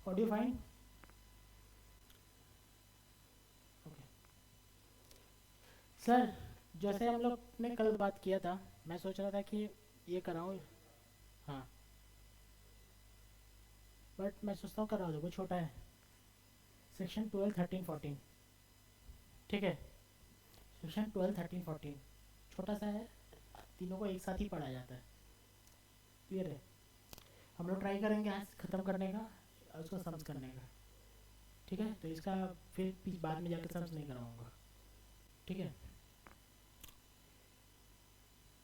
What you find? Okay sir, जैसे हम लोग ने कल बात किया था, मैं सोच रहा था कि ये कराऊँ। हाँ, बट मैं सोचता हूँ करा दो, वो छोटा है। सेक्शन 12, 13, 14। ठीक है, सेक्शन 12, 13, 14 छोटा सा है, तीनों को एक साथ ही पढ़ा जाता है। क्लियर है? हम लोग ट्राई करेंगे आज ख़त्म करने का और उसको सम्स करने का। ठीक है, तो इसका फिर बाद में जाकर सम्स नहीं कराऊंगा। ठीक है।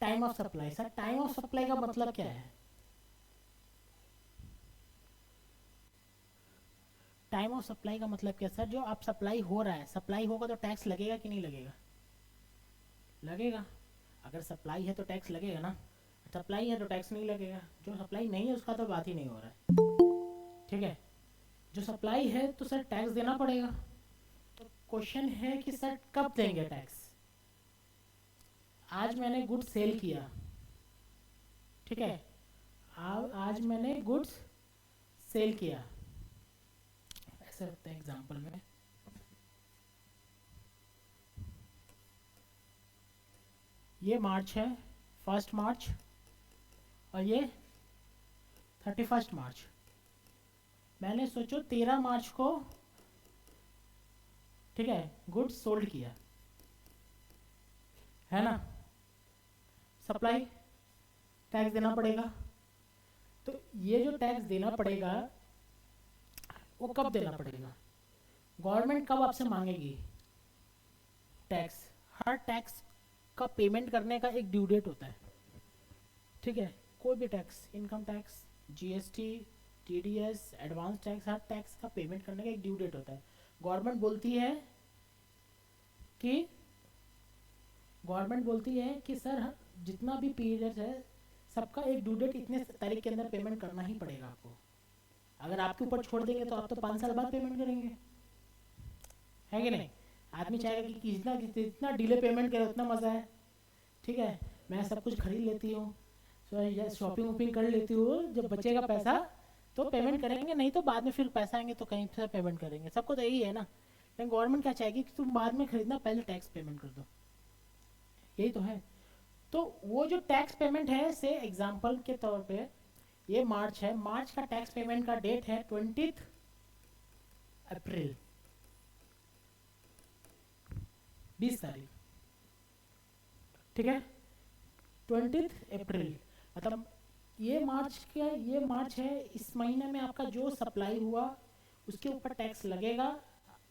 Time of supply. Sir, time of supply का मतलब क्या है? टाइम ऑफ सप्लाई का मतलब क्या सर? जो आप सप्लाई हो रहा है, सप्लाई होगा तो टैक्स लगेगा कि नहीं लगेगा? लगेगा। अगर सप्लाई है तो टैक्स लगेगा ना, सप्लाई है तो टैक्स नहीं लगेगा। जो सप्लाई नहीं है उसका तो बात ही नहीं हो रहा है। ठीक है, जो सप्लाई है तो सर टैक्स देना पड़ेगा। तो क्वेश्चन है कि सर कब देंगे टैक्स? आज मैंने गुड्स सेल किया, ठीक है, आज मैंने गुड्स सेल किया, ऐसे रखते हैं एग्जांपल में। ये मार्च है, 1 मार्च, और ये 31 मार्च। मैंने सोचो 13 मार्च को, ठीक है, गुड्स सोल्ड किया, है ना? सप्लाई, टैक्स देना पड़ेगा। तो ये जो टैक्स देना पड़ेगा वो कब देना पड़ेगा? गवर्नमेंट कब आपसे मांगेगी टैक्स? हर टैक्स का पेमेंट करने का एक ड्यू डेट होता है। ठीक है, कोई भी tax, income tax, GST, TDS, advance tax, हर टैक्स का पेमेंट करने का एक ड्यू डेट होता है। गवर्नमेंट बोलती है कि सर जितना भी पीरियड है सबका एक ड्यू डेट इतने तारीख के अंदर पेमेंट करना ही पड़ेगा आपको। अगर आपके ऊपर छोड़ देंगे तो आप तो 5 साल बाद पेमेंट करेंगे, है कि नहीं? आदमी चाहेगा कि जितना जितना डिले पेमेंट करे उतना मज़ा है। ठीक है, मैं सब कुछ खरीद लेती हूँ, शॉपिंग वॉपिंग कर लेती हूँ, जब बचेगा पैसा तो पेमेंट करेंगे, नहीं तो बाद में फिर पैसा आएंगे तो कहीं से पेमेंट करेंगे। सबको तो यही है ना। लेकिन गवर्नमेंट क्या चाहेगी कि तुम बाद में खरीदना, पहले टैक्स पेमेंट कर दो। यही तो है। तो वो जो टैक्स पेमेंट है, से एग्जांपल के तौर पे ये मार्च है, मार्च का टैक्स पेमेंट का डेट है 20 अप्रैल, 20 तारीख। ठीक है, 20 अप्रैल, मतलब ये मार्च है, इस महीने में आपका जो सप्लाई हुआ उसके ऊपर टैक्स लगेगा।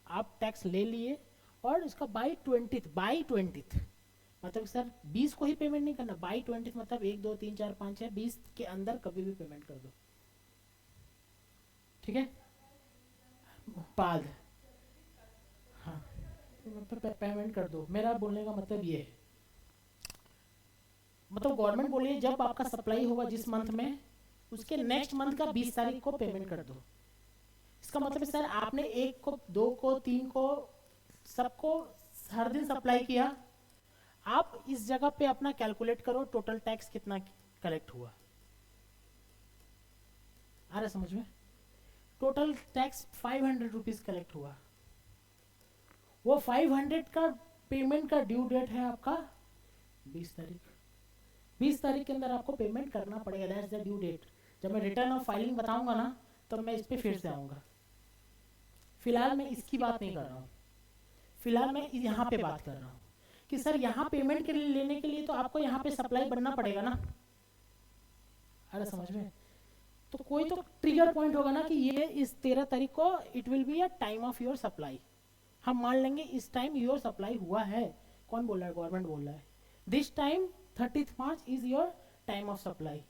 आप टैक्स ले लिए और उसका बाई 20 मतलब सर 20 को ही पेमेंट नहीं करना, बाई 20 मतलब 1 2 3 4 5 6 20 के अंदर कभी भी पेमेंट कर दो। ठीक है, बाद, हाँ, पेमेंट कर दो। मेरा बोलने का मतलब ये है, मतलब गवर्नमेंट बोली है जब आपका सप्लाई होगा जिस मंथ में, उसके नेक्स्ट मंथ का 20 तारीख को पेमेंट कर दो। इसका मतलब है सर आपने 1 को, 2 को, 3 को, सबको हर दिन सप्लाई किया। आप इस जगह पे अपना कैलकुलेट करो टोटल टैक्स कितना कलेक्ट हुआ। आ रहा समझ में? टोटल टैक्स 500 रुपीज कलेक्ट हुआ। वो 500 का पेमेंट का ड्यू डेट है आपका 20 तारीख। 20 तारीख के अंदर आपको पेमेंट करना पड़ेगा, दैट्स द ड्यू डेट। जब मैं रिटर्न ऑफ फाइलिंग बताऊंगा ना तो मैं इस पर फिर से आऊँगा। फिलहाल मैं इसकी बात नहीं कर रहा हूँ, फिलहाल मैं यहाँ पे बात कर रहा हूँ कि सर यहाँ पेमेंट के लिए लेने के लिए तो आपको यहाँ पे सप्लाई बनना पड़ेगा ना। अरे समझ में? तो कोई तो ट्रिगर पॉइंट होगा ना कि ये इस 13 तारीख को it will be a time of your supply. हम मान लेंगे इस टाइम योर सप्लाई हुआ है। कौन बोल रहा है? गवर्नमेंट बोल रहा है this time 30th March is your time of supply,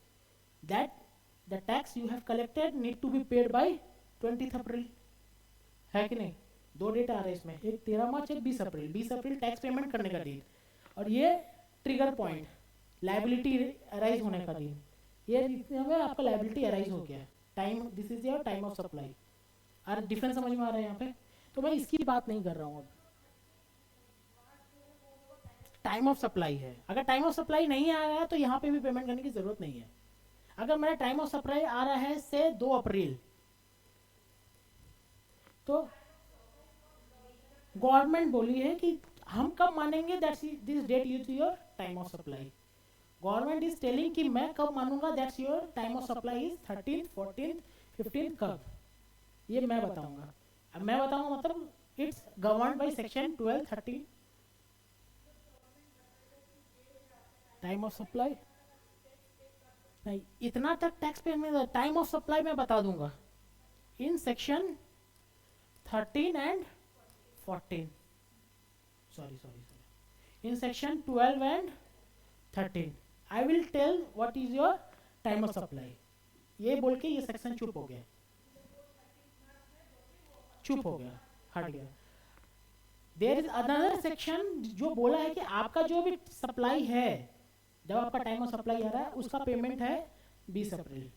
that the tax you have collected need to be paid by 20th April. है कि नहीं? 2 डेट आ रहे हैं इसमें, एक 13 मार्च, एक 20 अप्रैल। 20 अप्रैल टैक्स पेमेंट करने का डेट, और ये ट्रिगर पॉइंट लाइबिलिटी अराइज होने का दिन। ये में आपका लाइबिलिटी अराइज हो गया, time, this is your time of supply. और डिफरेंस समझ में आ रहा है यहाँ पे? तो मैं इसकी बात नहीं कर रहा हूँ अब, टाइम ऑफ सप्लाई है। अगर टाइम ऑफ सप्लाई नहीं आ रहा है तो यहाँ पे भी पेमेंट करने की जरूरत नहीं है। अगर मेरा टाइम ऑफ सप्लाई आ रहा है से 2 अप्रैल, तो गवर्नमेंट बोली है कि हम कब मानेंगे that's this date is your time of supply. Government is telling कि मैं कब मानूंगा that's your time of supply is 13, 14, 15 कब, ये मैं बताऊंगा. अब मैं बताऊंगा मतलब it's governed by section 12, 13 time of supply. नहीं, इतना तक टैक्स पे में टाइम ऑफ सप्लाई मैं बता दूंगा in section 13 and 14. Sorry in section 12 and 13 I will tell what is your time of supply. ये बोल के ये सेक्शन चुप हो गया, हट गया. देयर इज अनदर सेक्शन जो बोला है कि आपका जो भी सप्लाई है, जब आपका टाइम ऑफ सप्लाई आ रहा है उसका पेमेंट है 20 अप्रैल.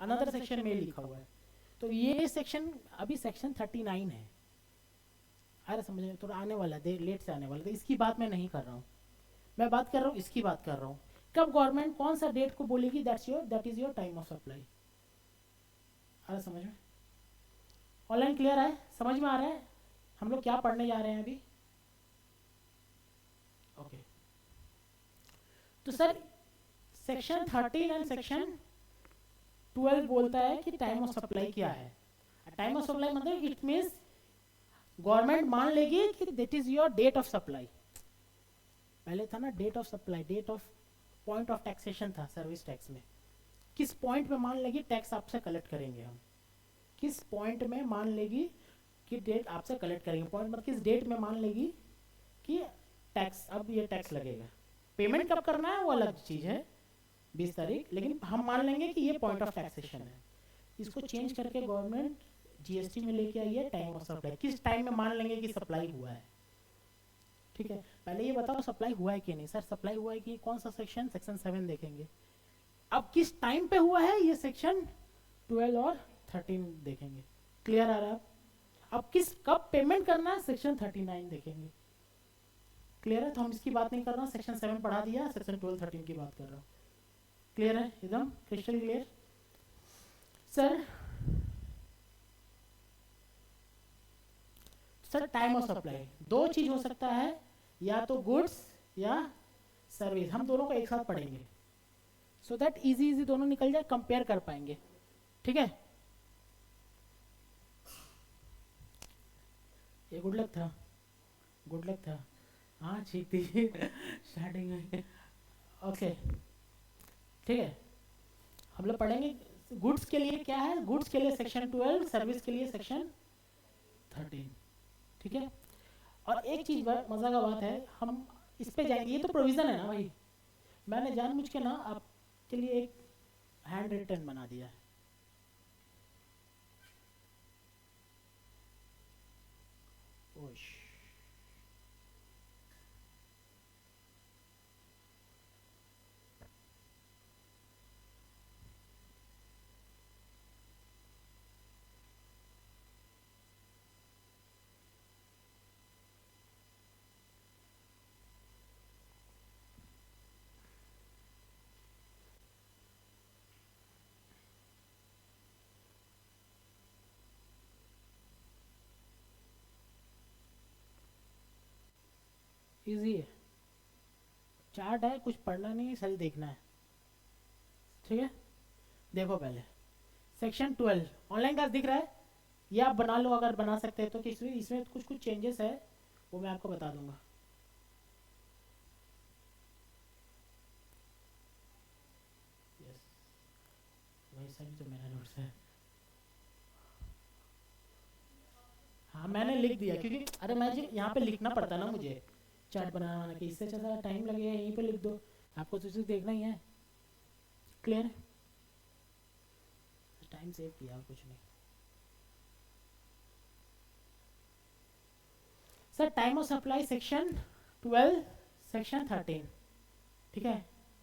अनदर सेक्शन में लिखा हुआ है. तो ये सेक्शन अभी सेक्शन 39 है. अरे समझ थोड़ा आने वाला है, लेट से आने वाला है, तो इसकी बात मैं नहीं कर रहा हूँ. मैं बात कर रहा हूँ इसकी बात कर रहा हूँ कब गवर्नमेंट कौन सा डेट को बोलेगी that is your time of supply. अरे समझ में ऑनलाइन क्लियर है, समझ में आ रहा है हम लोग क्या पढ़ने जा रहे हैं अभी. ओके तो सर सेक्शन 13 एंड सेक्शन 12 बोलता है कि टाइम ऑफ सप्लाई क्या है. टाइम ऑफ सप्लाई मतलब इट मीन्स गवर्नमेंट मान लेगी कि that is your date of supply. पहले था ना date of supply, date of point of taxation था सर्विस टैक्स में. किस पॉइंट में मान लेगी टैक्स आपसे कलेक्ट करेंगे हम, किस पॉइंट में मान लेगी कि डेट आपसे कलेक्ट करेंगे. पॉइंट मतलब किस डेट में मान लेगी कि टैक्स, अब ये टैक्स लगेगा. पेमेंट कब करना है वो अलग चीज़ है 20 तारीख, लेकिन हम मान लेंगे कि ये पॉइंट ऑफ टैक्सेशन है. इसको चेंज करके गवर्नमेंट जीएसटी में लेके आई है टाइम ऑफ सप्लाई. किस टाइम में मान लेंगे कि सप्लाई हुआ है. ठीक है, पहले ये बताओ सप्लाई हुआ है कि नहीं. सर सप्लाई हुआ है कि कौन सा सेक्शन, सेक्शन 7 देखेंगे. अब किस टाइम पे हुआ है ये सेक्शन 12 और 13 देखेंगे. क्लियर आ रहा है. अब किस कब पेमेंट करना है सेक्शन 39 देखेंगे. क्लियर है. तो हम इसकी बात नहीं कर रहा हूँ, सेक्शन 7 पढ़ा दिया, सेक्शन 12, 13 की बात कर रहा हूँ. क्लियर है, एकदम crystal clear. Sir time of supply दो चीज हो सकता है, या तो गुड्स या सर्विस. हम दोनों को एक साथ पढ़ेंगे सो दैट इजी दोनों निकल जाए, कंपेयर कर पाएंगे. ठीक है, ये गुड लक था. हाँ ठीक थी स्टार्टिंग में. ओके ठीक है, हम लोग पढ़ेंगे गुड्स के लिए क्या है. गुड्स के लिए सेक्शन 12, सर्विस के लिए सेक्शन 13. ठीक है. और एक चीज मजा का बात है, हम इस पे जाएंगे. ये तो प्रोविजन है ना भाई, मैंने जानबूझ के ना आपके लिए एक हैंड रिटन बना दिया है. ओश इजी है, चार्ट है, कुछ पढ़ना नहीं है, सही देखना है. ठीक है, देखो पहले सेक्शन 12 ऑनलाइन क्लास दिख रहा है, ये आप बना लो अगर बना सकते हैं तो. कि इसमें कुछ चेंजेस है वो मैं आपको बता दूंगा. यस वैसा भी तो मेरा नोट्स है. हाँ मैंने लिख दिया क्योंकि अरे मैं यहाँ पे लिखना पड़ता ना मुझे चार्ट बनाना कि इससे ज़्यादा टाइम लगेगा. यहीं पे लिख दो, आपको तो सिर्फ देखना ही है. क्लियर, टाइम सेव किया कुछ नहीं. Sir time of supply section 12 section 13. ठीक है,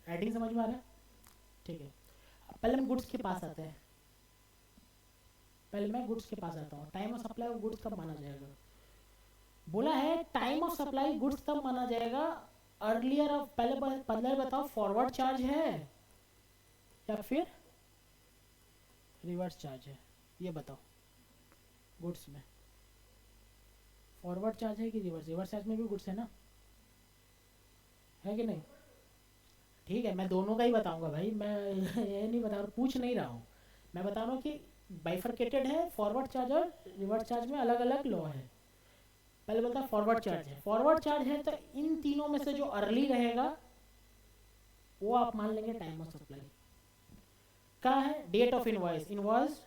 राइटिंग समझ में आ रहा है. ठीक है, अब पहले हम गुड्स के पास आते हैं. पहले मैं गुड्स के पास आता हूँ. Time of supply of goods कब माना जाएगा. बोला है टाइम ऑफ सप्लाई गुड्स तब माना जाएगा अर्लियर ऑफ. पहले बताओ फॉरवर्ड चार्ज है या फिर रिवर्स चार्ज है, ये बताओ. गुड्स में फॉरवर्ड चार्ज है कि रिवर्स, रिवर्स चार्ज में भी गुड्स है ना, है कि नहीं? ठीक है, मैं दोनों का ही बताऊंगा भाई, मैं ये नहीं बता रहा, पूछ नहीं रहा हूँ, मैं बता रहा हूँ कि बाइफरकेटेड है, फॉरवर्ड चार्ज और रिवर्स चार्ज में अलग अलग लॉ है। पहले बोलता है फॉरवर्ड चार्ज है, फॉरवर्ड चार्ज है तो इन तीनों में से जो अर्ली रहेगा वो आप मान लेंगे टाइम ऑफ सप्लाई का है, डेट ऑफ इनवॉइस, इनवॉइस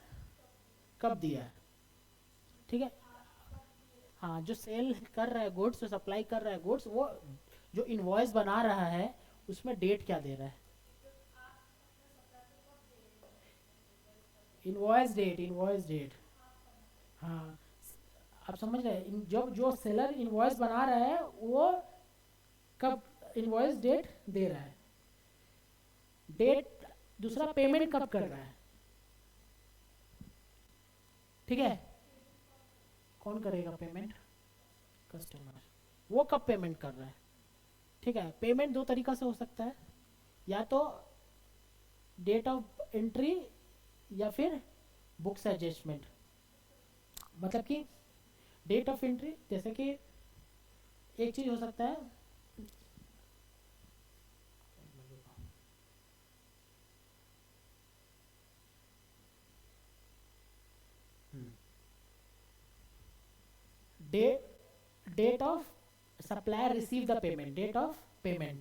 कब दिया है, ठीक है। हाँ, जो सेल कर रहा है गुड्स, जो सप्लाई कर रहा है गुड्स, वो जो इनवॉइस बना रहा है उसमें डेट क्या दे रहा है, इनवॉइस डेट, इनवॉइस डेट। हाँ, आप समझ रहे हैं, जब जो सेलर इनवॉइस बना रहा है वो कब इनवॉइस डेट दे रहा है, डेट, दूसरा पेमेंट कब कर रहा है, ठीक है। कौन करेगा पेमेंट, कस्टमर, वो कब पेमेंट कर रहा है, ठीक है। पेमेंट दो तरीका से हो सकता है, या तो डेट ऑफ एंट्री या फिर बुक्स एडजस्टमेंट, मतलब कि डेट ऑफ एंट्री, जैसे कि एक चीज हो सकता है, date of supplier receive the payment, date of payment,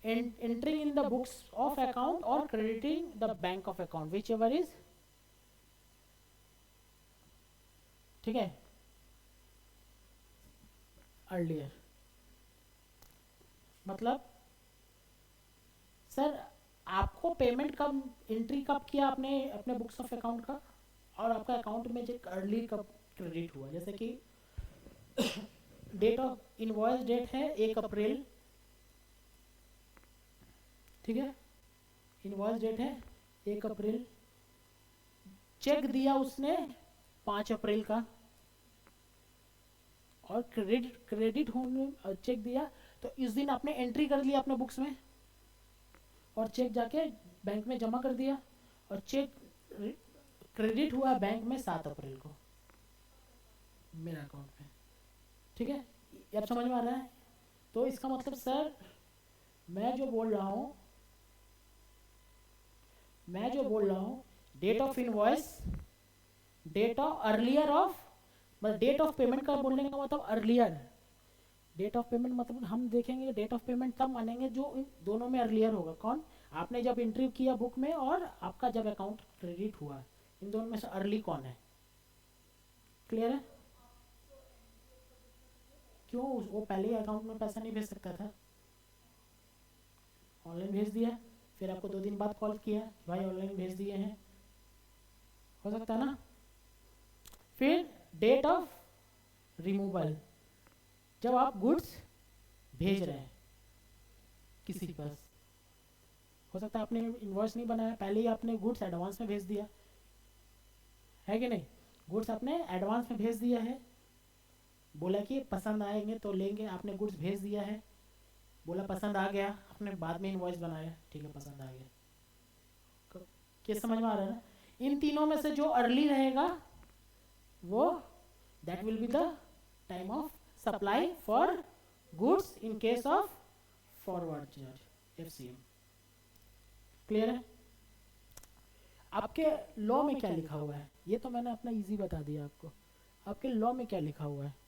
entering in the books of account or crediting the bank of account, whichever is, ठीक है, earlier। मतलब सर आपको पेमेंट कब, एंट्री कब किया आपने अपने बुक्स ऑफ अकाउंट का, और आपका अकाउंट में जो अर्ली कब क्रेडिट हुआ, जैसे कि डेट ऑफ इनवॉइस डेट है 1 अप्रैल, ठीक है, इनवॉइस डेट है 1 अप्रैल, चेक दिया उसने 5 अप्रैल का, और क्रेडिट होने चेक दिया तो इस दिन आपने एंट्री कर लिया अपने बुक्स में, और चेक जाके बैंक में जमा कर दिया, और चेक क्रेडिट हुआ बैंक में 7 अप्रैल को मेरा अकाउंट में, ठीक है। ये अब समझ में आ रहा है? तो इसका मतलब सर मैं जो बोल रहा हूँ, date of invoice, date of earlier of, मतलब डेट ऑफ पेमेंट का बोलने का मतलब अर्लियर, डेट ऑफ पेमेंट मतलब हम देखेंगे डेट ऑफ पेमेंट तब मानेंगे जो इन दोनों में अर्लियर होगा, कौन, आपने जब एंट्री किया बुक में और आपका जब अकाउंट क्रेडिट हुआ, इन दोनों में से अर्ली कौन है, क्लियर है? क्यों, वो पहले ही अकाउंट में पैसा नहीं भेज सकता था, ऑनलाइन भेज दिया, फिर आपको 2 दिन बाद कॉल किया भाई ऑनलाइन भेज दिए हैं, हो सकता है ना। फिर डेट ऑफ रिमूवल, जब आप गुड्स भेज रहे हैं किसी के पास, हो सकता है आपने इनवॉइस नहीं बनाया, पहले ही आपने गुड्स एडवांस में भेज दिया है कि नहीं, गुड्स आपने एडवांस में भेज दिया है, बोला कि पसंद आएंगे तो लेंगे, आपने गुड्स भेज दिया है, बोला पसंद आ गया, आपने बाद में इनवॉइस बनाया, ठीक है पसंद आ गया, क्या समझ में आ रहा है ना? इन तीनों में से जो अर्ली रहेगा वो, that will be the time of supply for goods in case of forward charge, FCM, clear है? आपके लॉ में क्या लिखा हुआ है, ये तो मैंने अपना इजी बता दिया आपको, आपके लॉ में क्या लिखा हुआ है,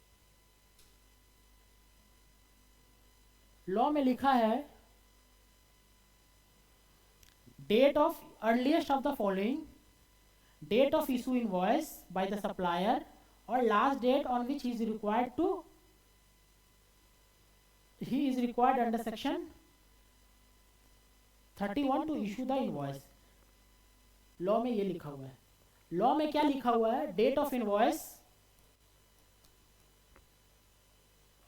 लॉ में लिखा है date of earliest of the following, date of issue invoice by the supplier, और last date on which he is required under section 31 to issue the invoice. Law में ये लिखा हुआ है, लॉ में क्या लिखा हुआ है, डेट ऑफ इनवॉइस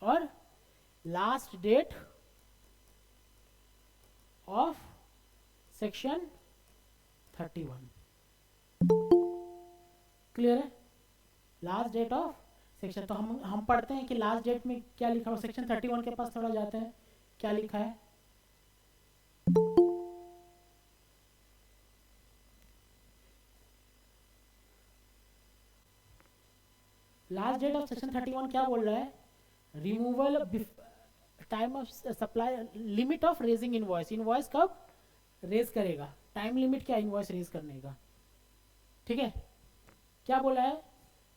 और last date of section 31, clear है? लास्ट डेट ऑफ सेक्शन, तो हम पढ़ते हैं कि लास्ट डेट में क्या लिखा हुआ, सेक्शन 31 के पास थोड़ा जाते हैं, क्या लिखा है, लास्ट डेट ऑफ सेक्शन 31 क्या बोल रहा है? Removal time of supply, limit of raising invoice, invoice कब रेज करेगा, टाइम लिमिट क्या इनवॉइस रेज करने का, ठीक है। क्या बोला है?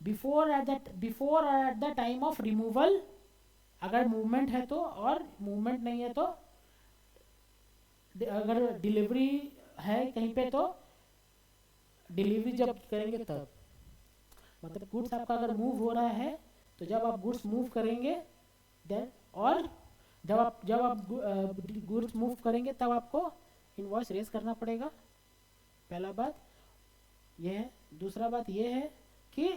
Before eight the time of removal, अगर मूवमेंट है तो, और मूवमेंट नहीं है तो, अगर डिलीवरी है कहीं पे तो डिलीवरी जब करेंगे तब, मतलब गुड्स आपका अगर मूव हो रहा है तो जब आप गुड्स मूव करेंगे देन, और जब आप गुड्स मूव करेंगे तब आपको इनवॉइस रेज करना पड़ेगा। पहला बात ये है। दूसरा बात ये है कि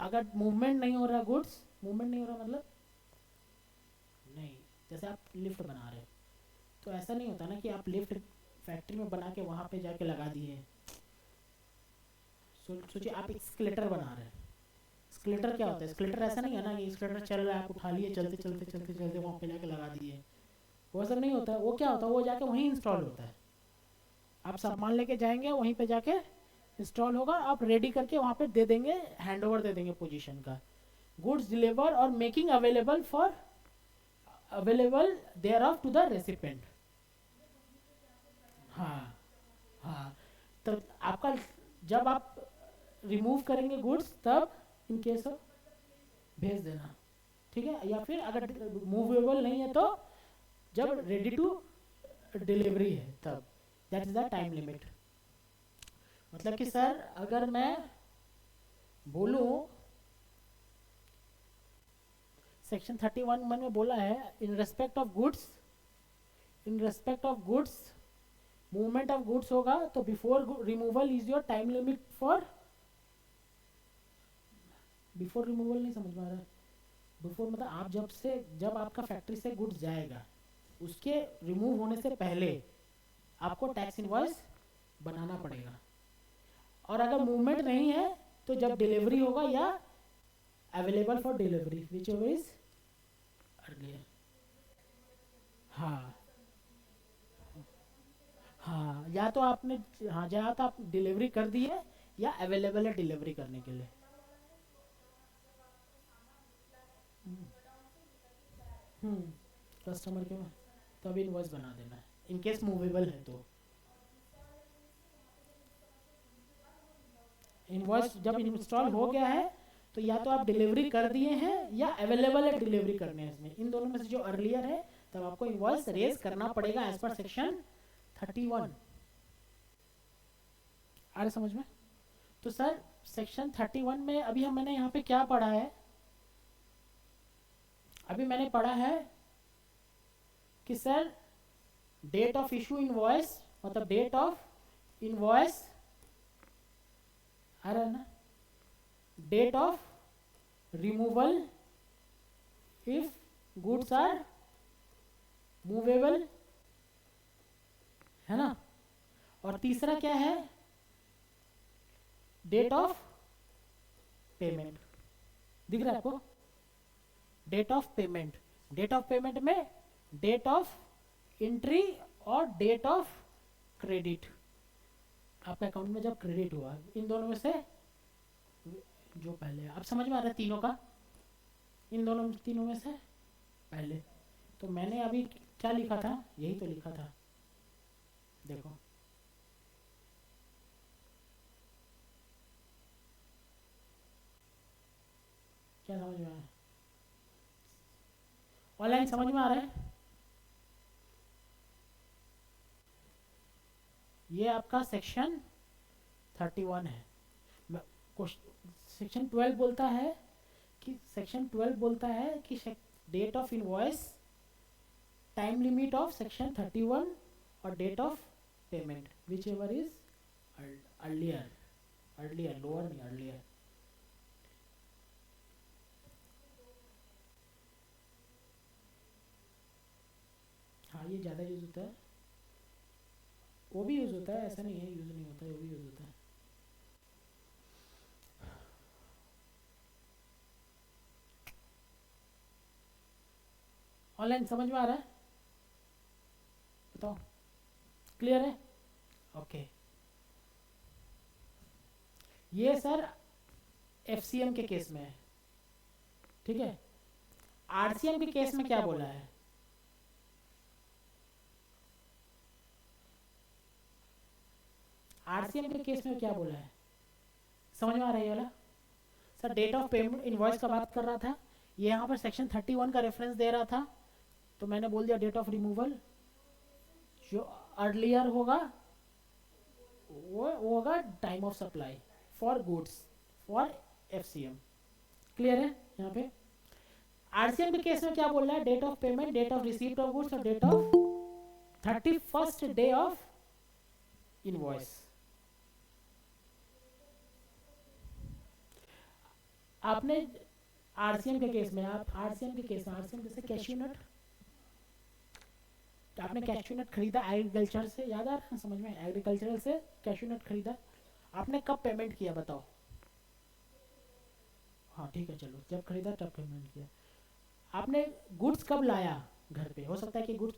अगर मूवमेंट नहीं हो रहा, गुड्स मूवमेंट नहीं हो रहा मतलब नहीं, जैसे आप लिफ्ट बना रहे हो तो ऐसा नहीं होता ना कि आप लिफ्ट फैक्ट्री में बना के वहाँ पे जाके लगा दिए। सोचिए आप एक स्केलेटर बना रहे हैं। स्केलेटर क्या होता है? स्केलेटर ऐसा नहीं है ना कि स्केलेटर चल रहा है, आप उठा लिए, चलते चलते चलते चलते वहाँ पे जाके लगा दिए, वो सब नहीं होता है। वो क्या होता है? वो जाके वहीं इंस्टॉल होता है। आप सामान लेके जाएंगे, वहीं पे जाके इंस्टॉल होगा, आप रेडी करके वहाँ पे दे देंगे, हैंड ओवर दे देंगे पोजीशन का। गुड्स डिलीवर और making available thereof to the recipient. हाँ हाँ, तो आपका जब आप रिमूव करेंगे गुड्स तब इन केस ऑफ भेज देना, ठीक है। या फिर अगर मूवेबल नहीं है तो जब रेडी टू डिलीवरी है तब, that is the time limit. मतलब कि सर अगर मैं बोलूं, सेक्शन 31 में बोला है इन respect of goods movement of goods होगा तो before removal is your time limit for, before removal नहीं समझ में आ रहा है। बिफोर मतलब आप जब आपका फैक्ट्री से गुड्स जाएगा उसके रिमूव होने से पहले आपको टैक्स इनवॉइस बनाना पड़ेगा। और अगर मूवमेंट नहीं है तो जब डिलीवरी होगा या available for delivery which ever is earlier. हाँ हाँ, या तो आपने, हाँ या तो आप डिलीवरी कर दी है या अवेलेबल है डिलीवरी करने के लिए। कस्टमर के तब इनवॉइस बना देना है इन केस मूवेबल है तो। इनवॉइस जब इंस्टॉल हो गया है तो या तो आप डिलीवरी कर दिए हैं या अवेलेबल है डिलीवरी करने हैं, इसमें इन दोनों में से जो अर्लियर है तब आपको इनवॉइस रेज करना पड़ेगा एज पर सेक्शन 31। आ रहे समझ में? तो सर सेक्शन 31 में अभी मैंने यहाँ पे क्या पढ़ा है? अभी मैंने पढ़ा है कि sir date of issue invoice, मतलब डेट ऑफ इनवॉइस, आ रहा है ना, date of removal if goods are movable, है ना। और तीसरा क्या है? Date of payment. दिख रहा है आपको? Date of payment, date of payment में डेट ऑफ एंट्री और डेट ऑफ क्रेडिट, आपके अकाउंट में जब क्रेडिट हुआ, इन दोनों में से जो पहले, आप समझ में आ रहा है तीनों का, इन दोनों तीनों में से पहले। तो मैंने अभी क्या लिखा था, यही तो लिखा था, देखो क्या समझ में आया? ऑनलाइन समझ में आ रहा है? ये आपका सेक्शन 31 है। सेक्शन 12 बोलता है कि date of invoice, time limit of section 31 और date of payment whichever is earlier, lower नहीं अर्लियर। हाँ ये ज़्यादा यूज होता है, वो भी यूज होता है, ऐसा नहीं है यूज नहीं होता है, वो भी यूज होता है। ऑनलाइन समझ में आ रहा है? बताओ, क्लियर है? ओके। ये सर एफसीएम के केस में है, ठीक है। आरसीएम के केस में क्या बोला है, आरसीएम के केस में क्या बोला है, समझ में आ रहा है ये वाला? Sir date of payment invoice का बात कर रहा था, ये यहाँ पर सेक्शन 31 का रेफरेंस दे रहा था, तो मैंने बोल दिया डेट ऑफ रिमूवल जो अर्लियर होगा वो होगा time of supply for goods for FCM. Clear है? यहाँ पे आरसीएम के केस में क्या बोल रहा है, date of payment, date of receipt of goods और date of 31st day of invoice. आपने आरसीएम के केस में, आप आरसीएम के केस में, आरसीएम जैसे कैश्यू नट, आपने कैश्यू नट खरीदा एग्रीकल्चर से, याद आ रहा है समझ में, एग्रीकल्चरल से कैश्यू नट खरीदा, आपने कब पेमेंट किया बताओ? हाँ ठीक है चलो, जब खरीदा तब पेमेंट किया। आपने गुड्स कब लाया घर पे? हो सकता है कि गुड्स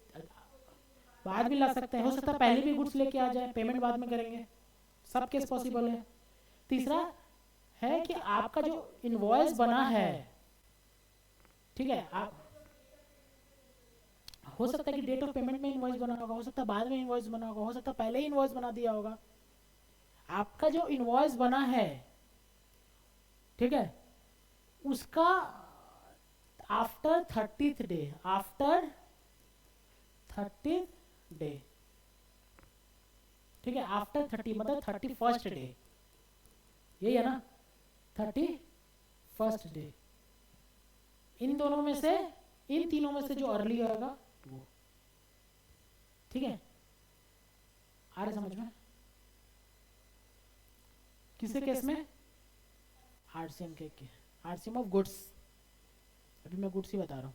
बाद भी ला सकते हैं, हो सकता है पहले भी गुड्स लेके आ जाए, पेमेंट बाद में करेंगे, सब केस पॉसिबल है। तीसरा है कि आपका जो इनवॉइस बना है, ठीक है, आप हो सकता है कि डेट ऑफ पेमेंट में इनवॉइस बना होगा, हो सकता है बाद में इनवॉइस बना होगा, हो सकता है पहले ही इनवॉइस बना दिया होगा। आपका जो इनवॉइस बना है, ठीक है, उसका after 30th day, after 30th day, ठीक है, आफ्टर 30 मतलब 31st डे, यही है ना, 31st डे, इन दोनों में से, इन तीनों में से जो अर्ली होगा वो, ठीक है। आ रहा समझ में? किसके केस में? आरसीएम के, आरसीएम ऑफ गुड्स, अभी मैं गुड्स ही बता रहा हूँ।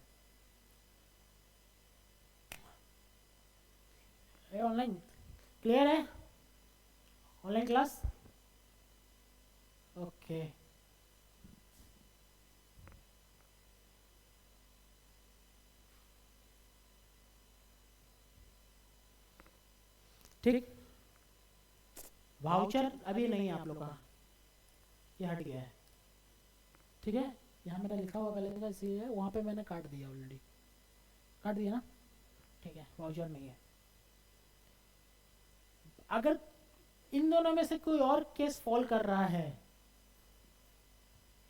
ऑनलाइन क्लियर है? Online class okay. ठीक, वाउचर अभी नहीं है आप लोग का, ये हट गया है, ठीक है। यहाँ मेरा लिखा हुआ गलत का सी है, वहाँ पे मैंने काट दिया, ऑलरेडी काट दिया ना, ठीक है, वाउचर नहीं है। अगर इन दोनों में से कोई और केस फॉल कर रहा है,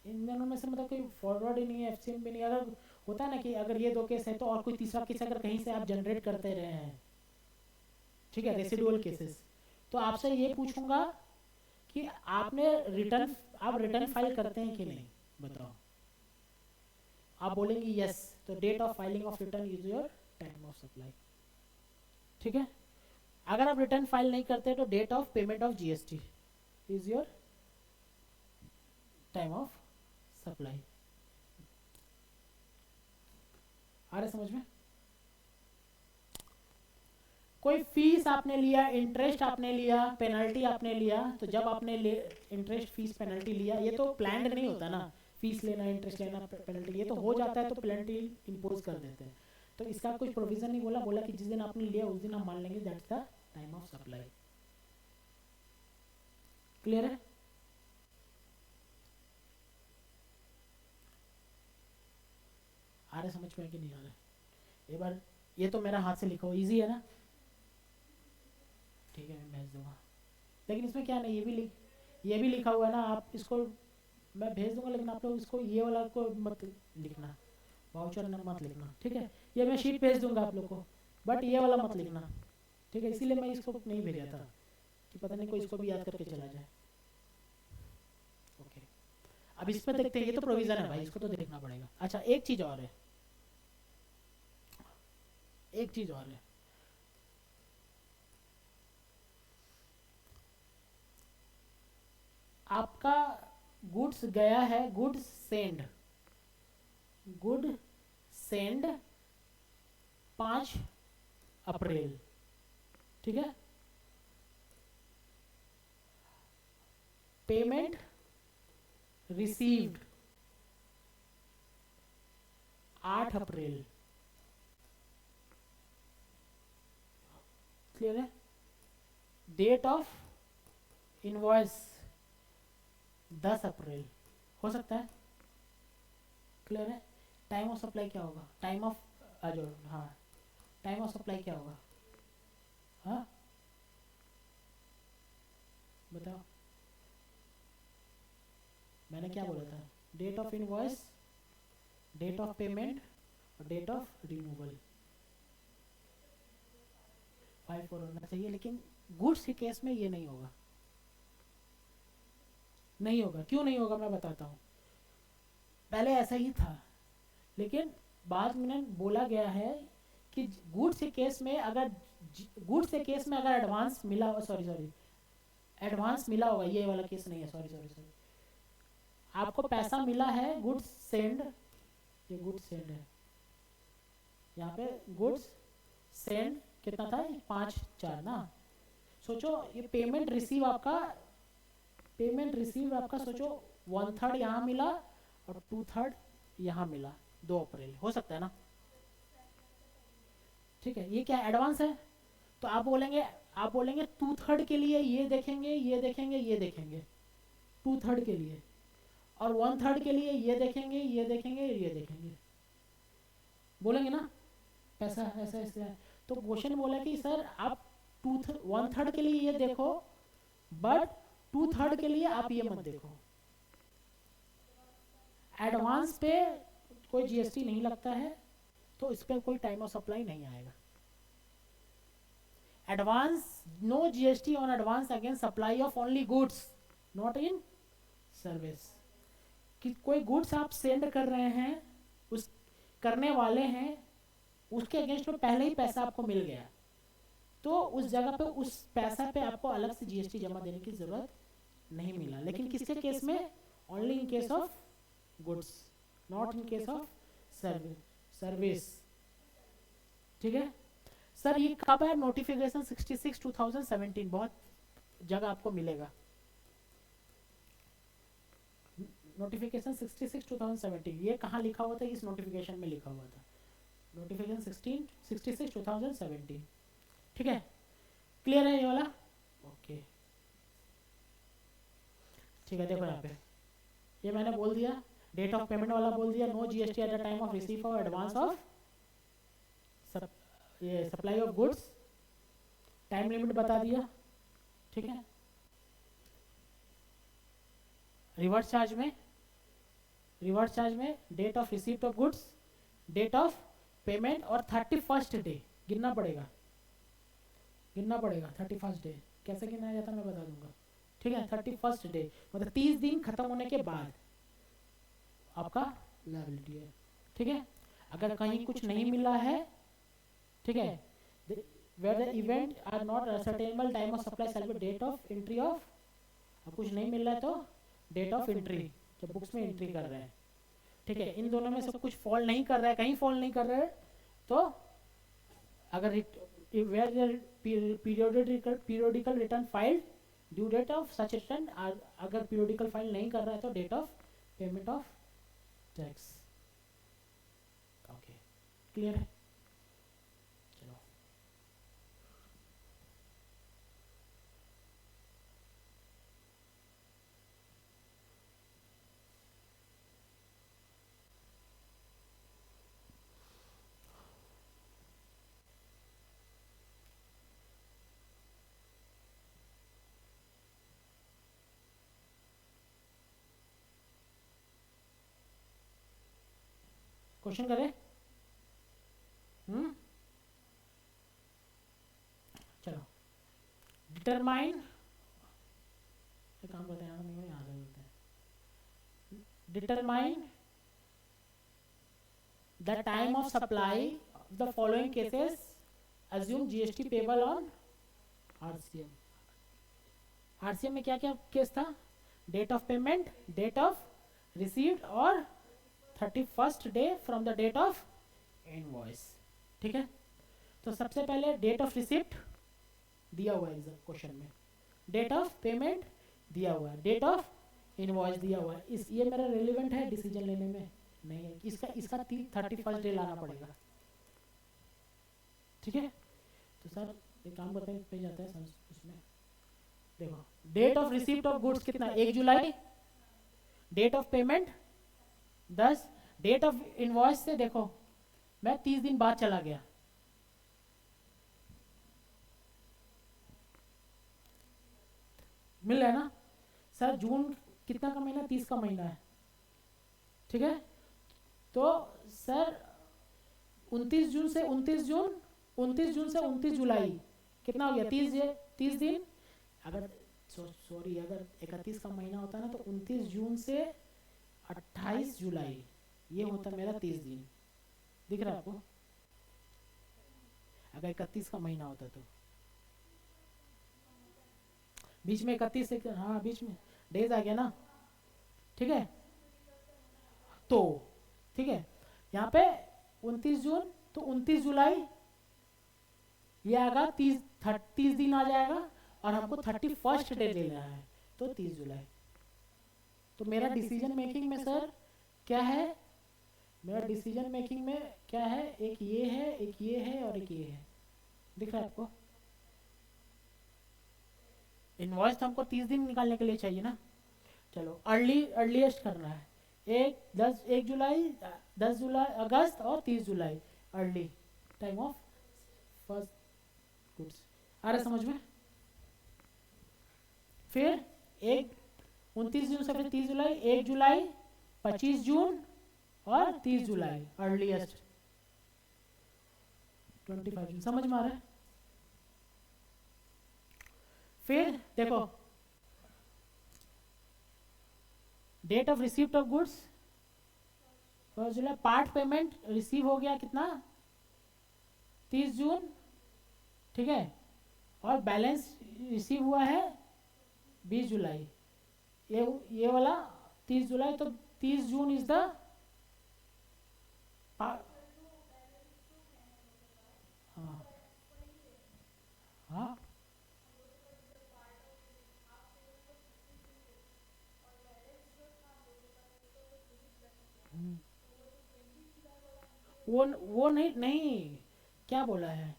इन दोनों में से मतलब कोई फॉरवर्ड ही नहीं है, एफसीएम भी नहीं, अगर होता है ना कि अगर ये दो केस है तो और कोई तीसरा केस अगर कहीं से आप जनरेट करते रहे हैं, ठीक है, रेसिडुअल केसेस, तो आपसे ये पूछूंगा कि आपने रिटर्न, आप रिटर्न फाइल करते हैं कि नहीं, बताओ। आप बोलेंगे यस, तो date of filing of return is your time of supply, ठीक है। अगर आप रिटर्न फाइल नहीं करते तो date of payment of GST is your time of supply. आ रहे समझ में? कोई फीस आपने लिया, इंटरेस्ट आपने लिया, पेनल्टी आपने लिया, तो जब आपने इंटरेस्ट फीस पेनल्टी लिया, ये तो प्लान्ड नहीं होता ना, फीस लेना, इंटरेस्ट लेना, पेनल्टी, ये तो हो जाता है तो पेनल्टी इंपोज कर देते हैं। तो इसका कुछ प्रोविजन नहीं बोला, बोला कि जिस दिन आपने लिया उस दिन हम मान लेंगे that's the time of supply. Clear है? आ रहे समझ में कि नहीं आ रहा? एक बार ये तो मेरा हाथ से लिखो, इजी है ना, ठीक है मैं भेज दूंगा, लेकिन इसमें क्या नहीं, ये भी लिखा हुआ है ना, आप इसको मैं भेज दूंगा, लेकिन आप लोग इसको ये वाला को मत लिखना, वाउचर मत लिखना, ठीक है। ये मैं शीट भेज दूंगा आप लोग को, बट ये वाला मत लिखना, ठीक है, इसीलिए मैं इसको नहीं भेजा था कि पता नहीं कोई इसको भी याद करके चला जाए। ओके, अब इसमें देखते हैं, ये तो प्रोविजन है भाई, इसको तो देखना पड़ेगा। अच्छा एक चीज और है, एक चीज और है, आपका गुड्स गया है, गुड्स सेंड, गुड सेंड 5 अप्रैल, ठीक है, पेमेंट रिसीव्ड 8 अप्रैल, क्लियर है। डेट ऑफ इनवॉइस 10 अप्रैल, हो सकता है क्लियर है? टाइम ऑफ सप्लाई क्या होगा? टाइम ऑफ जो हाँ टाइम ऑफ सप्लाई क्या होगा? हाँ बताओ, मैंने क्या बोला था? Date of invoice, date of payment और डेट ऑफ रिमूवल। 5 4 होना चाहिए, लेकिन गुड्स के केस में ये नहीं होगा। नहीं होगा, क्यों नहीं होगा मैं बताता हूँ। पहले ऐसा ही था, लेकिन बाद में बोला गया है कि गुड्स के केस में अगर एडवांस मिला, सॉरी एडवांस मिला होगा, ये वाला केस नहीं है, सॉरी आपको पैसा मिला है गुड्स सेंड, ये गुड्स सेंड है, यहाँ पे गुड्स सेंड कितना था? 5 4 ना। सोचो ये पेमेंट रिसीव आपका सोचो 1/3 यहाँ मिला और 2/3 यहाँ मिला 2 अप्रैल, हो सकता है ना? ठीक है, ये क्या एडवांस है? तो आप बोलेंगे 2/3 के लिए ये देखेंगे 2/3 के लिए, और 1/3 के लिए ये देखेंगे, बोलेंगे ना? पैसा ऐसा ऐसा है। तो क्वेश्चन बोला कि सर आप 1/3 के लिए ये देखो, बट 2/3 के लिए आप ये मत देखो। एडवांस पे कोई जीएसटी नहीं लगता है, तो इस पर कोई टाइम ऑफ सप्लाई नहीं आएगा। Advance, no GST on advance against supply of only goods, not in service. कि कोई गुड्स आप सेंड कर रहे हैं, उस करने वाले हैं, उसके अगेंस्ट में पहले ही पैसा आपको मिल गया, तो उस जगह पे उस पैसा पे आपको अलग से जीएसटी जमा देने की जरूरत नहीं मिला। लेकिन किसके केस में? Only in case of goods, not in case of service. ठीक है सर, ये कब है? नोटिफिकेशन 66 2017, बहुत जगह आपको मिलेगा। नोटिफिकेशन 66 2017, ये कहाँ लिखा हुआ था? इस नोटिफिकेशन में लिखा हुआ था, नोटिफिकेशन 66 2017। ठीक है, क्लियर है ये वाला? ओके ठीक है, देखो यहाँ पे ये मैंने बोल दिया, डेट ऑफ पेमेंट वाला बोल दिया, no GST at the time of receive of advance of ये supply of goods, time limit बता दिया। ठीक है, रिवर्स चार्ज में date of receipt of goods, date of payment और 31st डे गिनना पड़ेगा 31st डे। कैसे गिना जाता है मैं बता दूंगा। ठीक है, 31st डे मतलब 30 दिन खत्म होने के बाद आपका लायबिलिटी है। ठीक है, अगर कहीं कुछ नहीं मिला है, ठीक है, where the event are not ascertainable, time of supply shall be date of entry of, अब कुछ नहीं मिल रहा है तो डेट ऑफ एंट्री, जब बुक्स में एंट्री कर रहे हैं। ठीक है, इन दोनों में से कुछ फॉल नहीं कर रहा है, कहीं फॉल नहीं कर रहा है, तो अगर periodical return filed, due date of such return, अगर पीरियोडिकल फाइल नहीं कर रहा है तो date of payment of tax. Okay clear है? चलो क्वेश्चन करें। चलो डिटरमाइन, काम करते हैं, यहाँ से बोलते हैं, determine the time of supply the following cases, assume GST payable on RCM. RCM में क्या क्या केस था? Date of payment, date of received और 31st day from the date of invoice. ठीक है, तो सबसे पहले डेट ऑफ रिसिप्ट दिया हुआ है क्वेश्चन में, डेट ऑफ पेमेंट दिया हुआ है, डेट ऑफ इनवॉइस दिया हुआ है। इस ये मेरा रेलिवेंट है डिसीजन लेने में? नहीं है, इसका 31st डे लाना पड़ेगा। ठीक है, तो सर एक काम करते हैं, पे जाता है उसमें, देखो date of receipt of goods कितना? 1 जुलाई, date of payment 10, date of invoice से देखो मैं 30 दिन बाद चला गया, मिल रहा है ना सर। जून कितना का महीना, 30 का महीना है, ठीक है। तो सर 29 जून से 29 जुलाई कितना हो गया, 30 दिन। अगर सॉरी अगर 31 का महीना होता ना तो 29 जून से 28 जुलाई, ये होता मेरा 30 दिन। दिख रहा है आपको, अगर 31 का महीना होता तो बीच में 31 से, हाँ बीच में डेज आ गया ना, ठीक है। तो ठीक है, यहाँ पे 29 जून तो 29 जुलाई, ये आएगा 30 दिन आ जाएगा, और हमको 31st डे लेना है तो 30 जुलाई। तो मेरा डिसीजन मेकिंग में सर क्या है, मेरा डिसीजन मेकिंग में क्या है, एक ये है, एक ये है, और एक ये है। दिख रहा है आपको, इनवॉइस तो हमको 30 दिन निकालने के लिए चाहिए ना। चलो अर्लीस्ट करना है, 1 जुलाई, 10 जुलाई, अगस्त और 30 जुलाई, early time of first goods. आ रहा समझ में। फिर 29 जून से फिर 30 जुलाई, 1 जुलाई, 25 जून और 30 जुलाई, अर्लीस्ट 25 जून। समझ में आ रहा है। फिर देखो date of receipt of goods 1 जुलाई, पार्ट पेमेंट रिसीव हो गया कितना, 30 जून, ठीक है। और बैलेंस रिसीव हुआ है 20 जुलाई, ये वाला 30 जुलाई, तो 30 जून इज द, हाँ हाँ वो नहीं नहीं, क्या बोला है,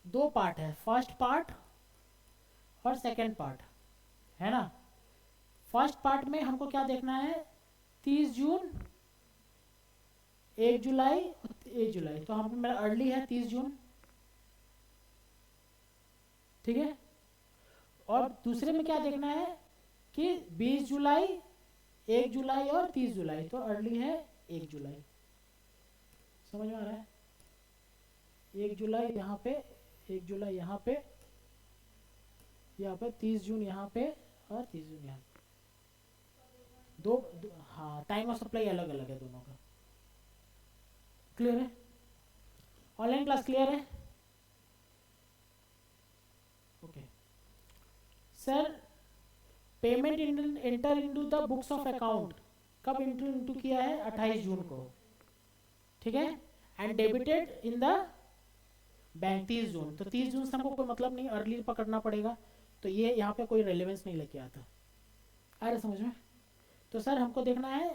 दो पार्ट है, फर्स्ट पार्ट और सेकंड पार्ट, है ना। फर्स्ट पार्ट में हमको क्या देखना है, 30 जून, 1 जुलाई, 1 जुलाई, तो हम मेरा अर्ली है 30 जून, ठीक है। और दूसरे में क्या देखना है कि 20 जुलाई, 1 जुलाई और 30 जुलाई, तो अर्ली है 1 जुलाई। समझ में आ रहा है। 1 जुलाई यहाँ पे, 1 जुलाई यहाँ पे, 30 जून यहाँ पे, और 30 जून यहाँ पे। हाँ टाइम ऑफ सप्लाई अलग अलग है दोनों का। क्लियर है, ऑनलाइन क्लास क्लियर है। Okay sir, payment enter into the books of account कब एंटर इनटू किया है, 28 जून को, ठीक है। And debited in the bank 30 जून, तो 30 जून से हमको कोई मतलब नहीं, अर्ली पकड़ना पड़ेगा, तो ये यहाँ पे कोई रेलेवेंस नहीं लेके आता। आ रहा समझ में। तो सर हमको देखना है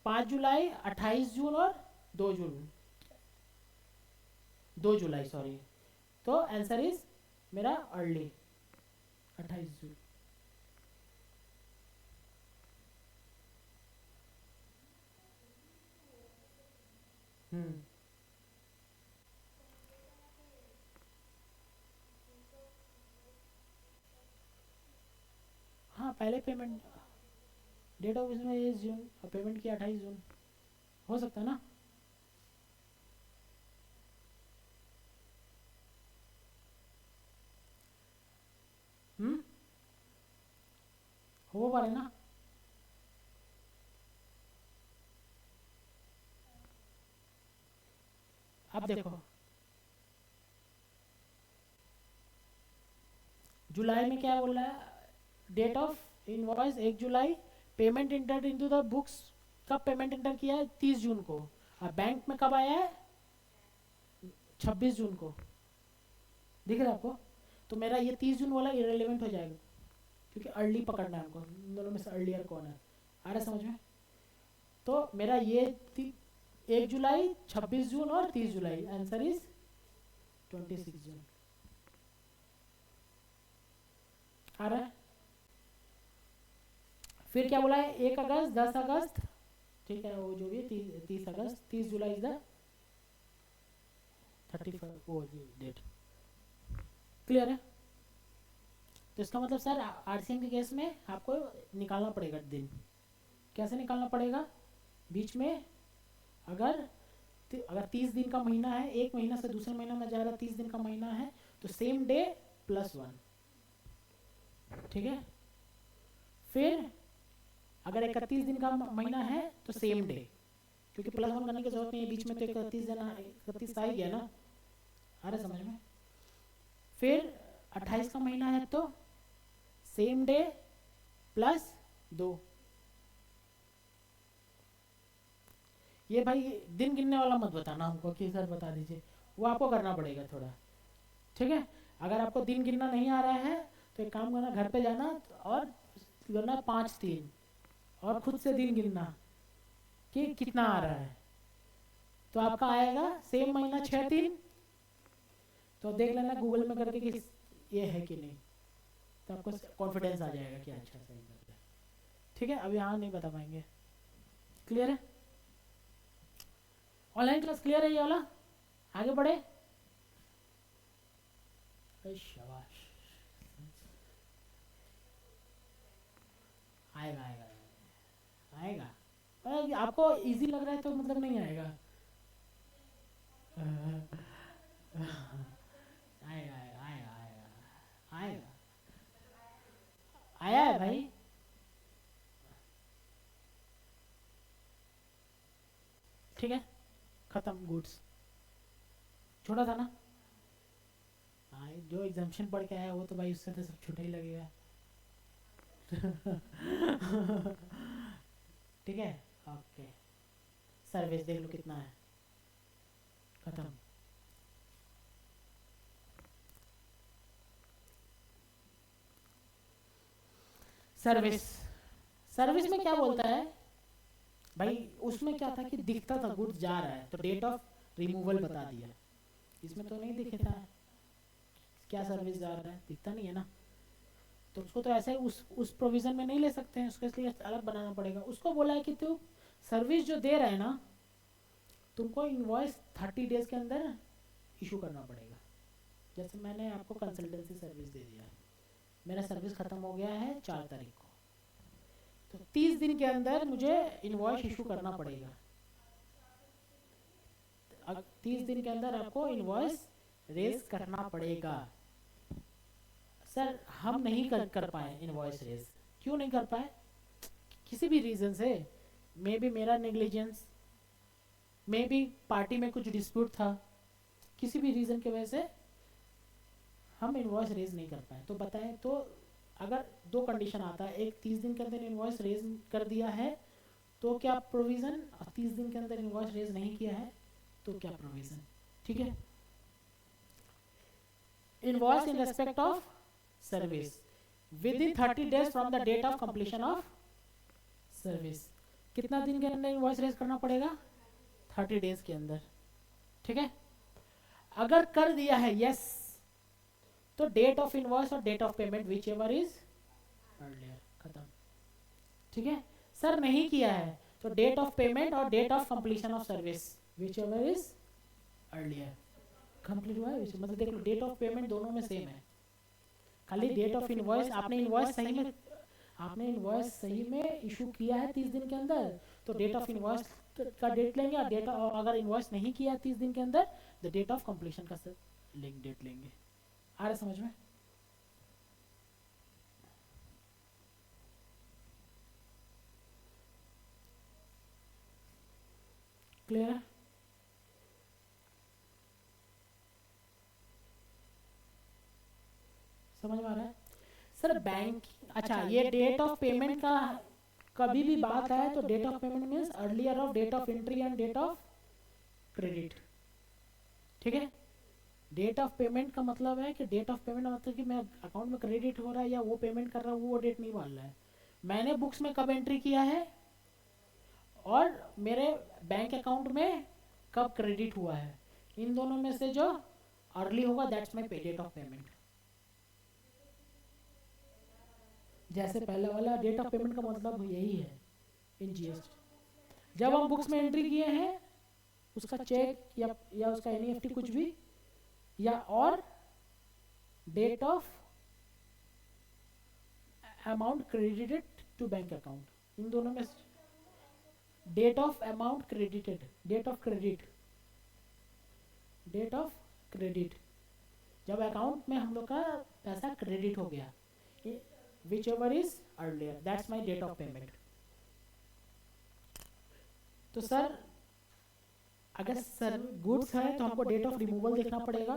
5 जुलाई, 28 जून और 2 जून, 2 जुलाई सॉरी, तो आंसर इज मेरा अर्ली 28 जून। हाँ पहले पेमेंट, डेट ऑफ इसमें 1 जून और पेमेंट किया 28 जून, हो सकता है ना। हम्म, हो पा रहा है ना। अब देखो जुलाई में क्या बोल रहा है, डेट ऑफ इनवॉइस 1 जुलाई, payment enter into the books, कब पेमेंट इंटर किया है, 30 जून को, और बैंक में कब आया है, 26 जून को। दिख रहा है आपको। तो मेरा ये 30 जून वाला इरेलीवेंट हो जाएगा, क्योंकि अर्ली पकड़ना है हमको, इन दोनों में से अर्लियर कौन है। आ रहा समझ में। तो मेरा ये 1 जुलाई, 26 जून और 30 जुलाई, आंसर इज 26 जून। आ रहा है। फिर क्या बोला है, 1 अगस्त, 10 अगस्त, ठीक है, वो जो भी 30 अगस्त, 30 जुलाई इज द 31 वो डेट। क्लियर है? तो इसका मतलब सर आरसीएम के केस में आपको निकालना पड़ेगा दिन। कैसे निकालना पड़ेगा? बीच में अगर 30 दिन का महीना है, एक महीना से दूसरे महीना में जा रहा 30 दिन का महीना है, तो सेम डे +1। ठीक है, फिर अगर 31 दिन का महीना है तो सेम डे, क्योंकि +1 करने की जरूरत नहीं है, बीच में तो 31 आ ही गया ना। आ रहा समझ में? फिर 28 का महीना है तो सेम डे +2। ये भाई दिन गिनने वाला मत बताना हमको कि सर बता दीजिए, वो आपको करना पड़ेगा थोड़ा। ठीक है, अगर आपको दिन गिनना नहीं आ रहा है तो एक काम करना, घर पे जाना और करना 5 3 और खुद से दिन गिनना कि कितना आ रहा है। तो आपका आएगा सेम महीना 6 3। तो देख लेना गूगल में करके कि ये है कि नहीं, तो आपको कॉन्फिडेंस आ जाएगा कि अच्छा सही बात है। ठीक है, अब यहाँ नहीं बता पाएंगे। क्लियर है? ऑनलाइन क्लास क्लियर है ये वाला? आगे बढ़े? शाबाश, आएगा आएगा आएगा। पर आपको इजी लग रहा है तो मतलब नहीं आएगा। आएगा आएगा आएगा आएगा आएगा। आया है भाई। ठीक है, खत्म। गुड्स छोटा था ना। जो एग्जाम्शन पढ़ के आया वो तो भाई उससे तो सब छूटा ही लगेगा। ठीक है, ओके। सर्विस देख लो कितना है, खत्म। सर्विस, सर्विस में क्या बोलता है भाई? उसमें क्या था कि दिखता था गुड्स जा रहा है तो डेट ऑफ रिमूवल बता दिया। इसमें तो नहीं दिखे था क्या सर्विस जा रहा है, दिखता नहीं है ना। तो उसको तो ऐसे उस प्रोविजन में नहीं ले सकते हैं, उसको इसलिए अलग बनाना पड़ेगा। उसको बोला है कि तू सर्विस जो दे रहा है ना, तुमको इनवॉइस 30 डेज के अंदर इशू करना पड़ेगा। जैसे मैंने आपको कंसल्टेंसी सर्विस दे दिया है, मेरा सर्विस खत्म हो गया है 4 तारीख को, तो 30 दिन के अंदर मुझे इनवॉइस इशू करना पड़ेगा। 30 दिन के अंदर आपको इनवॉइस रेज करना पड़ेगा। सर हम नहीं कर पाए इनवॉइस रेज। क्यों नहीं कर पाए? किसी भी रीजन से, मे बी मेरा नेग्लिजेंस, मे बी पार्टी में कुछ डिस्प्यूट था, किसी भी रीजन की वजह से हम इनवॉइस रेज नहीं कर पाए। तो बताएं, तो अगर 2 कंडीशन आता है, एक 30 दिन के अंदर इनवॉइस रेज कर दिया है तो क्या प्रोविजन, 30 दिन के अंदर इनवॉइस रेज नहीं किया है तो क्या प्रोविजन। ठीक है, invoice in respect of service within 30 days from the date of completion of service. कितना दिन के अंदर इनवॉइस रेज करना पड़ेगा? 30 डेज के अंदर। ठीक है, अगर कर दिया है यस, तो डेट ऑफ इनवॉइस और date of payment whichever is earlier, खत्म। ठीक है, सर नहीं किया है तो डेट ऑफ पेमेंट और date of completion of service whichever is earlier, complete हुआ है। मतलब देख लो, डेट ऑफ पेमेंट दोनों में सेम है, खाली डेट ऑफ इनवॉइस, आपने इनवॉइस सही में इशू किया है 30 दिन के अंदर तो डेट ऑफ इनवॉइस का डेट लेंगे, और डेट अगर इनवॉइस नहीं किया 30 दिन के अंदर द डेट ऑफ कंप्लीशन का लिंक डेट लेंगे। आ रहा समझ में? क्लियर है? समझ में आ रहा है? सर बैंक, अच्छा ये डेट ऑफ पेमेंट का कभी भी बात आए तो date of payment means earlier of date of entry and date of credit. ठीक है, डेट ऑफ पेमेंट का मतलब है कि डेट ऑफ पेमेंट मतलब कि मैं अकाउंट में क्रेडिट हो रहा है या वो पेमेंट कर रहा हूँ, वो डेट नहीं मान रहा है। मैंने बुक्स में कब एंट्री किया है और मेरे बैंक अकाउंट में कब क्रेडिट हुआ है, इन दोनों में से जो अर्ली होगा that's my date of payment. जैसे पहले वाला डेट ऑफ पेमेंट का मतलब यही है इन जीएसटी। जब हम बुक्स में एंट्री किए हैं उसका चेक या उसका एनईएफटी कुछ भी, या और date of amount credited to bank account, इन दोनों में date of amount credited, date of credit, date of credit, जब अकाउंट में हम लोग का पैसा क्रेडिट हो गया, whichever is earlier, that's my date of payment. तो सर अगर सर गुड्स है तो हमको डेट ऑफ रिमूवल देखना पड़ेगा,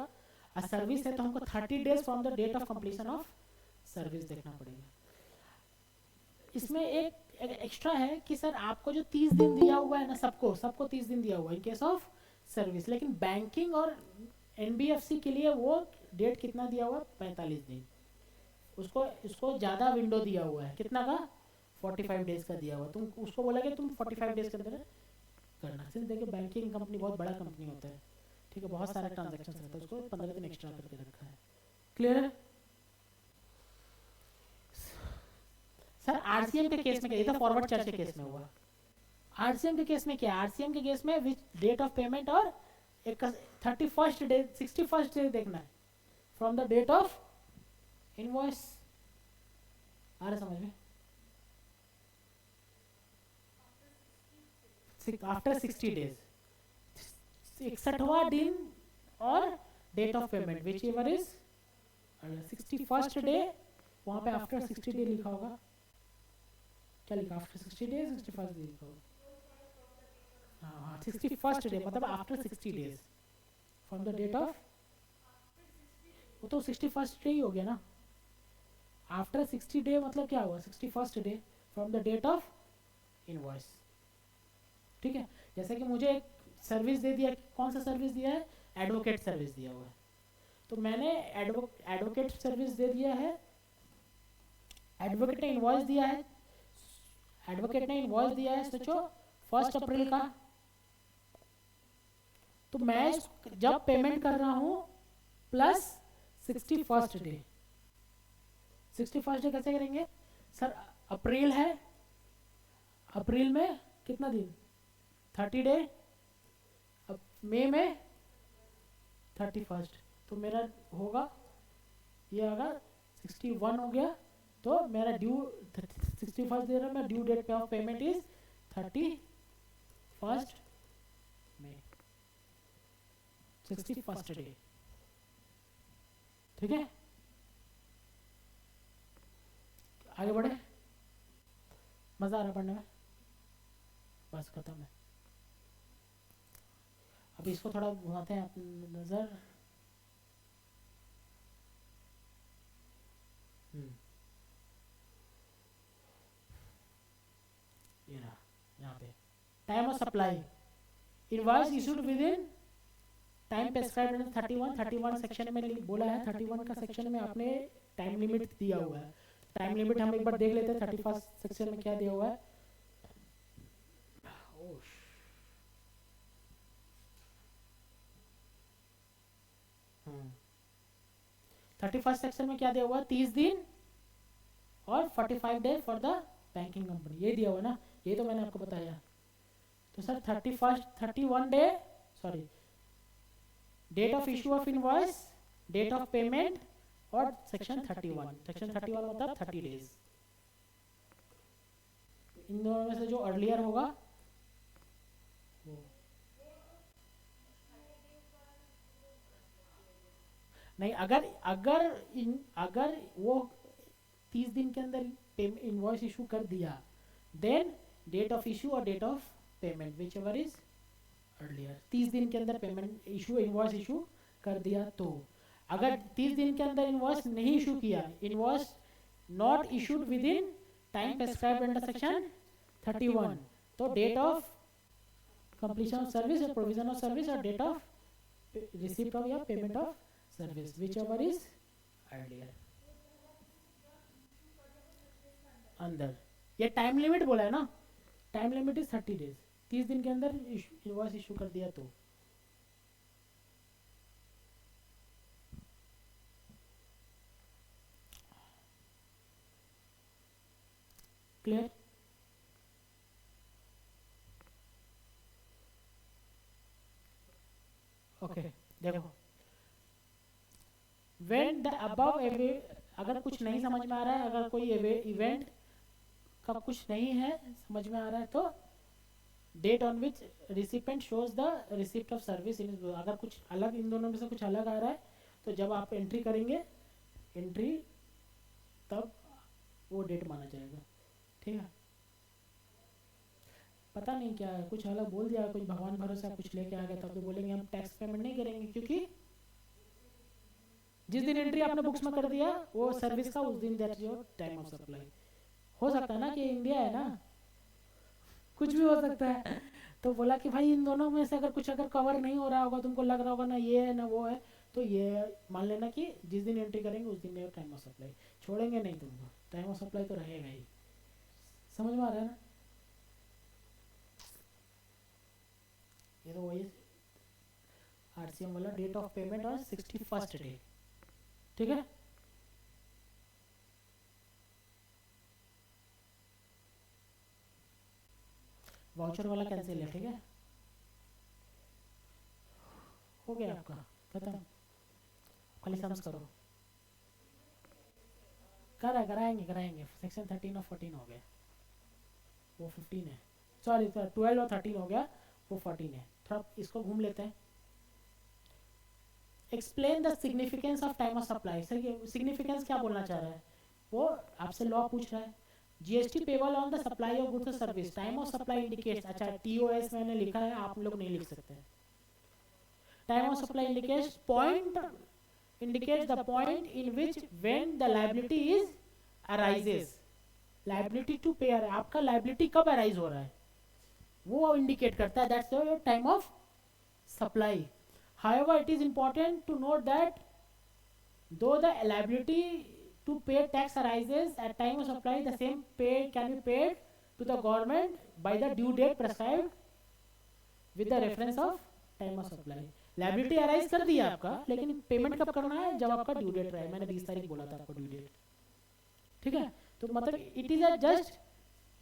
और सर्विस है तो हमको 30 days from the date of completion of service देखना पड़ेगा। इसमें एक एक्स्ट्रा है कि सर आपको जो 30 दिन दिया हुआ है ना, सबको 30 दिन दिया हुआ है इन केस ऑफ सर्विस, लेकिन बैंकिंग और एनबीएफसी के लिए वो डेट कितना दिया हुआ है, 45 दिन। उसको ज़्यादा विंडो दिया हुआ है, कितना का, 45 डेज का दिया हुआ। तुम उसको बोला कि तुम 45 डेज के अंदर करना। सिंस देखिए बैंकिंग कंपनी बहुत बड़ा कंपनी होता है, ठीक है, बहुत सारे ट्रांजेक्शन रहता है, उसको 15 दिन एक्स्ट्रा करके रखा है। क्लियर है सर? आरसीएम के केस में क्या, ये तो फॉरवर्ड चार्ज के केस में हुआ। आरसीएम के केस में क्या, आरसीएम के केस में विच डेट ऑफ पेमेंट और 31st डे 61st डे देखना है from the date of invoice. आ रहा समझ में? आफ्टर 60 डेज, 61वां दिन और date of payment whichever is 61st day, वहां पे आफ्टर 60 डे लिखा होगा, क्या लिखा, आफ्टर 60 डेज 61st डे लिखा होगा। हाँ 61st डे मतलब after 60 days from the date of, वो तो 61st डे ही हो गया ना। आफ्टर 60 डे मतलब क्या हुआ, 61st day from the date of invoice. ठीक है, जैसे कि मुझे एक सर्विस दे दिया, कौन सा सर्विस दिया है, एडवोकेट सर्विस दिया हुआ है, तो मैंने एडवोकेट सर्विस दे दिया है, एडवोकेट ने इनवॉइस दिया है, एडवोकेट ने इनवॉइस दिया है सोचो 1 अप्रैल का, तो मैं जब पेमेंट कर रहा हूं plus 61st day. 61st day कैसे करेंगे सर, अप्रैल है, अप्रैल में कितना दिन, 30 डे, अब मई में 31st, तो मेरा होगा ये होगा 61 हो गया, तो मेरा ड्यू 61st दे रहा, मैं ड्यू डेट पे ऑफ पेमेंट इज 31st मई, 61st डे। ठीक है, आगे बढ़े, मजा आ रहा पढ़ने में, बस खत्म है। अब इसको थोड़ा घुमाते हैं अपनी नजर, ये रहा यहाँ पे, time of supply, invoice issued within time prescribed in 31 section में बोला है, 31 का सेक्शन में आपने टाइम लिमिट दिया हुआ है। टाइम लिमिट हम एक बार देख लेते हैं 31 सेक्शन में क्या दिया हुआ है। 31 सेक्शन में क्या दिया हुआ है, 30 दिन और 45 day for the banking company, ये दिया हुआ ना, ये तो मैंने आपको बताया। तो sir 31 day, sorry, date of issue of invoice, date of payment और सेक्शन 31 मतलब 30 डेज। इन दोनों में से जो अर्लियर होगा वो, नहीं, अगर वो 30 दिन के अंदर इनवॉइस इशू कर दिया, देन डेट ऑफ इशू और date of payment whichever is earlier, 30 दिन के अंदर पेमेंट इशू इनवॉइस इशू कर दिया। तो अगर 30 दिन के अंदर इनवॉइस नहीं इशू किया, invoice not issued within time prescribed under section 31, तो date of completion of service और प्रोविजन ऑफ सर्विस और डेट ऑफ रिसीप्ट ऑफ या payment of service whichever is earlier. अंदर ये टाइम लिमिट बोला है ना, टाइम लिमिट इज 30 डेज, 30 दिन के अंदर इनवॉइस इशू कर दिया तो। क्लियर? देखो when the above अगर कुछ नहीं समझ में आ रहा है, अगर कोई इवेंट का कुछ नहीं है समझ में आ रहा है, तो date on which recipient shows the receipt of service in, अगर कुछ अलग इन दोनों में से कुछ अलग आ रहा है तो जब आप एंट्री करेंगे एंट्री तब वो डेट माना जाएगा। ठीक है, पता नहीं क्या है, कुछ अलग बोल दिया, कुछ भगवान भरोसा कुछ लेके आ गया, तब तो बोलेंगे हम टैक्स पेमेंट नहीं करेंगे, क्योंकि जिस दिन एंट्री आपने बुक्स में कर दिया वो सर्विस का उस दिन that your time of supply. हो सकता है ना कि इंडिया है ना, कुछ भी हो सकता है, तो बोला कि भाई इन दोनों में से अगर कुछ अगर कवर नहीं हो रहा होगा, तुमको लग रहा होगा ना ये है ना वो है, तो ये मान लेना कि जिस दिन एंट्री करेंगे उस दिन टाइम ऑफ सप्लाई, छोड़ेंगे नहीं तुमको, टाइम ऑफ सप्लाई तो रहेगा ही। समझ में आ रहा है ना? ये तो वही आरसीएम वाला डेट ऑफ पेमेंट और 61st डे। ठीक है, वाउचर वाला कैंसिल है। ठीक है, हो गया आपका खत्म, खाली सम्स करो। कराएंगे सेक्शन 13 और 14 हो गया, वो 15 है, सॉरी 12 और 13 हो गया, वो 14 है। थोड़ा इसको घूम लेते हैं। Explain the significance of time of supply. Significance क्या बोलना चाह रहा है वो आपसे, लॉ पूछ रहा है। GST payable on the supply of goods और service, time of supply indicates, अच्छा टीओएस मैंने लिखा है, आप लोग नहीं लिख सकते। Time of supply indicates point, indicates the point in which when the liability is arises, liability to pay, आपका liability कब arise हो रहा है वो indicate करता है, that's the time of supply. However, it is important to note that though the liability to pay tax arises at time of supply, the same pay can be paid to the government by the due date prescribed with the reference of time of supply. Liability arise कर दिया आपका, लेकिन payment कब करना है, जब आपका due date रहे। मैंने 20 तारीख बोला था आपको ड्यू डेट। ठीक है, तो मतलब it is a just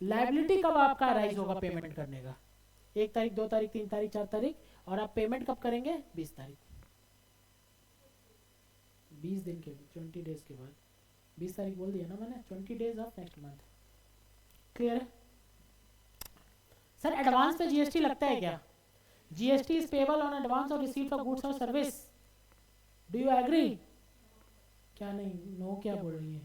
liability कब आपका अराइज होगा पेमेंट करने का, 1 तारीख 2 तारीख 3 तारीख 4 तारीख, और आप पेमेंट कब करेंगे 20 तारीख, 20 दिन के 20 डेज के बाद। 20 तारीख बोल दिया ना मैंने, 20 days of next month. Clear है सर? एडवांस पे जीएसटी लगता है क्या? GST is payable on advance or receipt of goods or service. Do you agree? क्या नहीं, नो क्या बोल रही है?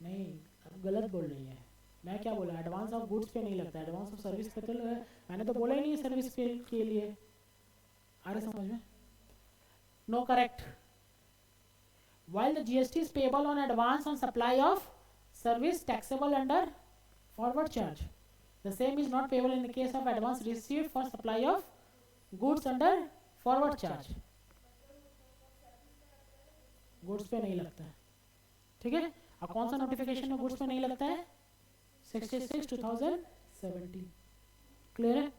नहीं, अब गलत बोल रही है। मैं क्या बोला, एडवांस ऑफ गुड्स पे नहीं लगता, एडवांस ऑफ सर्विस पे तो मैंने तो बोला ही नहीं सर्विस पे के लिए। आ रहा समझ में? No, correct. While the GST is payable on advance on supply of service taxable under forward charge, the same is not payable in the case of advance received for supply of goods under forward charge. Goods पे नहीं लगता है। ठीक है, अब कौन सा notification में गुड्स पे नहीं लगता है? 66/2017। क्लियर है?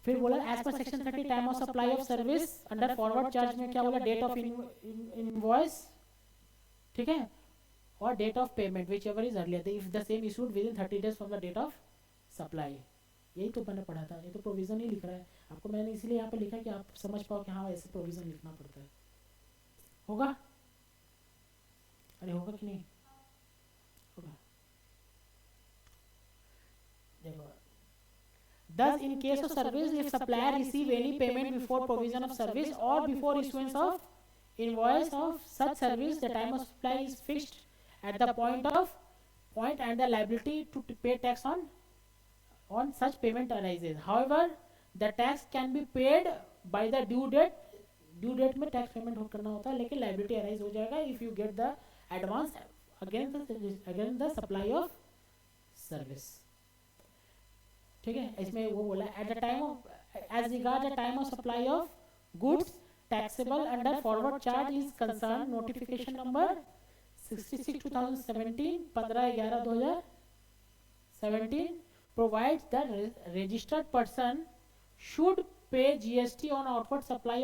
फिर बोला as per section 30 time of supply of service under forward charge में क्या बोला, डेट ऑफ इनवॉइस, ठीक है, or date of payment whichever is earlier, if the same issued within 30 days from the date of supply। यही तो मैंने पढ़ा था, ये तो प्रोविजन ही लिख रहा है आपको, मैंने इसलिए यहाँ पे लिखा कि आप समझ पाओ कि हाँ ऐसे प्रोविजन लिखना पड़ता है। होगा? अरे होगा कि नहीं होगा? देखो, thus in case of service, if supplier receive any payment before provision of service or before issuance of invoice of such service, the time of supply is fixed at the point and the liability to pay tax on such payment arises. However, the tax can be paid by the due date में tax payment करना होता है, लेकिन liability arise हो जाएगा if you get the advance against the supply of service। ठीक है, इसमें वो बोला at the time of as regard the time of supply of goods taxable under forward charge is concerned, notification number 66/2017 15/11/2017 provides that registered person should pay GST on outward supply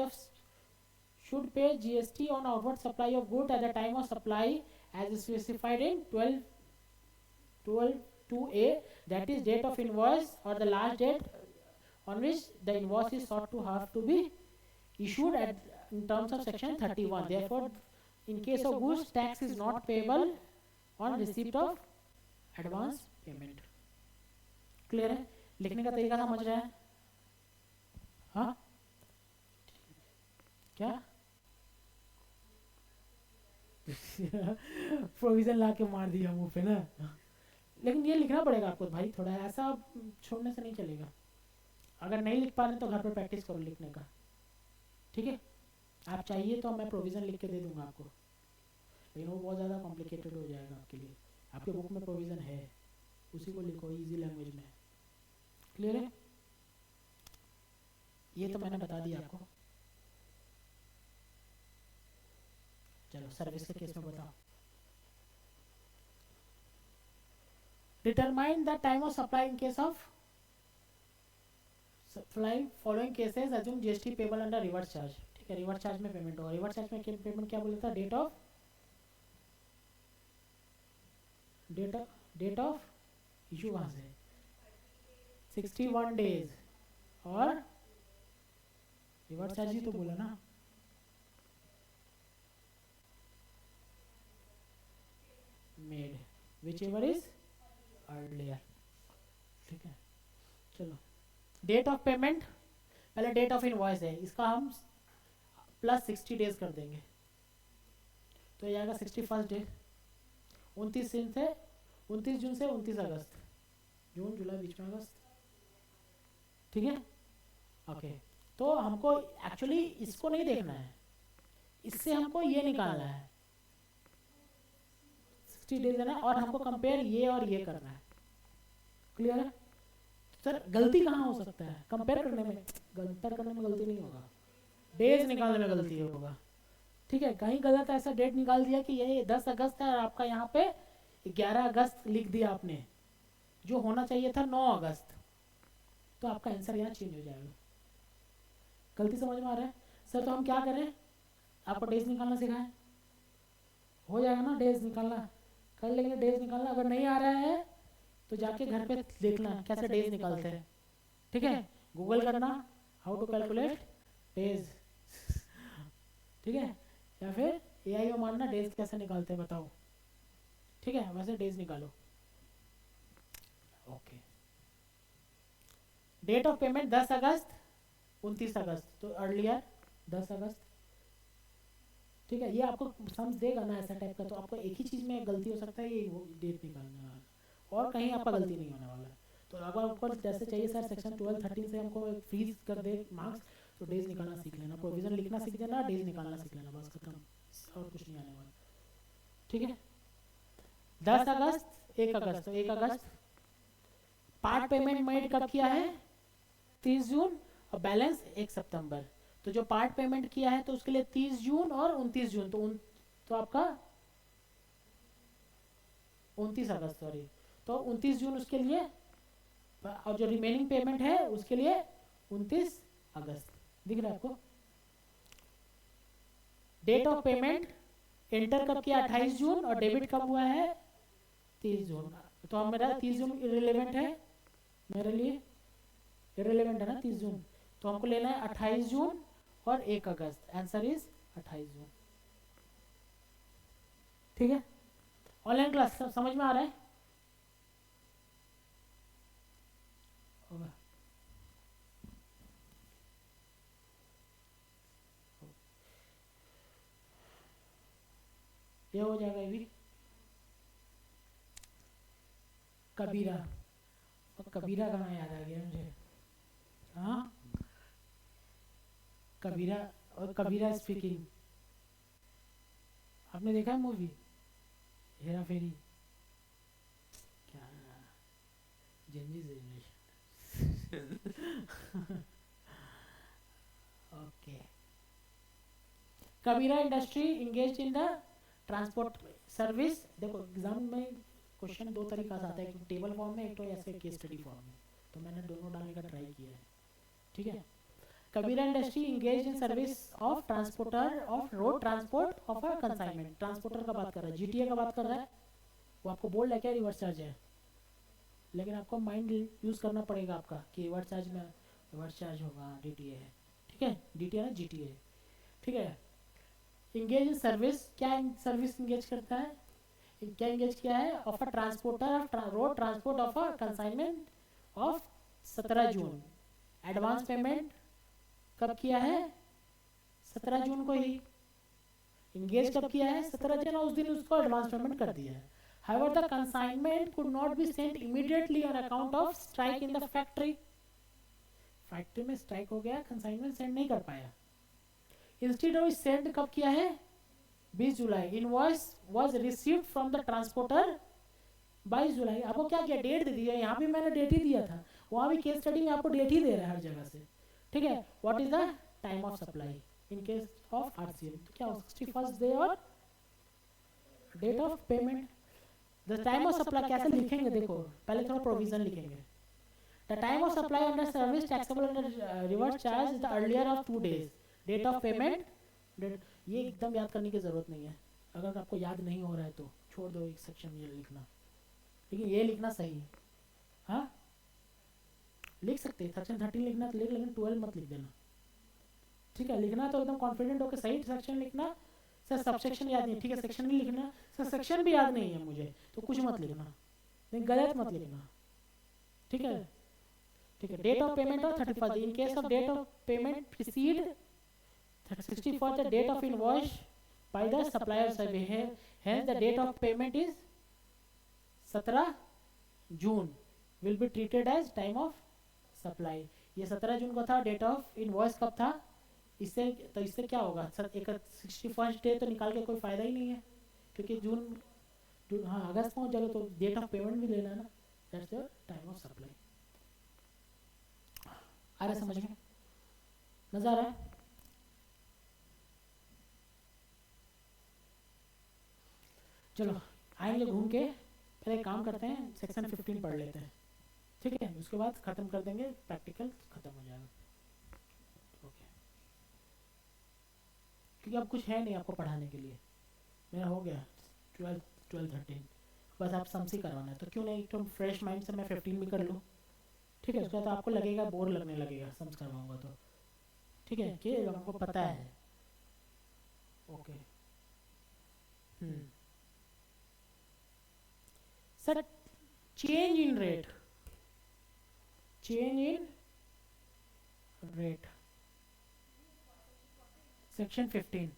of good at the time of supply as specified in 12(2)(a), that is date of invoice or the last date on which the invoice is sought to have to be issued in terms of section 31. Therefore, in case of goods, tax is not payable on receipt of advance payment. Clear है? लिखने का तरीका समझ रहे हैं? हाँ क्या provision ला के मार दिया मुंह पे ना, लेकिन ये लिखना पड़ेगा आपको भाई, थोड़ा ऐसा छोड़ने से नहीं चलेगा। अगर नहीं लिख पा रहे तो घर पे प्रैक्टिस करो लिखने का, ठीक है? आप चाहिए तो मैं प्रोविज़न लिख के दे दूंगा आपको, लेकिन वो बहुत ज़्यादा कॉम्प्लिकेटेड हो जाएगा आपके लिए। आपके बुक में प्रोविज़न है, उसी को लिखो इजी लैंग्वेज में। क्लियर है? ये तो मैंने बता दिया आपको। चलो सर्विस के केस में बताओ। Determine the time of supply in case of supply following cases assume GST payable under reverse charge. ठीक है, रिवर्स चार्ज में पेमेंट होगा। रिवर्स चार्ज में पेमेंट क्या बोला था? डेट ऑफ इशू कहाँ से? 61 डेज, और रिवर्स चार्ज ही तो बोला ना। Made whichever is earlier। ठीक है, चलो डेट ऑफ पेमेंट, पहले डेट ऑफ इनवॉइस है, इसका हम प्लस 60 डेज कर देंगे, तो ये आएगा 61 डे। 29 दिन से 29 जून से 29 अगस्त, जून जुलाई बीच में अगस्त। ठीक है, ओके। तो हमको एक्चुअली इसको नहीं देखना है, इससे हमको ये निकालना है 60 डेज है ना, और हमको कंपेयर ये और ये करना है। क्लियर है? सर गलती कहाँ हो सकता है? कंपेयर करने में, कंपेयर करने में गलती नहीं होगा, डेज निकालने में गलती होगा। ठीक है, कहीं गलत ऐसा डेट निकाल दिया कि ये 10 अगस्त है और आपका यहाँ पे 11 अगस्त लिख दिया आपने, जो होना चाहिए था 9 अगस्त, तो आपका आंसर यहाँ चेंज हो जाएगा। गलती समझ में आ रहा है? सर तो हम क्या करें, आपको डेज निकालना सिखाएं, हो जाएगा ना? डेज निकालना कर लेंगे, डेज निकालना। अगर नहीं आ रहा है तो जाके घर पे देखना कैसे डेज निकालते हैं। ठीक है, गूगल करना हाउ टू कैलकुलेट डेज, ठीक है, या फिर एआई में मारना डेज कैसे निकालते हैं बताओ। ठीक है, वैसे डेज निकालो। ओके, डेट ऑफ पेमेंट 10 अगस्त 29 अगस्त, तो अर्लियर 10 अगस्त। ठीक है, ये आपको समझ देगा ना ऐसा टाइप का, तो आपको एक ही चीज़ में गलती हो सकता है, ये डेट निकालने वाला, और कहीं आपका गलती नहीं होने वाला। तो अगर आपको जैसे चाहिए सर सेक्शन 12-13 से हमको फ्रीज कर दे मार्क्स, तो डेज निकालना सीख लेना, प्रोविजन लिखना सीख लेना, डेज निकालना सीख लेना, बस खत्म, और कुछ नहीं आने वाला। ठीक है, 10 अगस्त 1 अगस्त, तो 1 अगस्त। पार्ट पेमेंट मेड कब किया है? 30 जून, और बैलेंस 1 सितंबर। तो जो पार्ट पेमेंट किया है तो उसके लिए 30 जून और 29 जून, तो आपका 29 अगस्त, सॉरी, तो 29 जून उसके लिए, और जो रिमेनिंग पेमेंट है उसके लिए 29 अगस्त। दिख रहा है आपको? डेट ऑफ पेमेंट एंटर कब किया? 28 जून, और डेबिट कब हुआ है? 30 जून। तो अब मेरा 30 जून इररिलेवेंट है, मेरे लिए इररिलेवेंट है ना 30 जून, तो हमको लेना है 28 जून और 1 अगस्त। आंसर इज 28 जून। ठीक है, ऑनलाइन क्लास समझ में आ रहा है? होगा। ये हो जाएगा ये भी। कबीरा, और कबीरा गाना याद आ गया मुझे। हाँ, कबीरा, और कबीरा स्पीकिंग, आपने देखा है मूवी हेरा फेरी? क्या Gen Z generation. Okay, Kabira industry engage in the transport service. देखो एग्जाम में क्वेश्चन दो तरीका से आता है, एक टेबल फॉर्म में, एक तो ऐसे केस स्टडी फॉर्म में, तो मैंने दोनों डालने का ट्राई किया है। ठीक है, Kabira industry engage in service of transporter of road transport of a consignment. Transporter का बात कर रहा है, जीटीए का बात कर रहा है। वो आपको बोल रहा है क्या रिवर्स चार्ज है, लेकिन आपको माइंड यूज करना पड़ेगा आपका कि रिवर्स चार्ज में रिवर्स चार्ज होगा, डीटीए है, ठीक है, डीटीए ना जीटीए, ठीक है। इंगेज इन सर्विस, क्या सर्विस इंगेज करता है, क्या इंगेज किया है, of a transporter of road transport of a consignment of 17 June. Advance payment कब किया है, 17 जून को ही। इंगेज कब किया है, 17 जून, उस दिन उसको एडवांस पेमेंट कर दिया है। However, the consignment could not be sent immediately on account of strike in the factory. Factory में स्ट्राइक हो गया, कंसाइनमेंट सेंड नहीं कर पाया। इंस्टेड ऑफ सेंड कब किया है, 20 जुलाई। Invoice was received from the transporter 22 July. आपको क्या किया, डेट दे दिया, यहाँ भी मैंने डेट ही दिया था, वहाँ भी केस स्टडी में आपको डेट ही दे रहा है हर जगह से, ठीक है। What is the time of supply in case of RCM, तो क्या हो, 61st डे और date of payment. The time of supply कैसे लिखेंगे, देखो पहले थोड़ा प्रोविजन लिखेंगे। The time of supply under service taxable under reverse charge is the earlier of 2 days, date of payment. ये एकदम याद करने की जरूरत नहीं है, अगर आपको याद नहीं हो रहा है तो छोड़ दो एक सेक्शन ये लिखना, लेकिन ये लिखना सही है। हाँ लिख सकते हैं, सेक्शन 13 लिखना तो लिख, लेकिन 12 मत लिख देना, ठीक है। लिखना तो एकदम कॉन्फिडेंट होकर सही सेक्शन लिखना। सर सबसेक्शन याद नहीं, ठीक है, सेक्शन नहीं लिखना। सर सेक्शन भी याद नहीं है मुझे, तो कुछ मत लिखना, लेकिन गलत मत लिखना, ठीक है, ठीक है। Date of payment of 31st, in case of date of payment precede 64 the date of invoice by the supplier survey, hence the date of payment is 17 June will be treated as time of supply. ये 17 जून को था, date of invoice कब था, इससे तो इससे क्या होगा, 61st डे तो निकाल के कोई फायदा ही नहीं है, क्योंकि जून हाँ अगस्त पहुंच जाएगा, तो डेट ऑफ पेमेंट भी लेना है ना, that's the time of supply. आ रहा समझ में, मजा आ रहा है। चलो आएंगे घूम के, पहले काम करते हैं, सेक्शन 15 पढ़ लेते हैं, ठीक है, उसके बाद खत्म कर देंगे, प्रैक्टिकल खत्म हो जाएगा, ओके। क्योंकि अब कुछ है नहीं आपको पढ़ाने के लिए, मेरा हो गया 12, 13, बस आप सम्स ही करवाना है, तो क्यों नहीं एकदम फ्रेश माइंड से मैं 15 भी कर लूँ, ठीक है। उसके बाद आपको लगेगा बोर लगने लगेगा सम्स करवाऊंगा तो, ठीक है, कि आपको पता है, okay. Sir change in rate, change in rate, section 15,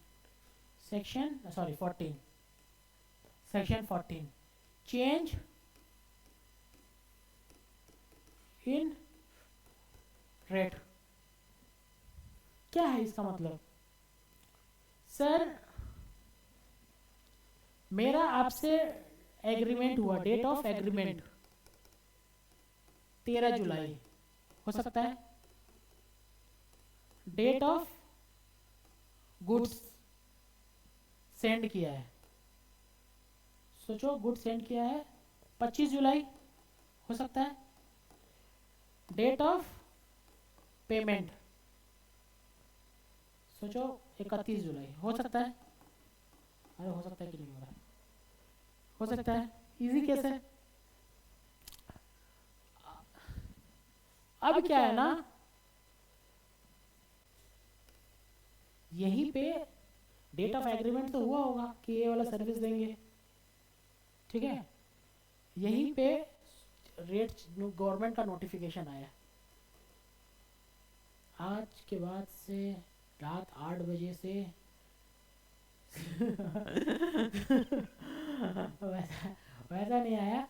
section sorry 14, section 14, change in rate, क्या है इसका मतलब। सर मेरा आपसे एग्रीमेंट हुआ, डेट ऑफ एग्रीमेंट 13 जुलाई हो सकता है, डेट ऑफ गुड्स सेंड किया है, सोचो गुड्स सेंड किया है 25 जुलाई हो सकता है, डेट ऑफ पेमेंट सोचो 31 जुलाई हो सकता है, अरे हो सकता है कि नहीं हो रहा, हो सकता है, इजी केस है। अब क्या है ना, यहीं पे डेट ऑफ एग्रीमेंट तो हुआ होगा कि ये वाला सर्विस देंगे, ठीक है, यहीं पे रेट गवर्नमेंट का नोटिफिकेशन आया, आज के बाद से रात 8 बजे से वैसा नहीं आया,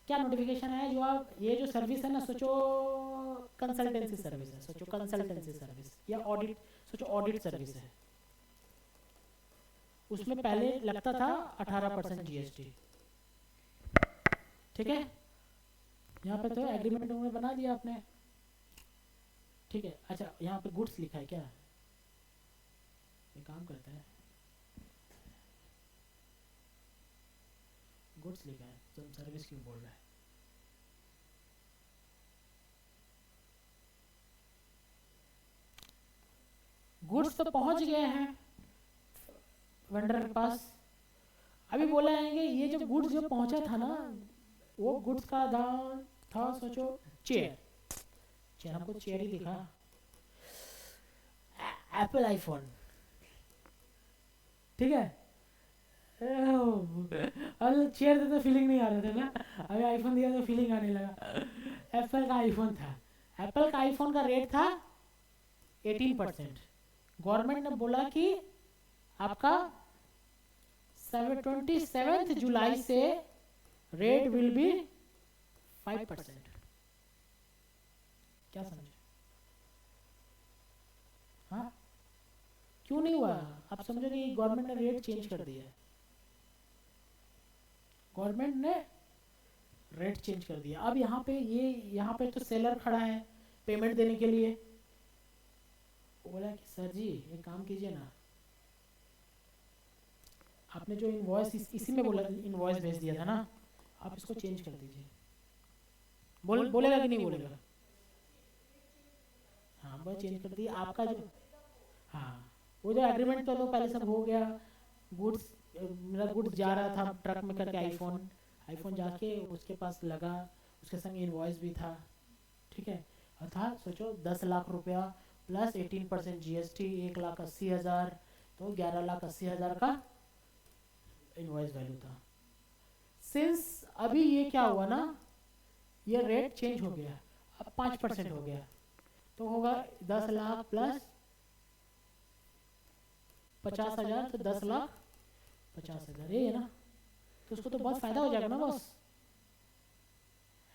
क्या नोटिफिकेशन आया, जो आप ये जो सर्विस है ना, सोचो कंसल्टेंसी सर्विस है, सोचो कंसल्टेंसी सर्विस या ऑडिट, सोचो ऑडिट सर्विस है, उसमें पहले लगता था 18% जीएसटी, ठीक है, यहाँ पे तो एग्रीमेंट में बना दिया आपने, ठीक है। अच्छा यहाँ पे गुड्स लिखा है क्या, ये काम करता है, गुड्स लिखा है तो सर्विस क्यों बोल रहा है, गुड्स तो पहुंच गए हैं वेंडर के पास, अभी बोला है ये जो गुड्स जो पहुंचा था ना, वो गुड्स का दाम था सोचो चेयर, चेयर हमको चेयर ही दिखा। एप्पल आईफोन, ठीक है। अरे चेयर देते फीलिंग नहीं आ रहा था ना, अभी आईफोन दिया तो फीलिंग आने लगा। एप्पल का आईफोन था, एप्पल का आईफोन का रेट था 18%। गवर्नमेंट ने बोला कि आपका 27 जुलाई से रेट विल बी 5%। क्या समझे? हाँ, क्यों नहीं हुआ? आप समझो कि गवर्नमेंट ने रेट चेंज कर दिया है, गवर्नमेंट ने रेट चेंज कर दिया। अब यहाँ पे यहाँ पे तो सेलर खड़ा है पेमेंट देने के लिए, बोला कि सर जी एक काम कीजिए ना, आपने जो इनवॉइस इसी में बोला इनवॉइस भेज दिया था ना, आप इसको चेंज कर दीजिए। बोलेगा कि नहीं बोलेगा? हाँ, वो चेंज कर दिया आपका जो, हाँ वो जो एग्रीमेंट तो पहले सब हो गया। गुड्स, मेरा गुड्स जा रहा था ट्रक में करके, आईफोन जाके उसके पास लगा, उसके संग इनवॉइस भी था, ठीक है। अर्थात सोचो 10 लाख रुपया प्लस 18% जीएसटी, 1,80,000, तो 11,80,000 का इनवॉइस वैल्यू था। सिंस अभी ये क्या हुआ ना, ये रेट चेंज हो गया, अब 5% हो गया, तो होगा 10 लाख प्लस 50,000, तो 10,50,000 ये है ना, तो उसको तो बहुत फायदा हो जाएगा ना बॉस,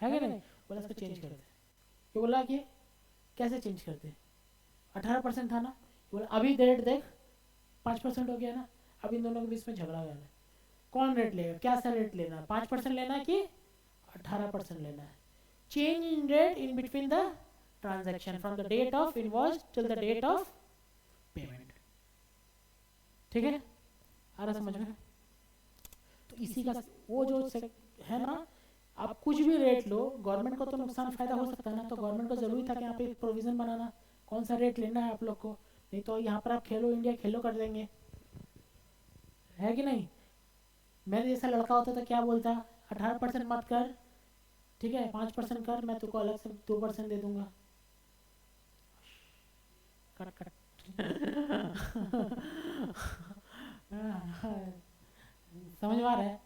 है कि नहीं? बोला इसको चेंज कर दे। ये बोला कि कैसे चेंज करते? 18% था ना, बोला अभी रेट देख 5% हो गया ना, अब इन दोनों के बीच में झगड़ा हो जाना, कौन रेट लेगा, क्या सा रेट लेना, 5% लेना है कि 18% लेना है? Change in rate in between the transaction from the date of invoice till the date of payment, ठीक है? आ रहा समझ में? तो इसी का वो जो है ना, आप कुछ भी रेट लो, गवर्नमेंट को तो नुकसान फायदा हो सकता है ना, तो गवर्नमेंट को जरूरी था कि यहाँ पे प्रोविजन बनाना, कौन सा रेट लेना है आप लोग को, नहीं तो यहाँ पर आप खेलो इंडिया खेलो कर देंगे, है कि नहीं? मेरे जैसा लड़का होता तो क्या बोलता, 18% मत कर, ठीक है 5% कर, मैं तुमको अलग से 2% दे दूंगा। कट कट समझ में आ रहा है?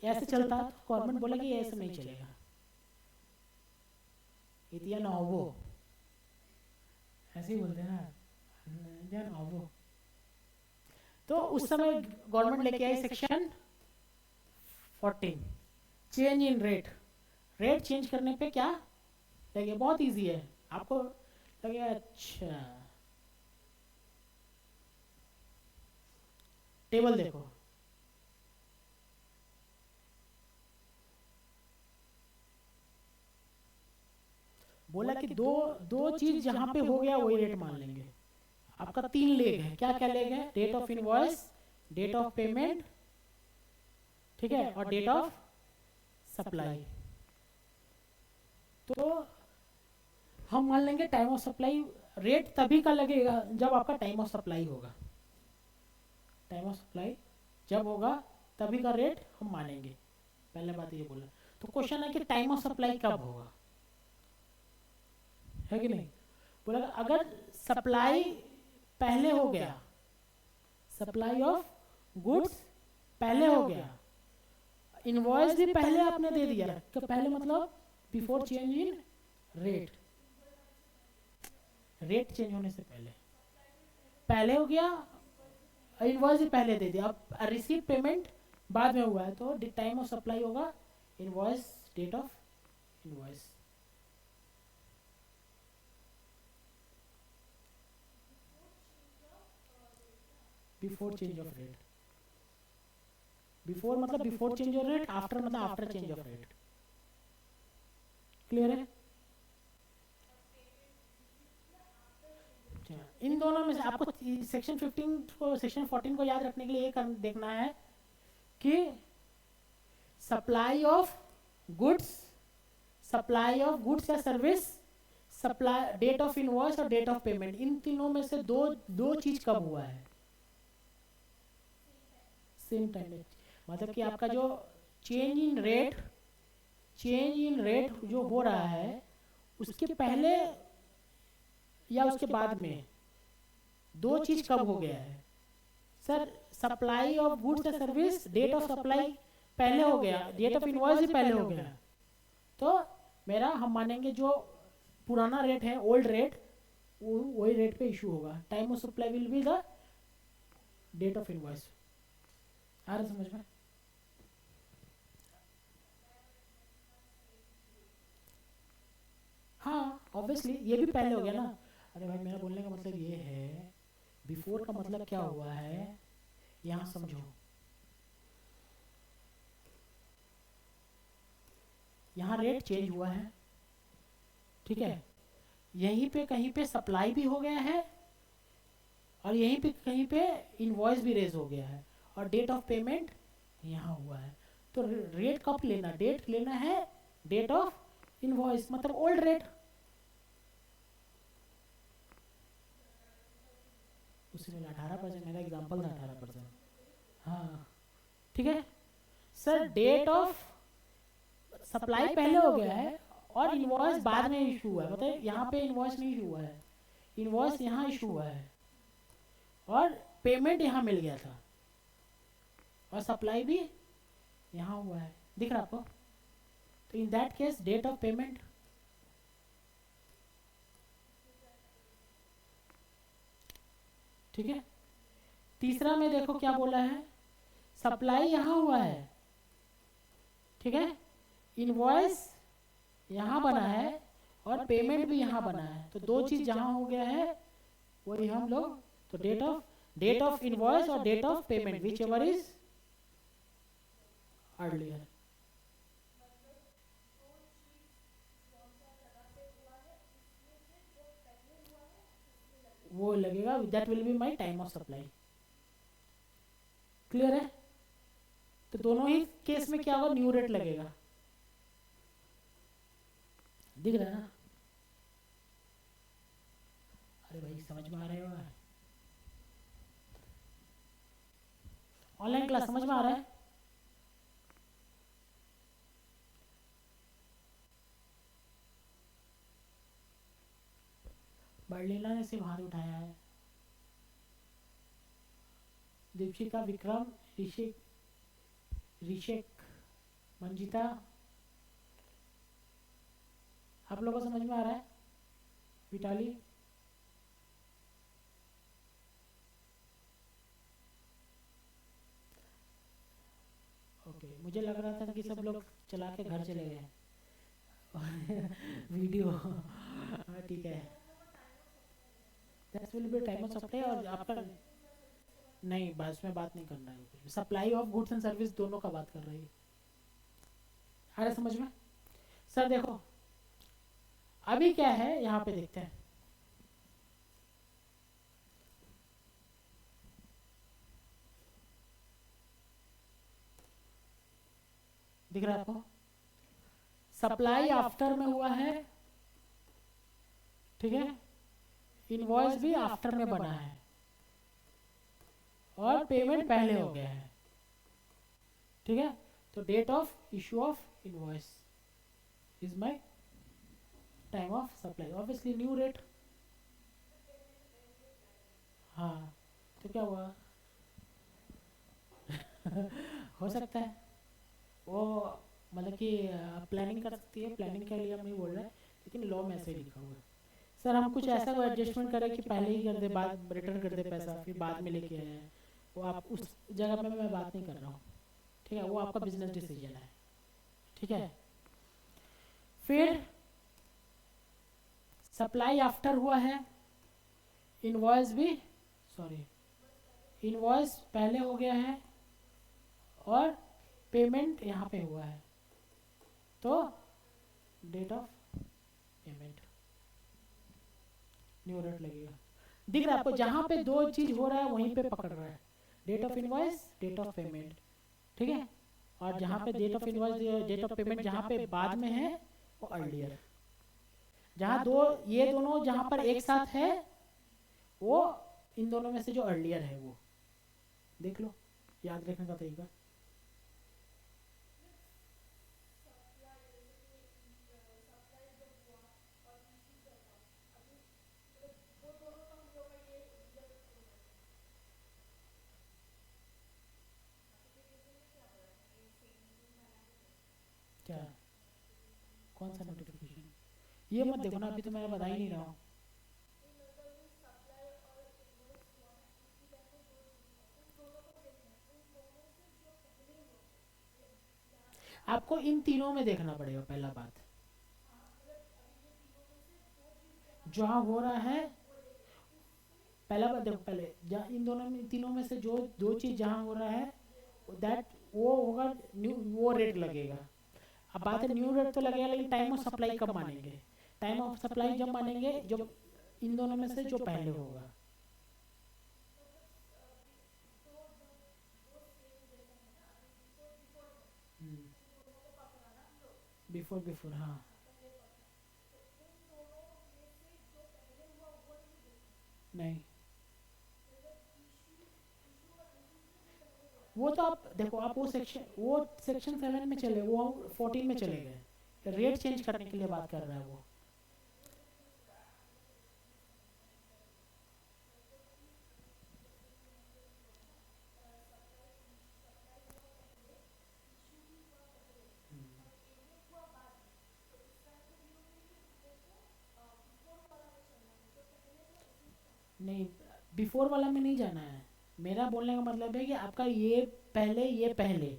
ऐसे चलता तो गवर्नमेंट बोला कि ऐसे नहीं चलेगा, इतिया नॉवो ऐसे ही बोलते हैं ना, नॉवो। तो उस समय गवर्नमेंट लेके I section 14, change in rate. Rate change करने पे क्या लगे, बहुत इजी है आपको लगे, अच्छा टेबल देखो, बोला कि दो दो चीज जहां पे हो गया वही रेट मान लेंगे। आपका 3 लेग है, क्या क्या लेग है? Date of invoice, date of payment, ठीक है, और डेट ऑफ सप्लाई। तो हम मान लेंगे टाइम ऑफ सप्लाई, रेट तभी का लगेगा जब आपका टाइम ऑफ सप्लाई होगा, टाइम ऑफ सप्लाई जब होगा तभी का रेट हम मानेंगे, पहले बात ये बोला। तो क्वेश्चन है कि टाइम ऑफ सप्लाई कब होगा, है कि नहीं? बोला अगर सप्लाई पहले हो गया, सप्लाई ऑफ गुड्स पहले हो गया, इनवॉइस भी पहले आपने दे दिया, कि पहले मतलब before change in rate, rate change होने से पहले पहले हो गया, इनवॉइस भी पहले दे दिया, अब रिसीव पेमेंट बाद में हुआ है, तो टाइम ऑफ सप्लाई होगा invoice, date of invoice. Before change of rate, before मतलब before change of rate, after मतलब after change of rate. Clear है? इन दोनों में से आपको सेक्शन 15 को सेक्शन 14 को याद रखने के लिए ये देखना है कि सप्लाई ऑफ गुड्स या service, supply, date of invoice और डेट ऑफ पेमेंट, इन तीनों में से दो चीज कब हुआ है? Same time. मतलब कि आपका जो चेंज इन रेट जो हो रहा है उसके पहले या उसके बाद में दो चीज कब हो गया है sir? Supply of goods and service date of supply पहले हो गया, डेट ऑफ इनवॉइस भी पहले हो गया। तो मेरा हम मानेंगे जो पुराना रेट है, ओल्ड रेट, वही रेट पे इशू होगा। Time of supply will be the date of invoice. आ रहा समझ में? हाँ ऑब्वियसली ये भी पहले हो गया ना। अरे भाई मेरा बोलने का मतलब ये है, बिफोर का मतलब क्या हुआ है यहाँ समझो। यहाँ रेट चेंज हुआ है, ठीक है, यहीं पे कहीं पे सप्लाई भी हो गया है और यहीं पे कहीं पे इनवॉइस भी रेज हो गया है और डेट ऑफ पेमेंट यहाँ हुआ है। तो रेट कब लेना? डेट लेना है डेट ऑफ इनवॉइस, मतलब ओल्ड रेट। उसी में 18%, मेरा एग्जांपल था 18%। हाँ ठीक है सर, डेट ऑफ सप्लाई पहले हो गया है और इनवॉइस बाद में इशू हुआ है। बताइए यहाँ पे इनवॉइस नहीं इशू हुआ है, इनवॉइस यहाँ इशू हुआ है और पेमेंट यहाँ मिल गया था और सप्लाई भी यहाँ हुआ है। दिख रहा आपको? तो in that case date of payment, ठीक है। तीसरा में देखो क्या बोला है, सप्लाई यहाँ हुआ है, ठीक है, इनवॉइस यहाँ बना है और पेमेंट भी यहाँ बना है। तो दो चीज जहाँ हो गया है वही हम लोग, तो डेट ऑफ इनवॉइस और date of payment whichever is earlier. वो लगेगा, that will be my time of supply. Clear है? तो दोनों ही केस में क्या होगा, न्यू रेट लगेगा। दिख रहा है ना? अरे भाई समझ में आ रहा है? ऑनलाइन क्लास समझ में आ रहा है? बर्लिना ने सिर्फ हाथ उठाया है। दीपशिका, विक्रम, ऋषिक, मंजिता, आप लोगों को समझ में आ रहा है? विटाली, ओके। मुझे लग रहा था कि सब लोग चला के घर चले गए वीडियो ठीक है, that will B time of supply. और आपका नहीं, बस में बात नहीं करना है, supply of goods and service दोनों का बात कर रही है। आ रहा समझ में? सर देखो अभी क्या है यहाँ पे देखते हैं। दिख रहा है आपको? सप्लाई आफ्टर में हुआ है, ठीक है, इनवॉइस भी आफ्टर में बना है और पेमेंट पहले हो गया है, ठीक है। तो date of issue of invoice is my time of supply, obviously new rate. हाँ तो क्या हुआ हो सकता है वो, मतलब कि प्लानिंग कर सकती है, प्लानिंग के लिए हम नहीं बोल रहे हैं, लेकिन लॉ में ऐसे ही लिखा हुआ है। सर हम कुछ ऐसा कोई एडजस्टमेंट करें कि पहले ही कर दे, बाद रिटर्न कर दे पैसा, फिर बाद में लेके आए, वो आप उस जगह पे मैं बात नहीं कर रहा हूँ, ठीक है, वो आपका बिजनेस डिसीजन है, ठीक है। फिर सप्लाई आफ्टर हुआ है, इनवॉइस भी, सॉरी, इनवॉइस पहले हो गया है और पेमेंट यहाँ पे हुआ है, तो date of payment new rate लगेगा। दिख रहा है आपको? जहाँ पे दो चीज हो रहा है वहीं पे पकड़ रहा है, date of invoice, date of payment, ठीक है। और जहाँ पे date of invoice, date of payment जहाँ पे बाद में है वो अर्लियर। जहाँ दो, ये दोनों जहाँ पर एक साथ है वो इन दोनों में से जो अर्लियर है वो देख लो, याद रखने का तरीका। क्या? कौन सा नोटिफिकेशन? ये मत देखो ना, अभी तो मैं बता ही नहीं रहा हूँ। आपको इन तीनों में देखना पड़ेगा। पहला बात, जहाँ हो रहा है, पहला बात देखो, पहले जहाँ इन दोनों में, तीनों में से जो दो चीज जहाँ हो रहा है, दैट वो होगा न्यू, वो रेट लगेगा। अब बात है न्यू रेट तो लगेगा, लेकिन टाइम ऑफ सप्लाई कब मानेंगे? टाइम ऑफ सप्लाई जब मानेंगे जब इन दोनों में से जो पहले होगा। बिफोर बिफोर, हाँ। नहीं, वो तो आप देखो, आप वो सेक्शन 7 में चले, वो 14 में चले गए। रेट चेंज करने के लिए बात कर रहा है वो। नहीं, बिफोर वाला में नहीं जाना है। मेरा बोलने का मतलब है कि आपका ये पहले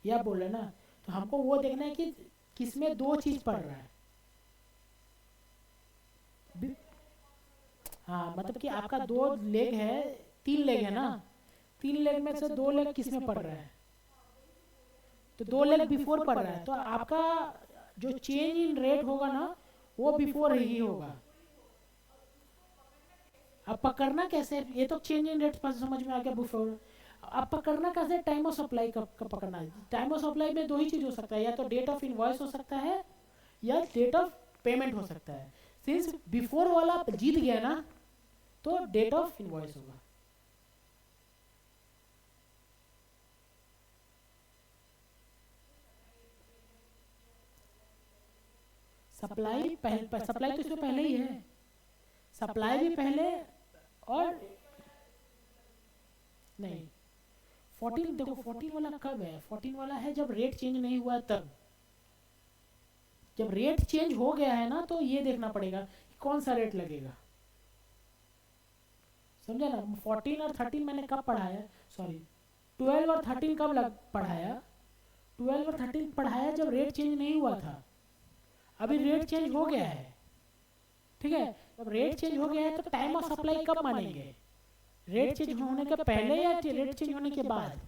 या बोले ना, तो हमको वो देखना है कि किसमें दो चीज पड़ रहा है। बि- हाँ, मतलब कि आपका दो लेग है, तीन लेग है ना, तीन लेग में से दो लेग किसमें पड़ रहा है? तो दो लेग बिफोर पड़ रहा है, तो आपका जो चेंज इन रेट होगा ना, वो बिफोर ही होगा। अब पकड़ना कैसे, ये तो चेंज इन रेट समझ में आ गया बिफोर। अब पकड़ना कैसे? टाइम ऑफ सप्लाई कब पकड़ना है? टाइम ऑफ सप्लाई में दो ही चीज हो सकता है, या तो डेट ऑफ इनवॉइस हो सकता है या डेट ऑफ पेमेंट हो सकता है। सिंस बिफोर वाला जीत गया ना, तो डेट ऑफ इनवॉइस होगा। सप्लाई तो इसमें पहले ही है। सप्लाई भी पहले, और नहीं, 14 देखो, 14 वाला कब है? 14 वाला है जब रेट चेंज नहीं हुआ तब। जब रेट चेंज हो गया है ना, तो ये देखना पड़ेगा कि कौन सा रेट लगेगा। समझा ना? 14 और 13 मैंने कब पढ़ाया, सॉरी 12 और 13 कब पढ़ाया? 12 और 13 पढ़ाया जब रेट चेंज नहीं हुआ था। अभी रेट चेंज हो गया है, ठीक है? जब रेट चेंज हो गया है तो टाइम ऑफ सप्लाई कब मानेंगे? रेट चेंज होने के पहले या रेट चेंज होने के बाद?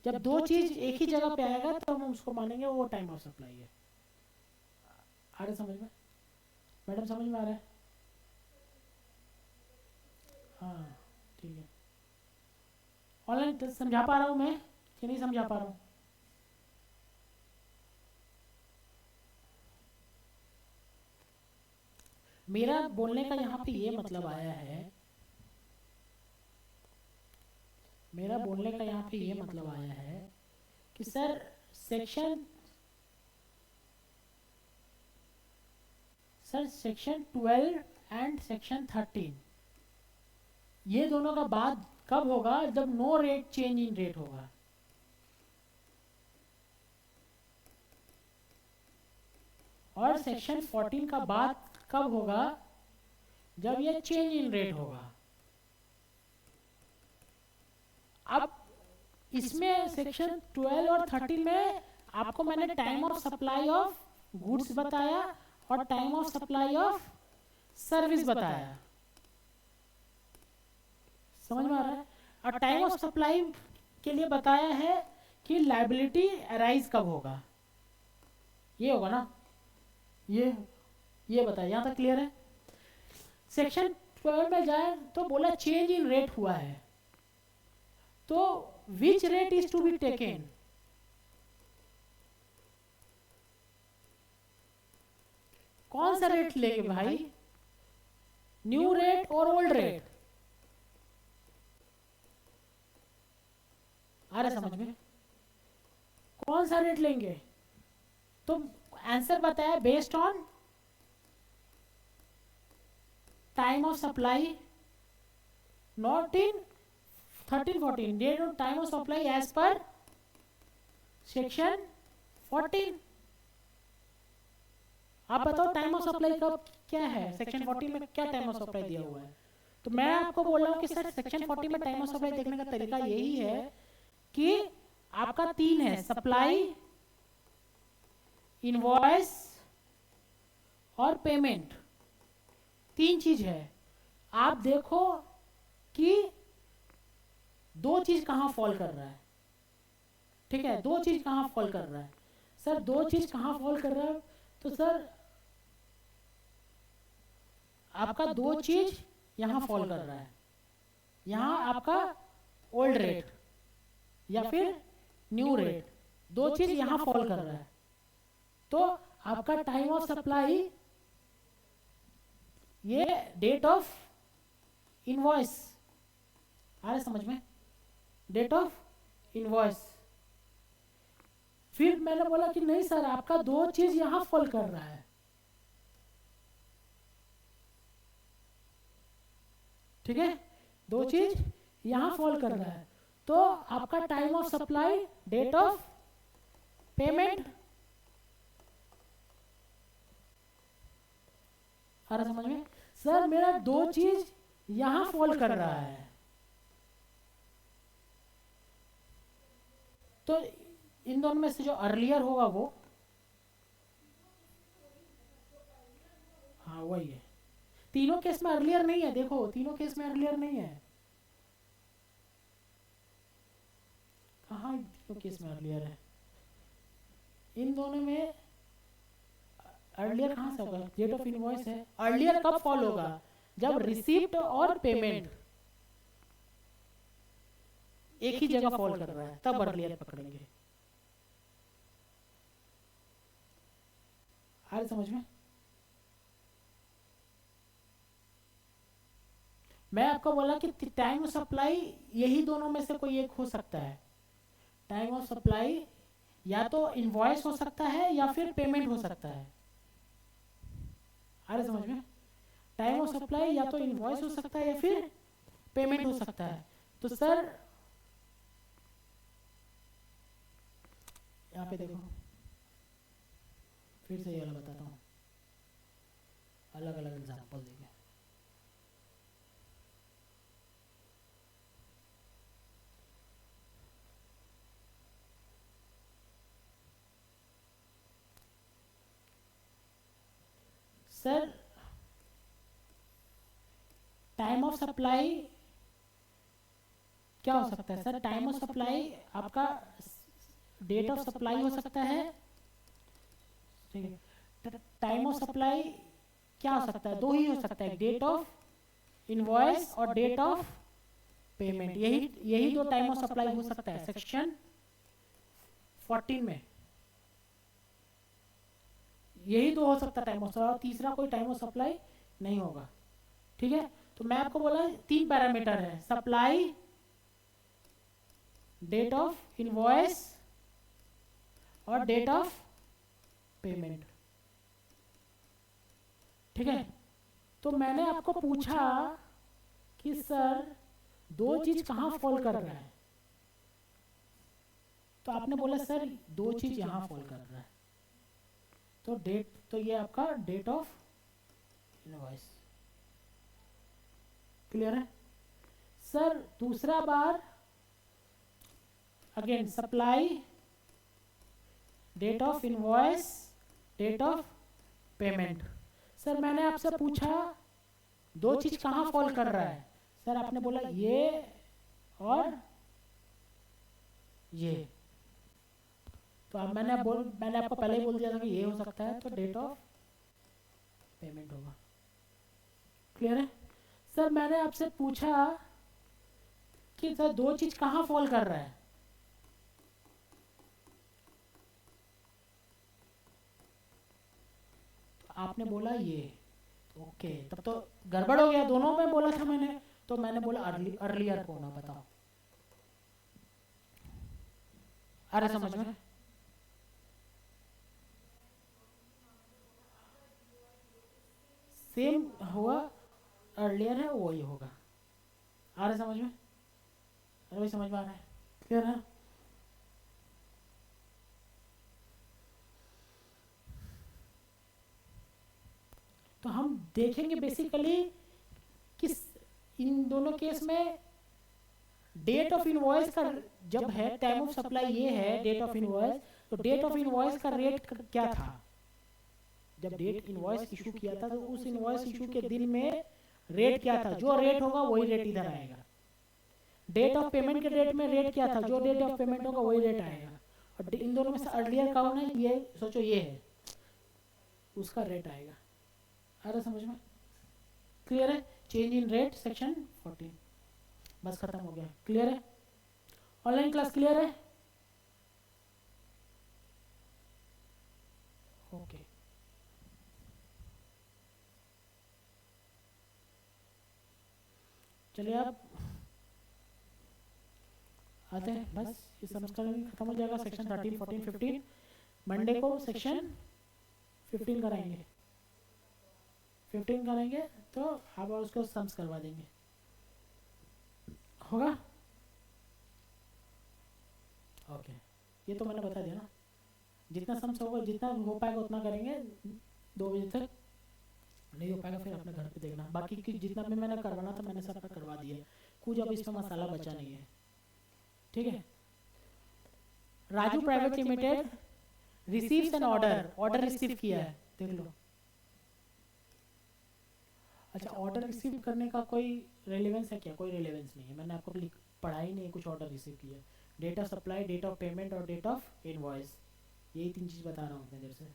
जब दो चीज एक ही जगह पे आएगा तो हम उसको मानेंगे वो टाइम ऑफ सप्लाई है। आ रहा समझ में? मैडम समझ में आ रहा है? हाँ, ठीक है। ऑनलाइन समझा पा रहा हूँ मैं कि नहीं समझा पा रहा हूँ? मेरा बोलने का यहाँ पे ये मतलब आया है, मेरा बोलने का यहाँ पे ये मतलब आया है कि sir section section 12 and section 13, ये दोनों का बाद कब होगा? जब no rate change in rate होगा। और सेक्शन 14 का बाद कब होगा? जब ये चेंज इन रेट होगा। अब इसमें सेक्शन 12 और 13 में आपको मैंने time of supply of goods बताया और time of supply of service बताया। समझ में आ रहा है? और टाइम ऑफ सप्लाई के लिए बताया है कि लायबिलिटी अराइज कब होगा। ये होगा ना, ये बताया। यहाँ तक क्लियर है? सेक्शन 12 में जाए तो बोला चेंज इन रेट हुआ है, तो which rate is to be taken? कौन सा रेट लेंगे भाई? न्यू रेट और ओल्ड रेट? आ रहा समझ में? कौन सा रेट लेंगे? तो आंसर बताया based on time of supply, not in 13 14 date of time of supply as per section 14। आप बताओ टाइम ऑफ सप्लाई का क्या है, सेक्शन 14 में क्या टाइम ऑफ सप्लाई दिया हुआ है। तो मैं आपको बोल रहा हूँ कि सर सेक्शन 40 में टाइम ऑफ सप्लाई देखने का तरीका यही है कि आपका 3 है, सप्लाई, इनवॉइस और पेमेंट। 3 चीज है। आप देखो कि 2 चीज कहां फॉल कर रहा है। ठीक है, 2 चीज कहां फॉल कर रहा है सर, 2 चीज कहां फॉल कर रहा है। तो सर आपका 2 चीज यहां फॉल कर रहा है। यहां आपका ओल्ड रेट या फिर न्यू रेट, 2 चीज यहां फॉल कर रहा है। तो आपका टाइम ऑफ सप्लाई, ये डेट ऑफ इनवॉइस आ रहा है समझ में, डेट ऑफ इनवॉइस। फिर मैंने बोला कि नहीं सर आपका 2 चीज यहां फॉल कर रहा है। ठीक है, 2 चीज यहां फॉल कर रहा है। तो आपका time of supply, date of payment, आ रहा समझ में। सर मेरा 2 चीज यहां फॉल कर रहा है। तो इन दोनों में से जो अर्लियर होगा वो, हाँ वही है। तीनों केस में अर्लियर नहीं है, देखो तीनों केस में अर्लियर नहीं है। कहाँ तीनों केस में अर्लियर है, इन दोनों में अर्लियर कहाँ से होगा, डेट ऑफ इनवॉइस है। अर्लियर कब फॉल होगा, जब रिसीप्ट और पेमेंट एक ही जगह फॉल कर रहा है, तब अर्लियर पकड़ेंगे। आ रहा समझ में। मैं आपको बोला कि टाइम ऑफ सप्लाई यही दोनों में से कोई एक हो सकता है। टाइम ऑफ सप्लाई या तो इनवॉइस हो सकता है या फिर पेमेंट हो सकता है। आ रहा समझ में। टाइम ऑफ सप्लाई या तो इनवॉइस हो सकता है या फिर पेमेंट हो सकता है। तो सर यहाँ पे देखो, फिर से ये वाला बताता हूँ, अलग अलग एग्जांपल देंगे। सर टाइम ऑफ सप्लाई क्या हो सकता है सर, टाइम ऑफ सप्लाई आपका डेट ऑफ सप्लाई हो सकता है। ठीक है, टाइम ऑफ सप्लाई क्या हो सकता है, 2 ही हो सकता है, डेट ऑफ इनवॉइस और डेट ऑफ पेमेंट। यही 2 टाइम ऑफ सप्लाई हो सकता है सेक्शन 14 में। यही 2 हो सकता है टाइम ऑफ सप्लाई, तीसरा कोई टाइम ऑफ सप्लाई नहीं होगा। ठीक है, तो मैं आपको बोला 3 पैरामीटर है, सप्लाई, डेट ऑफ इनवॉइस और डेट ऑफ पेमेंट। ठीक है, तो मैंने आपको पूछा कि सर 2 चीज कहां फॉल कर रहा है, तो आपने बोला सर 2 चीज यहां फॉल कर रहा है। तो डेट, तो ये आपका डेट ऑफ इनवॉइस। क्लियर है सर। दूसरा बार again supply, date of invoice, date of payment. Sir मैंने आपसे पूछा 2 चीज कहां फॉल कर रहा है, सर आपने बोला ये और ये। तो अब मैंने आपको पहले ही बोल दिया था कि ये हो सकता है, तो डेट ऑफ पेमेंट होगा। क्लियर है सर। मैंने आपसे पूछा कि सर 2 चीज कहां फॉल कर रहा है, तो आपने बोला ये। ओके, तब तो गड़बड़ हो गया, दोनों में बोला था मैंने। तो मैंने बोला अर्लियर कौन है बताओ। अरे समझ में। सेम हुआ, अर्लियर है वही होगा। आ रहा समझ में, अरे वही समझ में आ रहा है। क्लियर है। तो हम देखेंगे बेसिकली किस इन दोनों केस में डेट ऑफ इनवॉइस का जब है, टाइम ऑफ सप्लाई ये है डेट ऑफ इनवॉइस, तो डेट ऑफ इनवॉइस का रेट क्या था? जब डेट इनवॉइस इशू किया था तो उस इनवॉइस इशू के दिन में रेट क्या था? जो रेट होगा वही रेट इधर आएगा। डेट ऑफ पेमेंट के डेट में रेट क्या था? जो डेट ऑफ पेमेंट होगा वही रेट आएगा। और इन दोनों में से अर्लियर कौन है? ये सोचो, ये है, उसका रेट आएगा। आ रहा समझ में? क्लियर है? चेंज इन रेट सेक्शन 14 बस खत्म हो गया। क्लियर है? ऑनलाइन क्लास क्लियर है? ओके। चलिए आप आते हैं, बस ये संस्करण खत्म हो जाएगा। सेक्शन 13, 14, 15 मंडे को सेक्शन 15 कराएंगे। 15 करेंगे तो आप उसको सम्स करवा देंगे, होगा? ओके, ये तो मैंने बता दिया ना, जितना सम्स होगा, जितना हो पाएगा उतना करेंगे 2 बजे तक। नहीं हो पाएगा फिर अपने घर पे देखना। बाकी की जितना भी मैंने करवाना था मैंने सब करवा दिया, कुछ अब इसमें मसाला बचा नहीं है। ठीक है? Raju private limited receives N order receive किया है, देख लो। अच्छा, ऑर्डर रिसीव करने का कोई रेलेवेंस है क्या? कोई रेलेवेंस नहीं है, मैंने आपको पढ़ा ही नहीं कुछ ऑर्डर रिसीव किया। Date of supply, date of payment और डेट ऑफ इनवॉइस, यही 3 चीज़ बता रहा हूँ इतने देर से।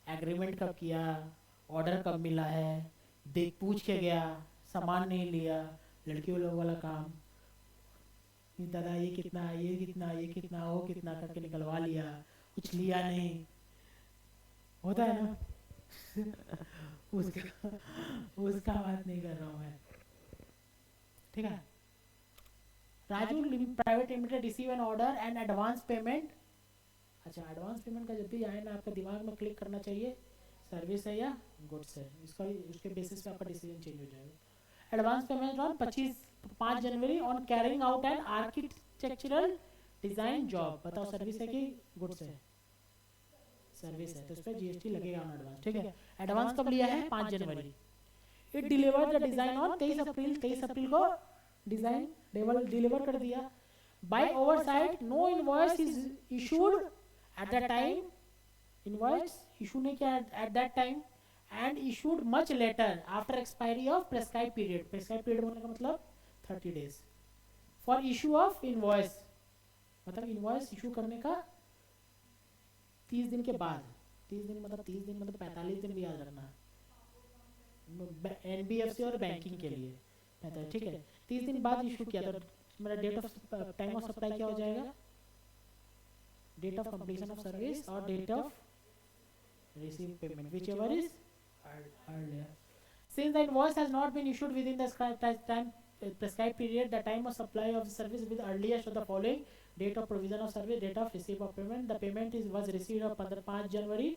एग्रीमेंट कब किया, ऑर्डर कब मिला है, देख पूछ के गया, सामान नहीं लिया, लड़कियों लोग वाला काम, दादा ये कितना, ये कितना, ये कितना, वो कितना करके निकलवा लिया, कुछ लिया नहीं, होता है ना। उसका बात नहीं कर रहा हूँ मैं। ठीक है? Raju private limited receive an order and advance payment. अच्छा, एडवांस पेमेंट का जब भी आए ना आपके दिमाग में क्लिक करना चाहिए सर्विस है या गुड्स है, इसका उसके बेसिस पे आपका डिसीजन चेंज हो जाएगा। Advance payment on 5 January on carrying out an architectural design job. बताओ सर्विस है कि गुड्स है? सर्विस है, तो इस पर जीएसटी लगेगा ऑन एडवांस। ठीक है? एडवांस कब लिया है? 5 जनवरी। It delivered the design on 23 April. 23 अप्रैल को डिजाइन डिलीवर कर दिया। By oversight no invoice is issued at the time. Invoice issue नहीं किया at that time and issued much later after expiry of prescribe period. Prescribe period होने का मतलब 30 days for issue of invoice, मतलब invoice issue करने का 30 दिन के बाद। 30 दिन मतलब 45 दिन भी याद रखना, एनबीएफसी और बैंकिंग के लिए। ठीक है? 30 दिन बाद इशू किया तो मेरा date of time of supply क्या हो जाएगा? Date of completion of service और date of receive payment, whichever is earlier. Since the invoice has not been issued within the prescribed period, the time of supply of the service with earliest of the following: date of provision of service, date of receipt of payment. The payment was received on 5 January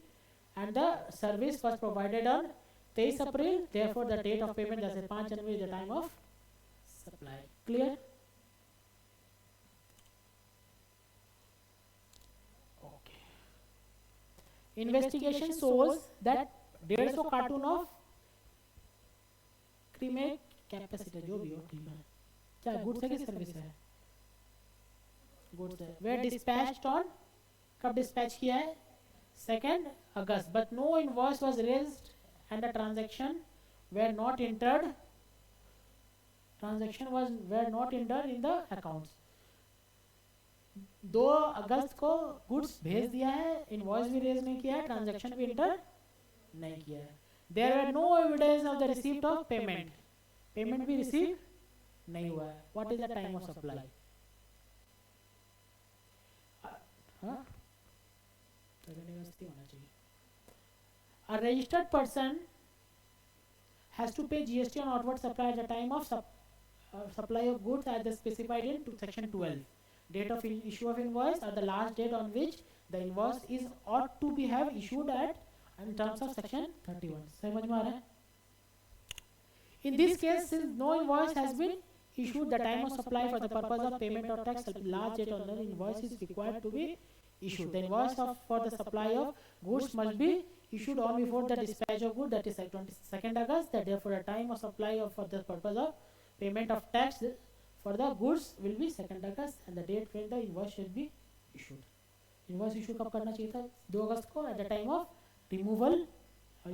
and the service was provided on 23 April. Therefore, the date of payment, that is 5 January, is the time of supply. Clear? Investigation shows that 150 cartoon of cremate capacitor, जो भी हो, ठीक है, चाहे goods है कि service है, goods है, वेयर डिस्पैच्ड ऑन, कब डिस्पैच किया है? 2 अगस्त, but no invoice was raised and the transaction were not entered, transaction was were not entered in the accounts. 2 अगस्त को गुड्स भेज दिया है, इनवॉइस भी रेज नहीं किया है, ट्रांजैक्शन भी एंटर नहीं किया है। There were no evidence of the receipt of payment, payment भी रिसीव नहीं हुआ है। What is the time of supply? हाँ, होना चाहिए। A registered person has to pay GST on outward supply at the time of supply of goods as specified in section 12. Date of issue of invoice or the last date on which the invoice is ought to be have issued at in terms of section 31. समझ में आ रहा है? In this case, since no invoice has been issued, the time of supply for the purpose of payment or tax, the last date on the invoice is required to be issued. The invoice for the supply of goods must be issued on before the dispatch of goods, that is like 22nd August, that therefore the time of supply of for the purpose of payment of tax for the goods will be 2nd August and the date when the invoice should be issued. Invoice issue कब करना चाहिए था? 2 अगस्त को eight the time of removal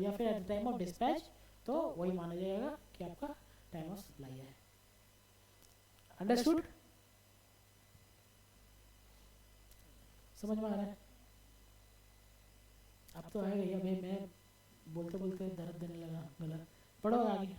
या फिर eight the time of dispatch, तो वही माना जाएगा कि आपका टाइम ऑफ सप्लाई है. अंडरस्टूड? समझ में आ रहा है? अब तो आएगा ही. अभी मैं बोलते बोलते दर्द देने लगा गला. पढ़ो आगे.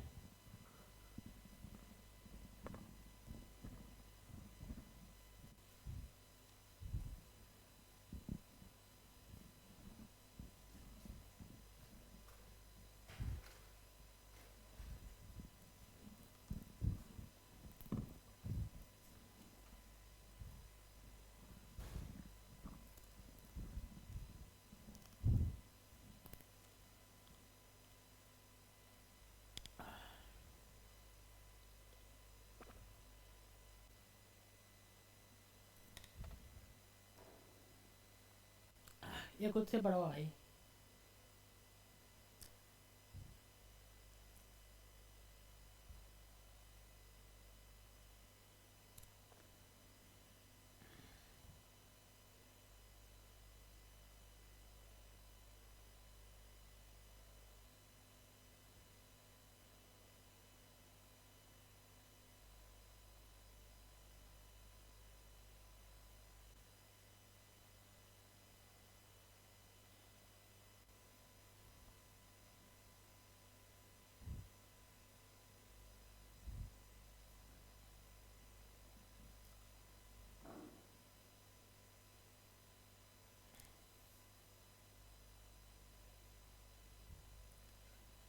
ये खुद से पढ़ो भाई.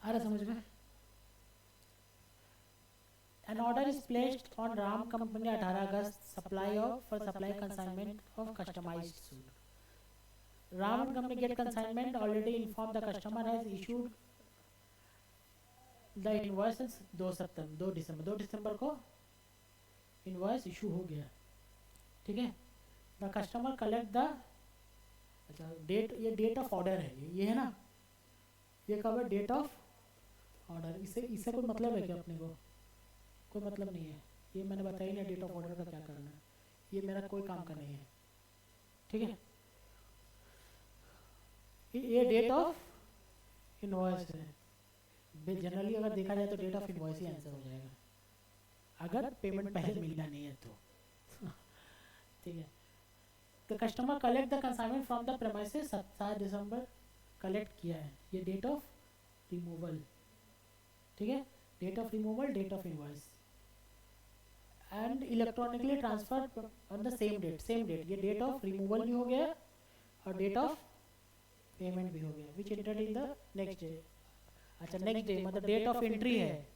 आ रहा समझ में? An order is placed on Ram Company 18 August supply of for supply consignment of customized suit. Ram Company get consignment, already informed the customer has issued the invoices 2 दिसंबर को invoice issue हो गया. ठीक है. The customer collect the, अच्छा date, ये date of order है, ये है ना, ये कब है? Date of order. इससे कोई मतलब है क्या अपने को? कोई मतलब नहीं है. ये मैंने बताया नहीं डेट ऑफ ऑर्डर का क्या करना है. ये मेरा कोई काम का नहीं है. ठीक है. ये डेट ऑफ इनवॉइस है. जनरली अगर देखा जाए तो डेट ऑफ इनवॉइस ही आंसर हो जाएगा अगर पेमेंट पहले मिलना नहीं है तो. ठीक है. The customer collect the consignment from the premises 7 December collect किया है. ये डेट ऑफ रिमूवल. ठीक है. Date of removal, date of invoice and electronically transfer on the same date. ये डेट ऑफ रिमूवल भी हो गया और डेट ऑफ पेमेंट भी हो गया. Which entered in the next day. अच्छा नेक्स्ट डे मतलब डेट ऑफ एंट्री है.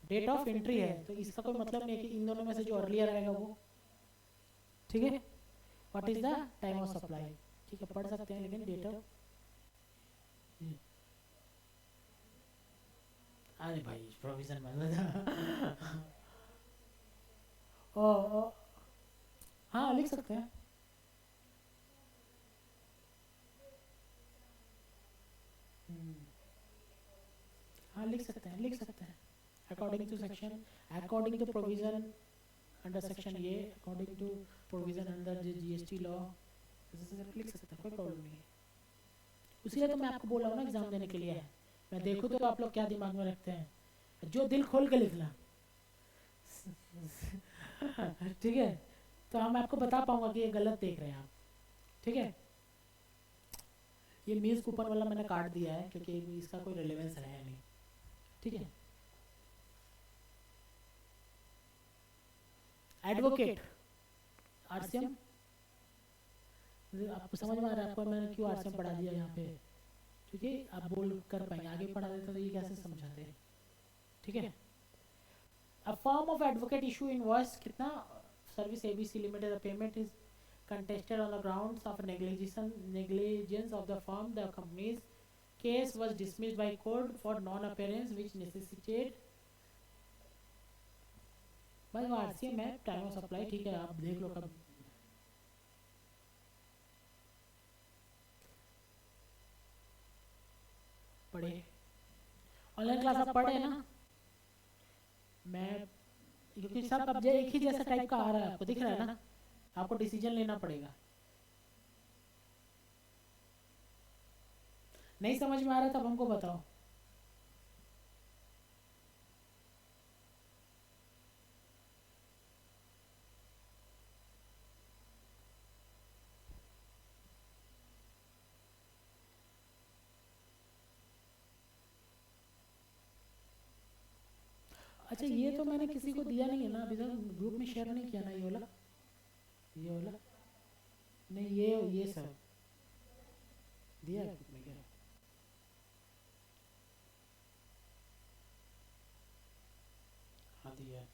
डेट ऑफ एंट्री है तो इसका कोई मतलब नहीं है कि इन दोनों में से जो अर्लियर आएगा वो. ठीक है. What is the time of supply. ठीक है, पढ़ सकते हैं लेकिन डेट ऑफ, अरे भाई प्रोविजन मतलब ओ हाँ लिख सकते हैं. हाँ लिख सकते हैं. According to section, according to provision under section ये, according to provision under GST law, लिख सकते हैं, कोई प्रॉब्लम नहीं है. इसीलिए तो मैं आपको बोल रहा हूँ ना एग्जाम देने के लिए है. मैं देखूँ तो आप लोग क्या दिमाग में रखते हैं, जो दिल खोल के लिखना. ठीक है. तो हम आपको बता पाऊंगा कि ये गलत देख रहे हैं आप. ठीक है. ये मील्स कूपन वाला मैंने काट दिया है क्योंकि इसका कोई रिलेवेंस है नहीं. ठीक है. एडवोकेट आरसीएम, आपको समझ में आ रहा है आपको मैंने क्यों आरसीएम पढ़ा दिया यहाँ पे, क्योंकि आप बोल कर पाएंगे. आगे पढ़ा देते तो ये कैसे समझाते हैं. ठीक है. A form of advocate issue invoice कितना service ABC limited, the payment is contested on the grounds of negligence of the firm. The company's case was dismissed by court for non-appearance which necessitated. भाई वो RCM है, time of supply. ठीक है, आप देख लो कब. पढ़े, ऑनलाइन क्लास आप पढ़े ना। मैं क्योंकि सब अब एक ही जैसा टाइप का आ रहा है, आपको दिख रहा है ना, आपको डिसीजन लेना पड़ेगा। नहीं समझ में आ रहा तब हमको बताओ। अच्छा ये तो मैंने किसी को दिया नहीं है ना अभी तक, ग्रुप में शेयर नहीं किया ना ये वाला, ये वाला नहीं, ये सब दिया है ग्रुप में क्या? हाँ दिया है।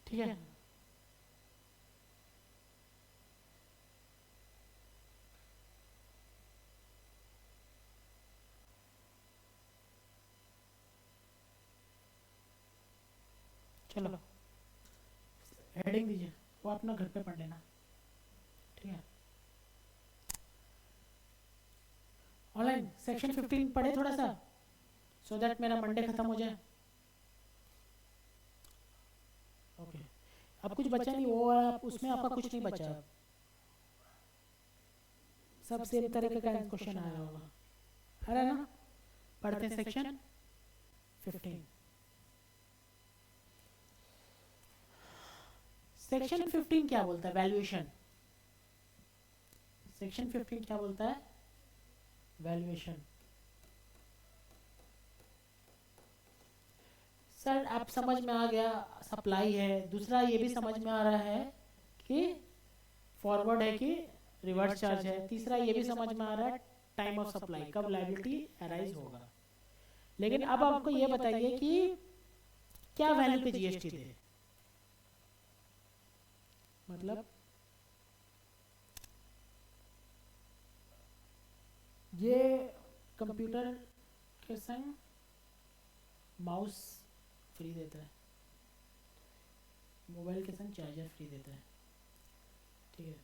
ठीक है। चलो हेडिंग दीजिए, वो अपना घर पे पढ़ लेना। ठीक है, ऑनलाइन सेक्शन 15 पढ़े थोड़ा सा, सो दैट मेरा मंडे खत्म हो जाए। ओके, अब कुछ बचा नहीं, वो आप उसमें आपका कुछ नहीं बचा, सब सेम तरीके का क्वेश्चन आया होगा, आ रहा है ना। पढ़ते हैं सेक्शन 15। सेक्शन 15 क्या बोलता है? वैल्यूएशन। सेक्शन 15 क्या बोलता है? वैल्यूएशन। सर आप समझ में आ गया, सप्लाई है। दूसरा ये भी समझ में आ रहा है कि फॉरवर्ड है कि रिवर्स चार्ज है। तीसरा ये भी समझ में आ रहा है टाइम ऑफ सप्लाई, कब लायबिलिटी अराइज होगा। लेकिन अब आपको ये बताइए कि क्या वैल्यू पे जीएसटी दे, मतलब ये कंप्यूटर के संग माउस फ्री देता है, मोबाइल के संग चार्जर फ्री देता है। ठीक है,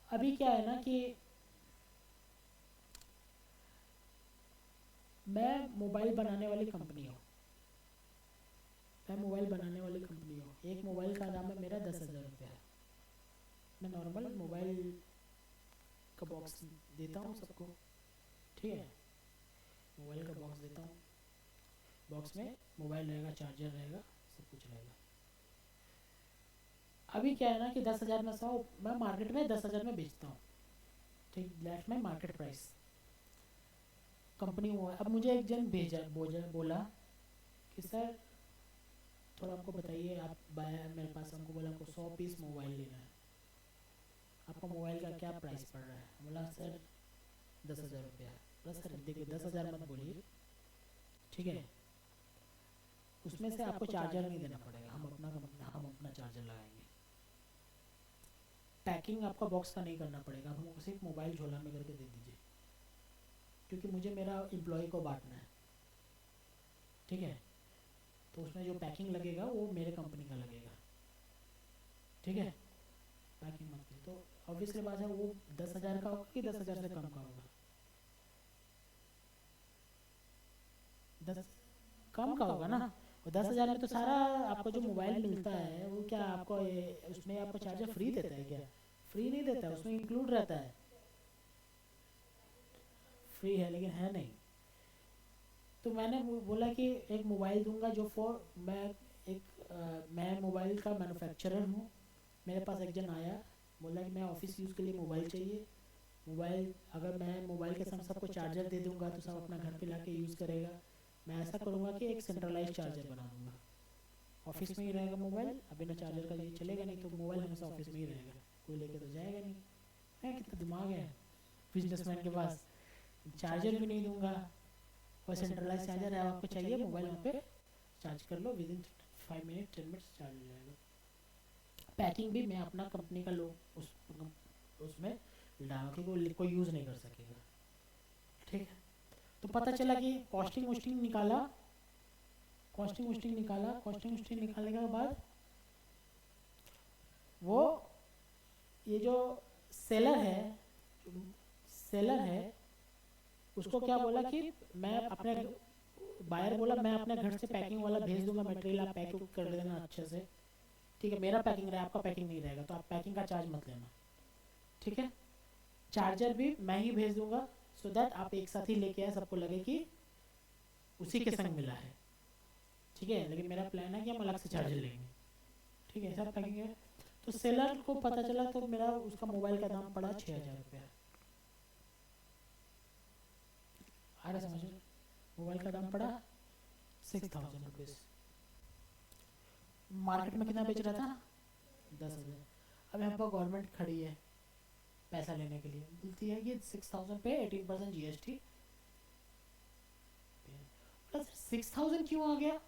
अभी क्या है ना कि मैं मोबाइल बनाने वाली कंपनी हूँ, मैं मोबाइल बनाने वाली कंपनी हूँ। एक मोबाइल का दाम है मेरा 10,000 रुपया है। मैं नॉर्मल मोबाइल का बॉक्स देता हूँ सबको। ठीक है, मोबाइल का बॉक्स देता हूँ, बॉक्स में मोबाइल रहेगा, चार्जर रहेगा, सब कुछ रहेगा। अभी क्या है ना कि 10,000 में 100 मैं मार्केट में 10,000 में बेचता हूँ। ठीक, that's my market price. Company वो है। अब मुझे एक जन भेजा बोला कि सर थोड़ा हमको बताइए, आप बाया मेरे पास, हमको बोला हमको 100 पीस मोबाइल लेना है, आपका मोबाइल का क्या प्राइस पड़ रहा है? बोला सर 10,000 रुपया। बोला सर देखिए 10,000 मत बोलिए, ठीक है, उसमें से आपको चार्जर नहीं देना पड़ेगा, हम अपना चार्जर लगाएंगे। पैकिंग आपका बॉक्स का नहीं करना पड़ेगा, हमको सिर्फ मोबाइल झोला में करके दे दीजिए, क्योंकि मुझे मेरा एम्प्लॉय को बांटना है, ठीक है, तो उसमें जो पैकिंग लगेगा वो मेरे कंपनी का लगेगा, ठीक है, पैकिंग मत कीजिए। तो ऑब्वियसली बात है, वो 10,000 का होगा कि 10,000 से कम का होगा? 10 कम का होगा ना। और 10,000 में तो सारा आपको जो मोबाइल मिलता है वो क्या आपको उसमें आपको चार्जर फ्री देता है क्या? फ्री नहीं देता है, उसमें इंक्लूड रहता है। फ्री है लेकिन है नहीं। तो मैंने बोला कि एक मोबाइल दूंगा जो मैं मोबाइल का मैन्युफैक्चरर हूँ। मेरे पास एक जन आया, बोला कि मैं ऑफिस यूज़ के लिए मोबाइल चाहिए। मोबाइल अगर मैं मोबाइल के संग सबको चार्जर दे दूंगा तो सब अपना घर पे लाके यूज़ करेगा। मैं ऐसा करूँगा कि एक सेंट्रलाइज चार्जर बना दूंगा, ऑफिस में ही रहेगा मोबाइल, अब बिना चार्जर का ये चलेगा नहीं, तो मोबाइल हमेशा ऑफिस में ही रहेगा, कोई लेके तो जाएगा नहीं। है कितना दिमाग है बिजनेसमैन के पास। चार्जर भी नहीं दूंगा, और सेंट्रलाइज चार्जर है, आपको चाहिए मोबाइल वहाँ पे चार्ज कर लो, within 5 minute 10 minute charge हो जाएगा। पैकिंग भी मैं अपना कंपनी का उसमें डाल के कोई यूज़ नहीं कर सकेगा, ठीक है। तो पता चला कि कॉस्टिंग वोस्टिंग निकाला, कॉस्टिंग निकालने के बाद वो ये जो सेलर है उसको क्या बोला कि मैं अपने बायर बोला मैं अपने घर से पैकिंग वाला भेज दूंगा मटेरियल, आप पैक कर देना अच्छे से, ठीक है, मेरा पैकिंग रहेगा, आपका पैकिंग नहीं रहेगा, तो आप पैकिंग का चार्ज मत लेना, ठीक है। चार्जर भी मैं ही भेज दूंगा, सो दैट आप एक साथ ही लेके आए, सबको लगे कि उसी के संग मिला है, ठीक है। लेकिन मेरा प्लान है कि हम अलग से चार्जर लेंगे, ठीक है, सब पैकिंग है। तो सेलर को पता चला, तो मेरा उसका मोबाइल का दाम पड़ा 6,000 रुपया। आ रहा समझ? मोबाइल का दाम पड़ा 6,000 रुपीज़। मार्केट में कितना बेच रहा था? 10,000। अब यहाँ पर गवर्नमेंट खड़ी है पैसा लेने के लिए, बोलती है कि 6,000 पे 18% GST। 6,000 क्यों आ गया?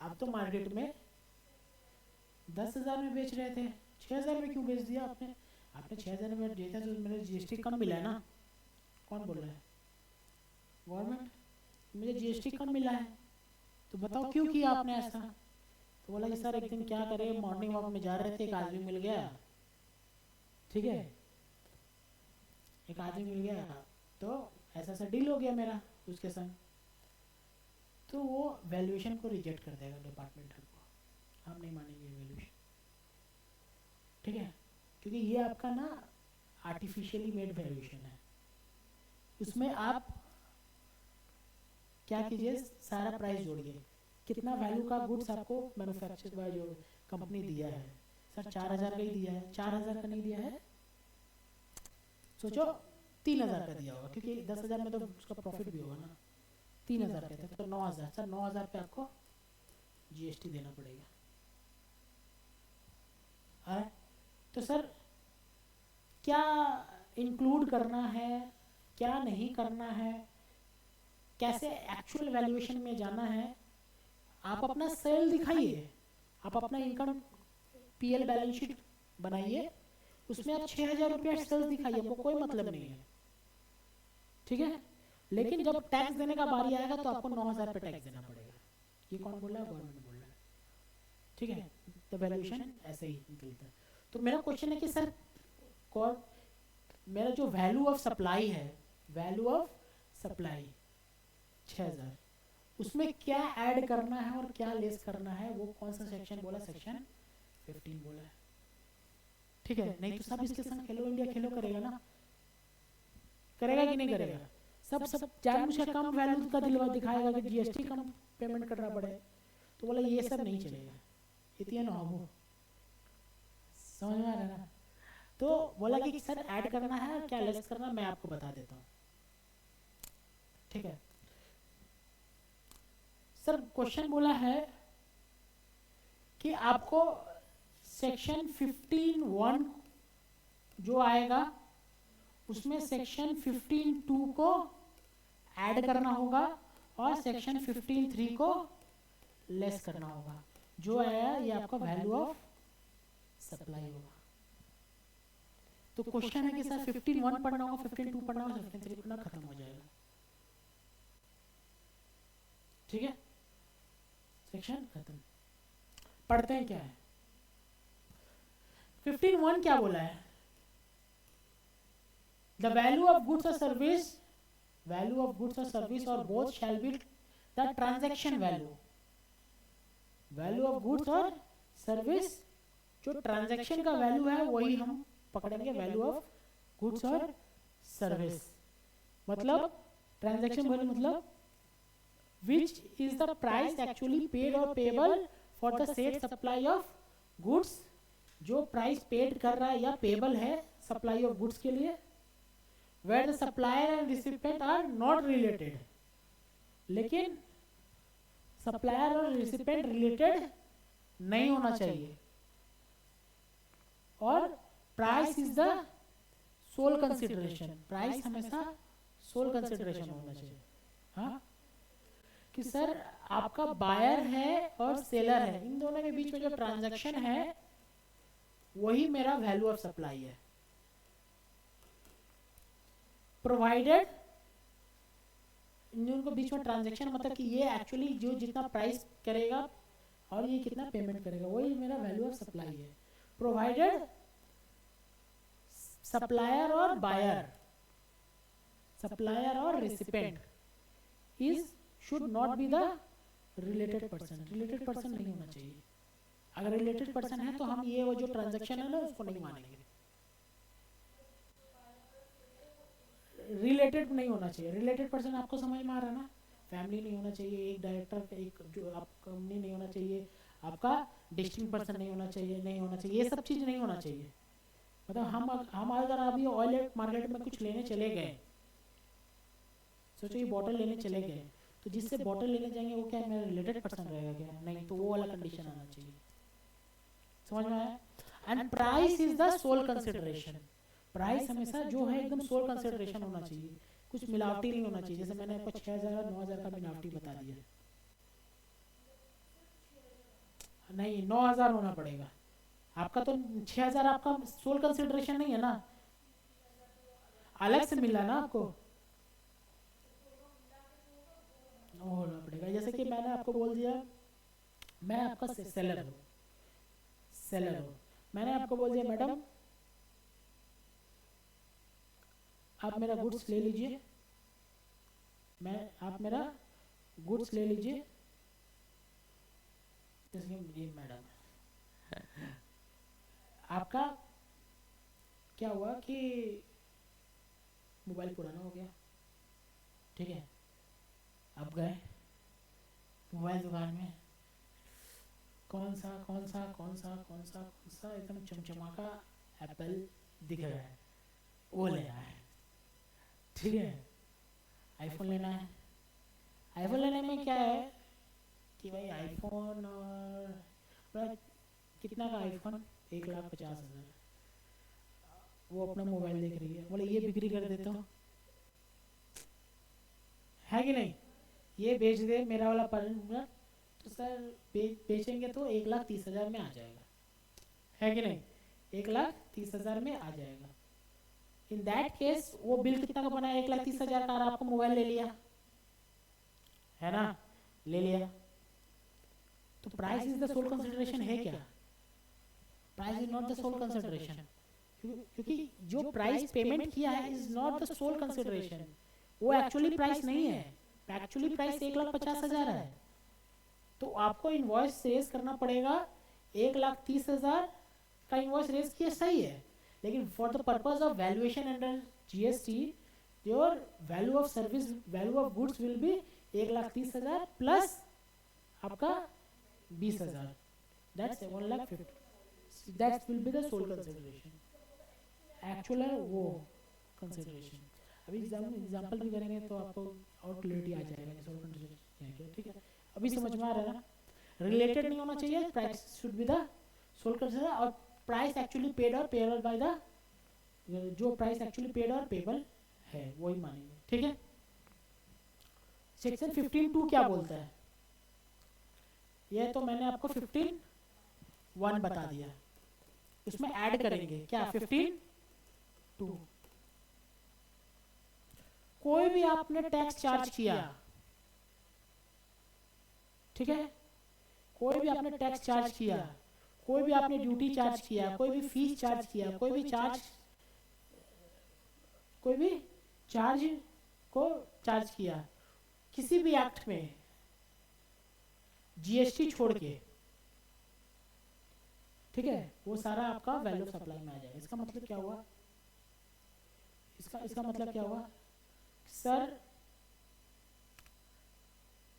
आप तो मार्केट में 10,000 में बेच रहे थे, 6,000 में क्यों बेच दिया आपने? आपने 6,000 में बेचा तो मेरे GST कम मिला है ना। कौन बोल रहा है? गवर्नमेंट। मुझे GST कम मिला है, तो बताओ क्यों किया आपने ऐसा? तो बोला कि सर एक दिन क्या करें, मॉर्निंग वॉक में जा रहे थे, एक आदमी मिल गया, ठीक है, एक आदमी मिल गया, तो ऐसा डील हो गया मेरा उसके संग। तो वो वैल्यूएशन को रिजेक्ट कर देगा डिपार्टमेंट को, हम नहीं मानेंगे वैल्यूएशन, ठीक है, क्योंकि ये आपका ना आर्टिफिशियली मेड वैल्यूएशन है। उसमें आप क्या कीजिए, सारा प्राइस जोड़िए, कितना वैल्यू का गुड्स आपको मैन्युफैक्चर बाय जो कंपनी दिया है। सर 4,000 का ही दिया है, 4,000 का नहीं दिया है, सोचो 3,000 का दिया होगा, क्योंकि 10,000 में तो उसका प्रॉफिट भी होगा ना। 3,000 कहते हैं तो 9,000, सर 9,000 पे आपको GST देना पड़ेगा। तो सर क्या इंक्लूड करना है, क्या नहीं करना है, कैसे एक्चुअल वैल्यूएशन में जाना है, आप अपना सेल दिखाइए, आप अपना इनकम PL बैलेंस शीट बनाइए, उसमें आप 6,000 रुपया सेल्स दिखाइए, आपको कोई मतलब नहीं है, ठीक है। लेकिन जब टैक्स देने का बारी आएगा तो आपको 9,000 पे टैक्स देना पड़ेगा। ये कौन बोल रहा है? गवर्नमेंट बोल रहा है, ठीक है। तो वैल्यूएशन ऐसे ही निकलता है। तो मेरा क्वेश्चन है कि सर कौन मेरा जो वैल्यू ऑफ सप्लाई है, वैल्यू ऑफ सप्लाई 6,000, उसमें क्या ऐड करना है और क्या लेस करना है, वो कौन सा सेक्शन बोला? सेक्शन 15 बोला है, ठीक है। नहीं तो सब इसके संग खेलो इंडिया खेलो करेगा ना, करेगा कि नहीं करेगा? सब जानबूझ के कम वैल्यू का दिखाएगा कि GST कम पेमेंट करना पड़े, तो बोला ये सब नहीं चलेगा, इतना ना हो, समझ में आ रहा है? तो बोला कि सर ऐड करना है, क्या लेस करना है, मैं आपको बता देता हूँ, ठीक है। सर क्वेश्चन बोला है कि आपको सेक्शन 15(1) जो आएगा उसमें सेक्शन 15(2) को ऐड करना होगा और सेक्शन 15(3) को लेस करना होगा। जो आया ये आपका वैल्यू ऑफ सप्लाई होगा। तो क्वेश्चन है कि सर 15(1) पढ़ना होगा, 15(2) पढ़ना होगा, 15(3) पढ़ना, खत्म हो जाएगा। ठीक है, सेक्शन खत्म। पढ़ते हैं क्या है 15(1) क्या बोला है? द वैल्यू ऑफ गुड्स और सर्विस, वैल्यू ऑफ गुड्स और सर्विस और both shall be the transaction value. Value of goods और सर्विस, जो ट्रांजैक्शन का वैल्यू है वही हम पकड़ेंगे वैल्यू ऑफ गुड्स और सर्विस। मतलब ट्रांजैक्शन वैल्यू मतलब which is the price actually paid or payable for the said supply of goods, जो प्राइस पेड कर रहा है या पेबल है सप्लाई ऑफ गुड्स के लिए, where the supplier and recipient are not related, लेकिन सप्लायर और रिसिपेंट रिलेटेड नहीं होना चाहिए, और price is the sole consideration, price हमेशा सोल कंसिडरेशन होना चाहिए। हाँ, कि सर आपका बायर है और सेलर है, इन दोनों के बीच में जो ट्रांजैक्शन है वही मेरा वैल्यू ऑफ सप्लाई है। प्रोवाइडेड इन दोनों के बीच में ट्रांजैक्शन मतलब कि ये एक्चुअली जो जितना प्राइस करेगा और ये कितना पेमेंट करेगा वही मेरा वैल्यू ऑफ सप्लाई है। प्रोवाइडेड सप्लायर और बायर, सप्लायर और recipient is should not be the related person, related person नहीं होना चाहिए। अगर रिलेटेड पर्सन है तो हम ये वो जो ट्रांजैक्शन है ना उसको नहीं मानेंगे। रिलेटेड नहीं होना चाहिए, रिलेटेड पर्सन आपको समझ में आ रहा है ना, फैमिली नहीं होना चाहिए, एक डायरेक्टर एक जो आप कंपनी नहीं होना चाहिए, आपका डिस्ट्रिक्ट पर्सन नहीं होना चाहिए, नहीं होना चाहिए, ये सब चीज़ नहीं होना चाहिए। मतलब हम अगर अभी ऑयल मार्केट में कुछ लेने चले गए, सोचो ये बॉटल लेने चले गए, तो जिससे बॉटल लेने जाएंगे वो क्या मेरा रिलेटेड पर्सन रहेगा क्या? नहीं, तो वो वाला कंडीशन आना चाहिए। समझ में आया? And price is the sole consideration, price हमेशा जो है एकदम सोल कंसिडरेशन होना चाहिए, कुछ मिलावटी नहीं होना चाहिए। जैसे मैंने आपको 6000 9000 का मिलावटी बता दिया, नहीं 9000 होना पड़ेगा आपका, तो 6000 आपका सोल कंसिडरेशन नहीं है ना, अलग से मिला ना आपको, होना पड़ेगा। जैसे कि मैंने आपको बोल दिया मैं आपका सेलर हूँ, सेलर हूँ, मैंने आपको बोल दिया मैडम आप मेरा गुड्स ले लीजिए, आप मेरा गुड्स ले लीजिए, जैसे ये मैडम आपका क्या हुआ कि मोबाइल पुराना हो गया, ठीक है, अब गए मोबाइल दुकान में, कौन सा एकदम चमचमाका एप्पल दिख रहा है वो लेना है, ठीक है। आईफोन लेना है, आईफोन लेने में क्या है कि भाई आईफोन और कितना का आईफोन 1,50,000, वो अपना मोबाइल देख रही है, बोले ये बिक्री कर देते हो, है कि नहीं, ये बेच दे मेरा वाला पर, तो सर बेचेंगे तो 1,30,000 में आ जाएगा, है कि नहीं, 1,30,000 में आ जाएगा। इन दैट केस वो बिल कितना का बना, 1,30,000 का, और आपको मोबाइल ले लिया है ना, ले लिया, तो price is the sole consideration है क्या? Price is not the sole consideration, क्योंकि जो प्राइस पेमेंट किया है is not the sole consideration, वो एक्चुअली प्राइस नहीं है, एक्चुअली प्राइस 1,50,000 है। तो आपको इनवॉइस रेज करना पड़ेगा, 1,30,000 का इनवॉइस रेज किया सही है, लेकिन for the purpose of valuation under GST your value of service, value of goods will be 1,30,000 plus आपका 20,000, that's 1,50,000, that will be the sole consideration, actual है वो कंसिडरेशन। अभी एग्जाम्पल भी करेंगे तो आपको और क्लियरिटी आ जाएगा सोल कंसिडरेशन, ठीक है। अभी समझ में आ रहा है ना? रिलेटेड नहीं होना चाहिए, price should be the sold consider, और प्राइस एक्चुअली पेड और पेएबल बाय द, जो प्राइस एक्चुअली पेड और पेएबल है वही मानेंगे, ठीक है। सेक्शन 15(2) क्या बोलता है, ये तो मैंने आपको 15(1) बता दिया, उसमें ऐड करेंगे क्या 15(2). कोई भी आपने टैक्स चार्ज किया, ठीक है, कोई भी आपने टैक्स चार्ज किया, कोई भी आपने ड्यूटी चार्ज किया, कोई भी फीस चार्ज किया, कोई भी चार्ज को चार्ज किया किसी भी एक्ट में जीएसटी छोड़ के, ठीक है, वो सारा आपका वैल्यू ऑफ सप्लाई में आ जाएगा। इसका मतलब क्या हुआ, इसका मतलब क्या हुआ, सर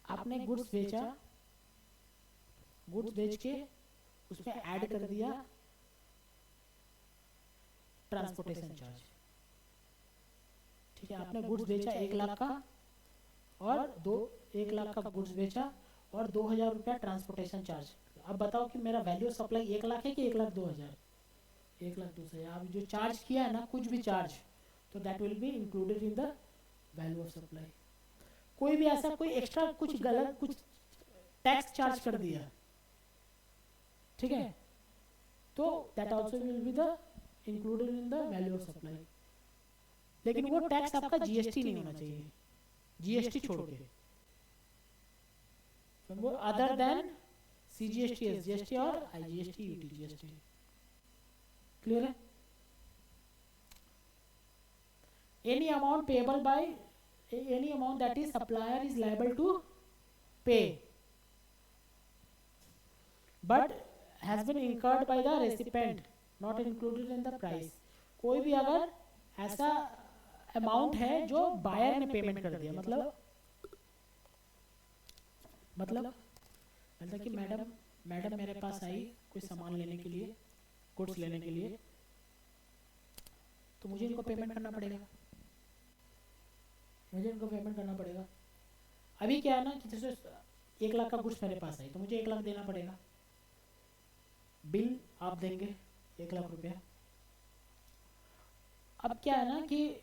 आपने गुड्स बेचा, गुड्स बेच के उसमें ऐड कर दिया ट्रांसपोर्टेशन चार्ज, ठीक है, आपने गुड्स बेचा 1 लाख का और 1 लाख का गुड्स बेचा और 2000 रुपया ट्रांसपोर्टेशन चार्ज। अब बताओ कि मेरा वैल्यू ऑफ सप्लाई 1 लाख है कि 1,02,000? 1,02,000। आप जो चार्ज किया है ना, कुछ भी चार्ज, तो that will be included in the value of supply. कोई भी ऐसा कोई एक्स्ट्रा कुछ गलत कुछ टैक्स चार्ज कर दिया, ठीक है, तो that also will be the included in the value of supply. लेकिन वो टैक्स आपका जीएसटी नहीं होना चाहिए, जीएसटी छोड़ के, वो अदर देन सीजीएसटी, एसजीएसटी और आईजीएसटी, यूटीजीएसटी। क्लियर है? Any amount payable by any amount that is supplier is liable to pay, but has been incurred by the recipient, not included in the price। कोई भी अगर ऐसा amount है जो buyer ने payment कर दिया, मतलब कि मैडम मेरे पास आई कोई सामान लेने के लिए, गुड्स लेने के लिए, तो मुझे इनको पेमेंट करना पड़ेगा, अभी क्या है ना कि जैसे 1 लाख का गुड्स मेरे पास आई तो मुझे 1 लाख देना पड़ेगा, बिल आप देंगे 1 लाख रुपया। अब क्या है ना कि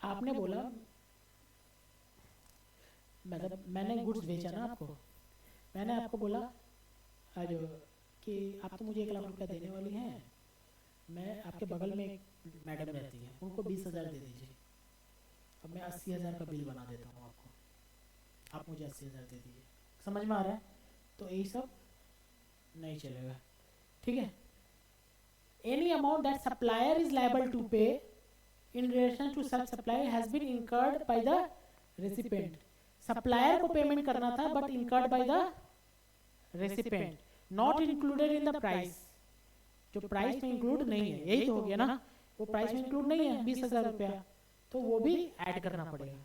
आपने बोला, मतलब मैंने गुड्स बेचा ना आपको, मैंने आपको बोला आज कि आप तो मुझे 1 लाख रुपया देने वाली हैं, मैं आपके बगल में एक मैडम रहती है, उनको 20,000 दे दीजिए, अब मैं 80,000 का बिल बना देता हूँ आपको, आप मुझे 80,000 दे दीजिए। समझ में आ रहा है? तो यही सब नहीं चलेगा, ठीक है। Any amount that supplier is liable to pay in relation to such supply has been incurred by the recipient. Supplier को पेमेंट करना था but incurred by the recipient, not included in the price. जो price में include नहीं है, यही तो हो गया ना, वो प्राइस में इंक्लूड नहीं है 20,000 रुपया, तो वो भी ऐड करना पड़ेगा,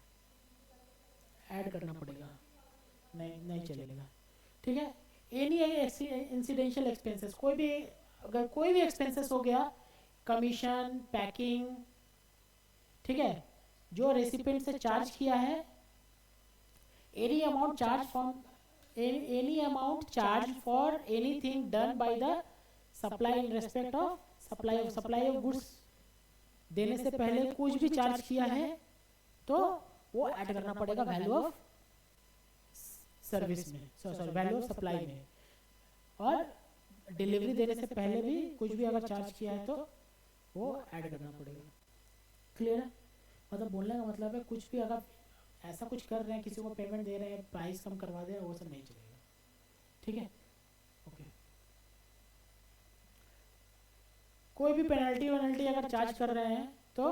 नहीं चलेगा, ठीक है। एनी इंसिडेंशियल एक्सपेंसेस, कोई भी अगर कोई भी एक्सपेंसेस हो गया, कमीशन, पैकिंग, ठीक है, जो रेसिपिएंट से चार्ज किया है, any amount charge for anything done by the supply in respect of supply of goods, देने से पहले कुछ भी चार्ज किया है तो वो ऐड करना पड़ेगा वैल्यू ऑफ सर्विस में, सॉरी वैल्यू ऑफ सप्लाई में। और डिलीवरी देने से पहले भी कुछ भी अगर चार्ज किया है तो वो ऐड करना पड़ेगा। क्लियर है? मतलब बोलने का मतलब है कुछ भी अगर ऐसा कुछ कर रहे हैं, किसी को पेमेंट दे रहे हैं, प्राइस कम करवा दे रहे हैं, वो सब नहीं चलेगा, ठीक है। ओके, कोई भी पेनल्टी अगर चार्ज कर रहे हैं तो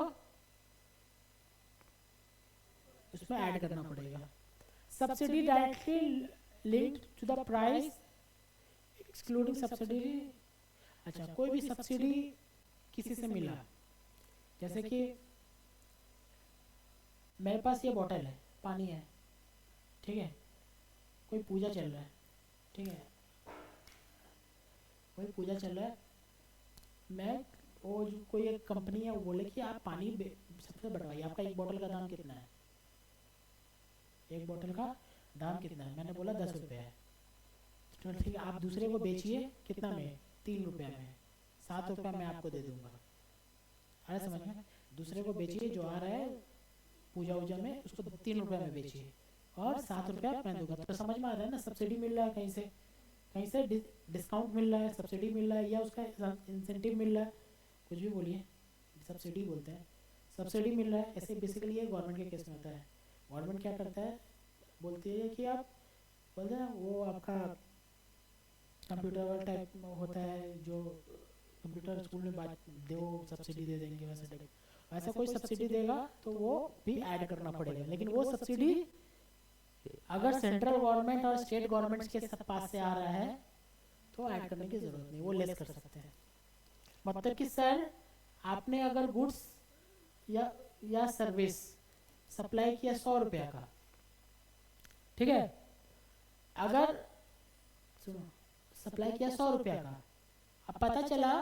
उसमें ऐड करना पड़ेगा। Subsidy directly linked to the price excluding subsidy. अच्छा, कोई भी सब्सिडी किसी से मिला, जैसे कि मेरे पास ये बोतल है, पानी है, ठीक है, कोई पूजा चल रहा है, ठीक है, कोई पूजा चल रहा है, मैं वो कोई एक कंपनी है वो बोले कि आप पानी सबसे बढ़वाइए, आपका एक बोतल का दाम कितना है, एक बोतल का दाम कितना है, मैंने बोला 10 रुपये है, तो ठीक है, आप दूसरे को बेचिए कितना में, 3 रुपया में, 7 रुपया मैं आपको दे दूंगा। अरे समझ में, दूसरे को बेचिए जो आ रहा है पूजा वूजा में, उसको 3 रुपया में बेचिए और 7 रुपया मैं दूंगा। तो समझ में आ रहा है ना, सब्सिडी मिल रहा है कहीं से डिस्काउंट मिल रहा है, सब्सिडी मिल रहा है, या उसका इंसेंटिव मिल रहा है, कुछ भी बोलिए, सब्सिडी बोलते हैं, सब्सिडी मिल रहा है। ऐसे बेसिकली ये गवर्नमेंट के केस में होता है। गवर्नमेंट क्या करता है, बोलती है कि आप बोलते हैं वो आपका कंप्यूटर वाला टाइप होता है जो कंप्यूटर स्कूल में बात दो सब्सिडी दे देंगे, वैसा कोई सब्सिडी देगा तो वो भी ऐड करना पड़ेगा। लेकिन वो सब्सिडी अगर सेंट्रल गवर्नमेंट और स्टेट गवर्नमेंट के पास से आ रहा है तो ऐड करने की जरूरत नहीं, वो लेस कर सकते हैं। मतलब कि सर आपने अगर गुड्स या सर्विस सप्लाई किया 100 रुपया का, ठीक है, अगर सप्लाई किया 100 रुपया का, अब पता चला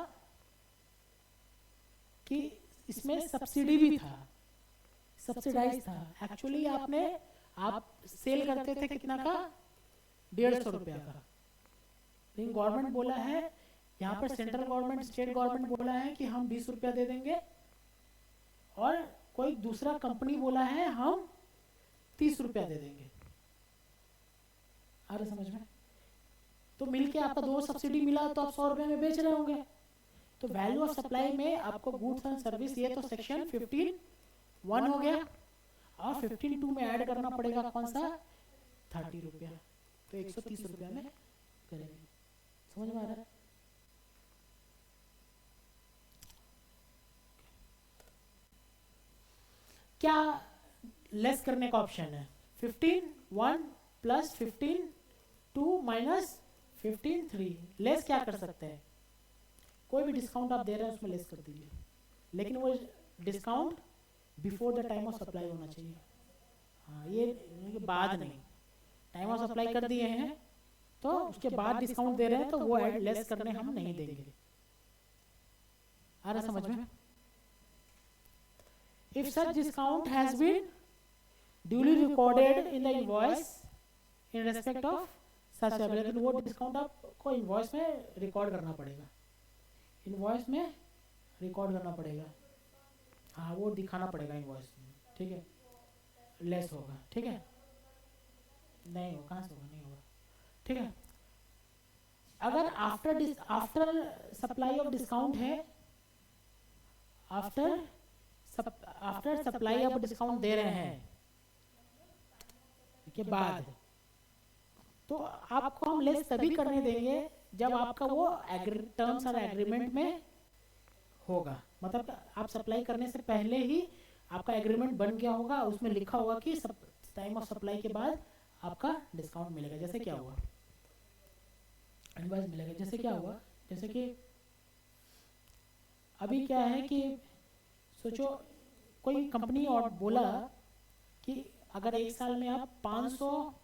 कि इसमें सब्सिडी भी था, सब्सिडाइज था। एक्चुअली आप सेल करते थे कितना का, 150 रुपया का, लेकिन गवर्नमेंट बोला है, यहाँ पर सेंट्रल गवर्नमेंट स्टेट गवर्नमेंट बोला है कि हम 20 रुपया दे देंगे, और कोई दूसरा कंपनी बोला है हम 30 रुपया दे देंगे। आ रहा समझ में? तो मिलके आपका 2 सब्सिडी मिला तो आप 100 रुपये में बेच रहे होंगे। तो वैल्यू ऑफ सप्लाई में आपको गुड्स एंड सर्विस, ये तो सेक्शन 15(1) हो गया, और 15(2) में ऐड करना पड़ेगा कौन सा, 30 रुपया, तो 130 रुपया में करेंगे। समझ में आ रहा है? क्या लेस करने का ऑप्शन है, 15(1) प्लस 15(2) माइनस 15(3), लेस क्या कर सकते हैं, कोई भी डिस्काउंट आप दे रहे हैं उसमें लेस कर दीजिए, लेकिन वो discount before the time of supply होना चाहिए। हाँ, ये बाद नहीं, टाइम ऑफ सप्लाई कर दिए हैं तो उसके बाद डिस्काउंट दे रहे हैं तो वो ऐड लेस करने हम नहीं देंगे। आ रहा समझ में? If such discount has been duly recorded in the invoice in respect of such liability, लेकिन वो डिस्काउंट आपको इनवॉइस में रिकॉर्ड करना पड़ेगा, इनवॉइस में रिकॉर्ड करना पड़ेगा। हाँ, वो दिखाना पड़ेगा इनवॉइस में, ठीक है, लेस होगा, ठीक है, नहीं होगा, कहाँ से होगा, नहीं होगा, ठीक है। अगर आफ्टर सप्लाई ऑफ डिस्काउंट है, आफ्टर सप्लाई आप डिस्काउंट दे रहे हैं के बाद, तो आपको हम लेस तभी करने देंगे जब आपका वो टर्म्स और एग्रीमेंट में होगा। मतलब आप सप्लाई करने से पहले ही आपका एग्रीमेंट बन गया होगा, उसमें लिखा होगा कि टाइम ऑफ सप्लाई के बाद आपका डिस्काउंट मिलेगा। जैसे क्या हुआ, इनवॉइस मिलेगा। जैसे क्या हुआ, जैसे कि अभी क्या है कि सोचो कोई कंपनी और बोला कि अगर एक साल में आप 500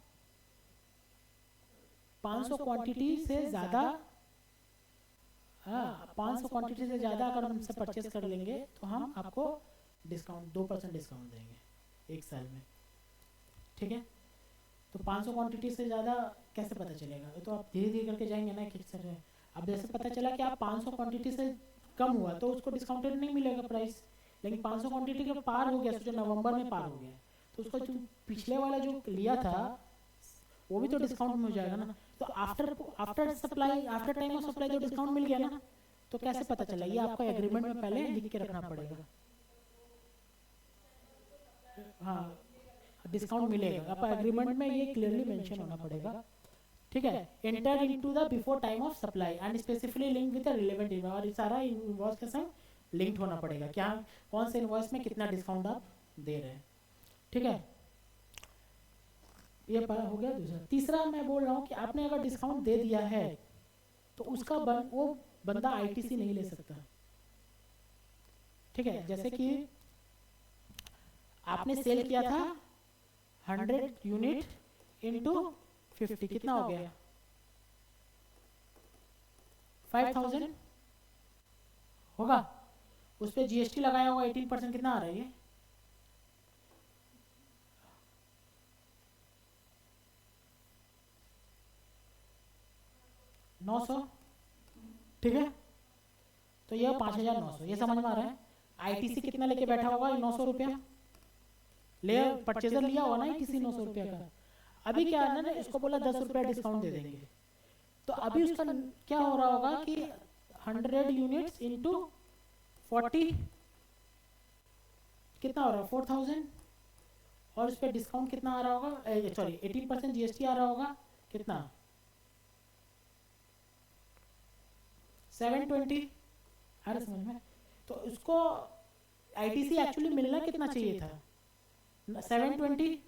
क्वांटिटी से ज़्यादा, हाँ 500 क्वांटिटी से ज़्यादा अगर हमसे परचेस कर लेंगे तो हम आपको डिस्काउंट 2% डिस्काउंट देंगे एक साल में, ठीक है। तो 500 क्वांटिटी से ज़्यादा कैसे पता चलेगा, तो आप धीरे धीरे करके जाएंगे ना कि सर, अब जैसे पता चला कि आप 500 क्वांटिटी से कम हुआ तो उसको डिस्काउंटेड नहीं मिलेगा प्राइस, लेकिन 500 क्वांटिटी के पार हो गया, सोचो नवंबर में पार हो गया, तो उसको जो पिछले वाला जो लिया था वो भी तो डिस्काउंट में हो जाएगा ना। तो after supply, after time of supply जो डिस्काउंट मिल गया ना, तो कैसे पता चला, ये आपको एग्रीमेंट में पहले लिख के रखना पड़ेगा। हाँ, डिस्काउंट मिलेगा, आपका एग्रीमेंट में ये क्लियरली मेंशन होना पड़ेगा, ठीक है। Enter into the before time of supply and specifically link with the relevant invoice, और सारा इनवॉइस के संग लिंक्ड होना पड़ेगा, क्या कौन से इनवॉइस में कितना डिस्काउंट आप दे रहे हैं, ठीक है। ये हो गया दूसरा। तीसरा मैं बोल रहा हूँ कि आपने अगर डिस्काउंट दे दिया है तो उसका वो बंदा आईटीसी नहीं ले सकता, ठीक है। जैसे कि आपने सेल किया था 100 यूनिट इंटू 50, कितना हो गया, 5000 होगा, उस पर जीएसटी लगाया होगा 18%, कितना आ रहा है ये, 900, ठीक है, तो ये 5,900, ये समझ में आ रहा है। आईटीसी कितना लेके बैठा होगा? 900 रुपया ले, परचेजर लिया होगा ना आईटीसी 900 रुपया का। अभी क्या है ना, इसको बोला 10 रुपया डिस्काउंट दे देंगे, तो अभी उसका क्या हो रहा होगा कि 100 यूनिट्स इंटू 40 कितना हो रहा है? 4000, और उस पर डिस्काउंट कितना आ रहा होगा? सॉरी 18% जीएसटी आ रहा होगा, कितना? 720। अरे समझ में, तो उसको आईटीसी एक्चुअली मिलना कितना चाहिए था? 720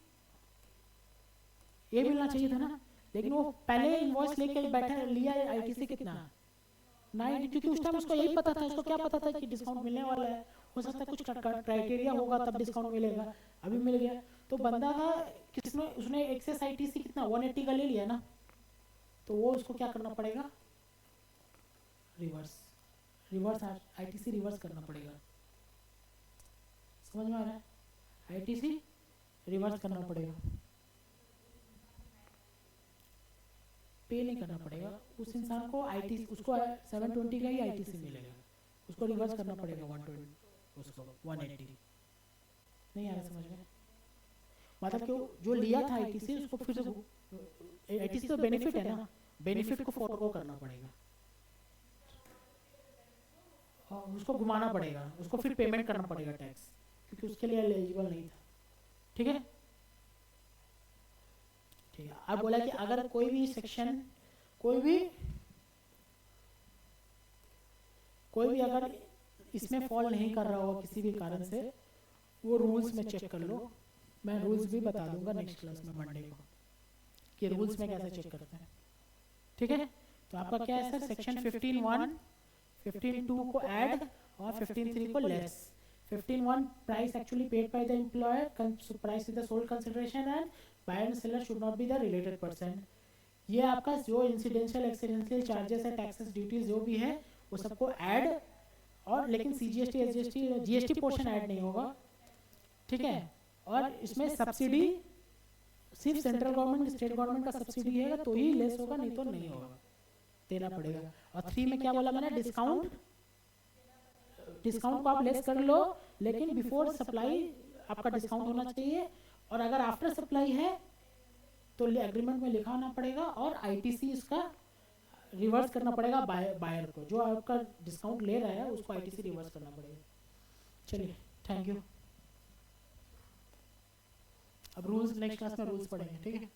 ये मिलना चाहिए था ना, लेकिन वो पहले इनवॉइस लेके बैठा लिया आईटीसी कितना? 9, क्योंकि उस टाइम उसको यही पता था, उसको क्या पता था कि डिस्काउंट मिलने वाला है, हो सकता है कुछ क्राइटेरिया होगा तब डिस्काउंट मिलेगा, अभी मिल गया। तो बंदा का किसने, उसने एक्सेस आईटीसी कितना 180 का ले लिया ना, तो वो उसको क्या करना पड़ेगा? रिवर्स आईटीसी रिवर्स करना पड़ेगा। समझ में आ रहा है? आईटीसी रिवर्स करना पड़ेगा, पे नहीं करना पड़ेगा उस इंसान को। आईटीसी उसको 720 का ही आईटीसी मिलेगा, उसको रिवर्स करना पड़ेगा 120, उसको 180। नहीं आ रहा समझ में? मतलब कि जो लिया था आईटीसी उसको फिर से, आईटीसी तो बेनिफिट है ना, बेनिफिट को फॉरगो करना पड़ेगा, उसको घुमाना पड़ेगा, उसको फिर पेमेंट करना पड़ेगा टैक्स, क्योंकि उसके लिए एलिजिबल नहीं था। ठीक है, ठीक है। अब बोला कि अगर कोई भी सेक्शन, कोई भी अगर इसमें फॉल नहीं कर रहा हो किसी भी कारण से, वो रूल्स में चेक कर लो। मैं रूल्स भी बता दूंगा नेक्स्ट क्लास में मंडे को कि रूल्स में कैसे चेक करते हैं। ठीक है, तो आपका क्या है सर? सेक्शन 15(1), 15(2) को ऐड और 15(3) को less. 15(1) price actually paid by the employer, price is the sole consideration and buyer and seller should not be the related person. ये आपका जो इंसिडेंशियल एक्सीडेंशियल चार्जेस है, टैक्सेस, ड्यूटीज जो भी है वो सबको ऐड, और लेकिन CGST, SGST, GST portion add नहीं होगा। ठीक है, और इसमें सब्सिडी सिर्फ सेंट्रल गवर्नमेंट, स्टेट गवर्नमेंट का सब्सिडी है तो ही लेस होगा, नहीं तो नहीं होगा, देना पड़ेगा। और 3 में क्या बोला मैंने? डिस्काउंट को आप लेस कर लो, लेकिन बिफोर सप्लाई आपका डिस्काउंट होना चाहिए, और अगर आफ्टर सप्लाई है तो एग्रीमेंट में लिखा होना पड़ेगा, और आईटीसी इसका रिवर्स करना पड़ेगा बायर को, जो आपका डिस्काउंट ले रहा है उसको आईटीसी रिवर्स करना पड़ेगा। चलिए, थैंक यू। अब रूल्स नेक्स्ट क्लास में रूल्स पढ़ेंगे, ठीक है।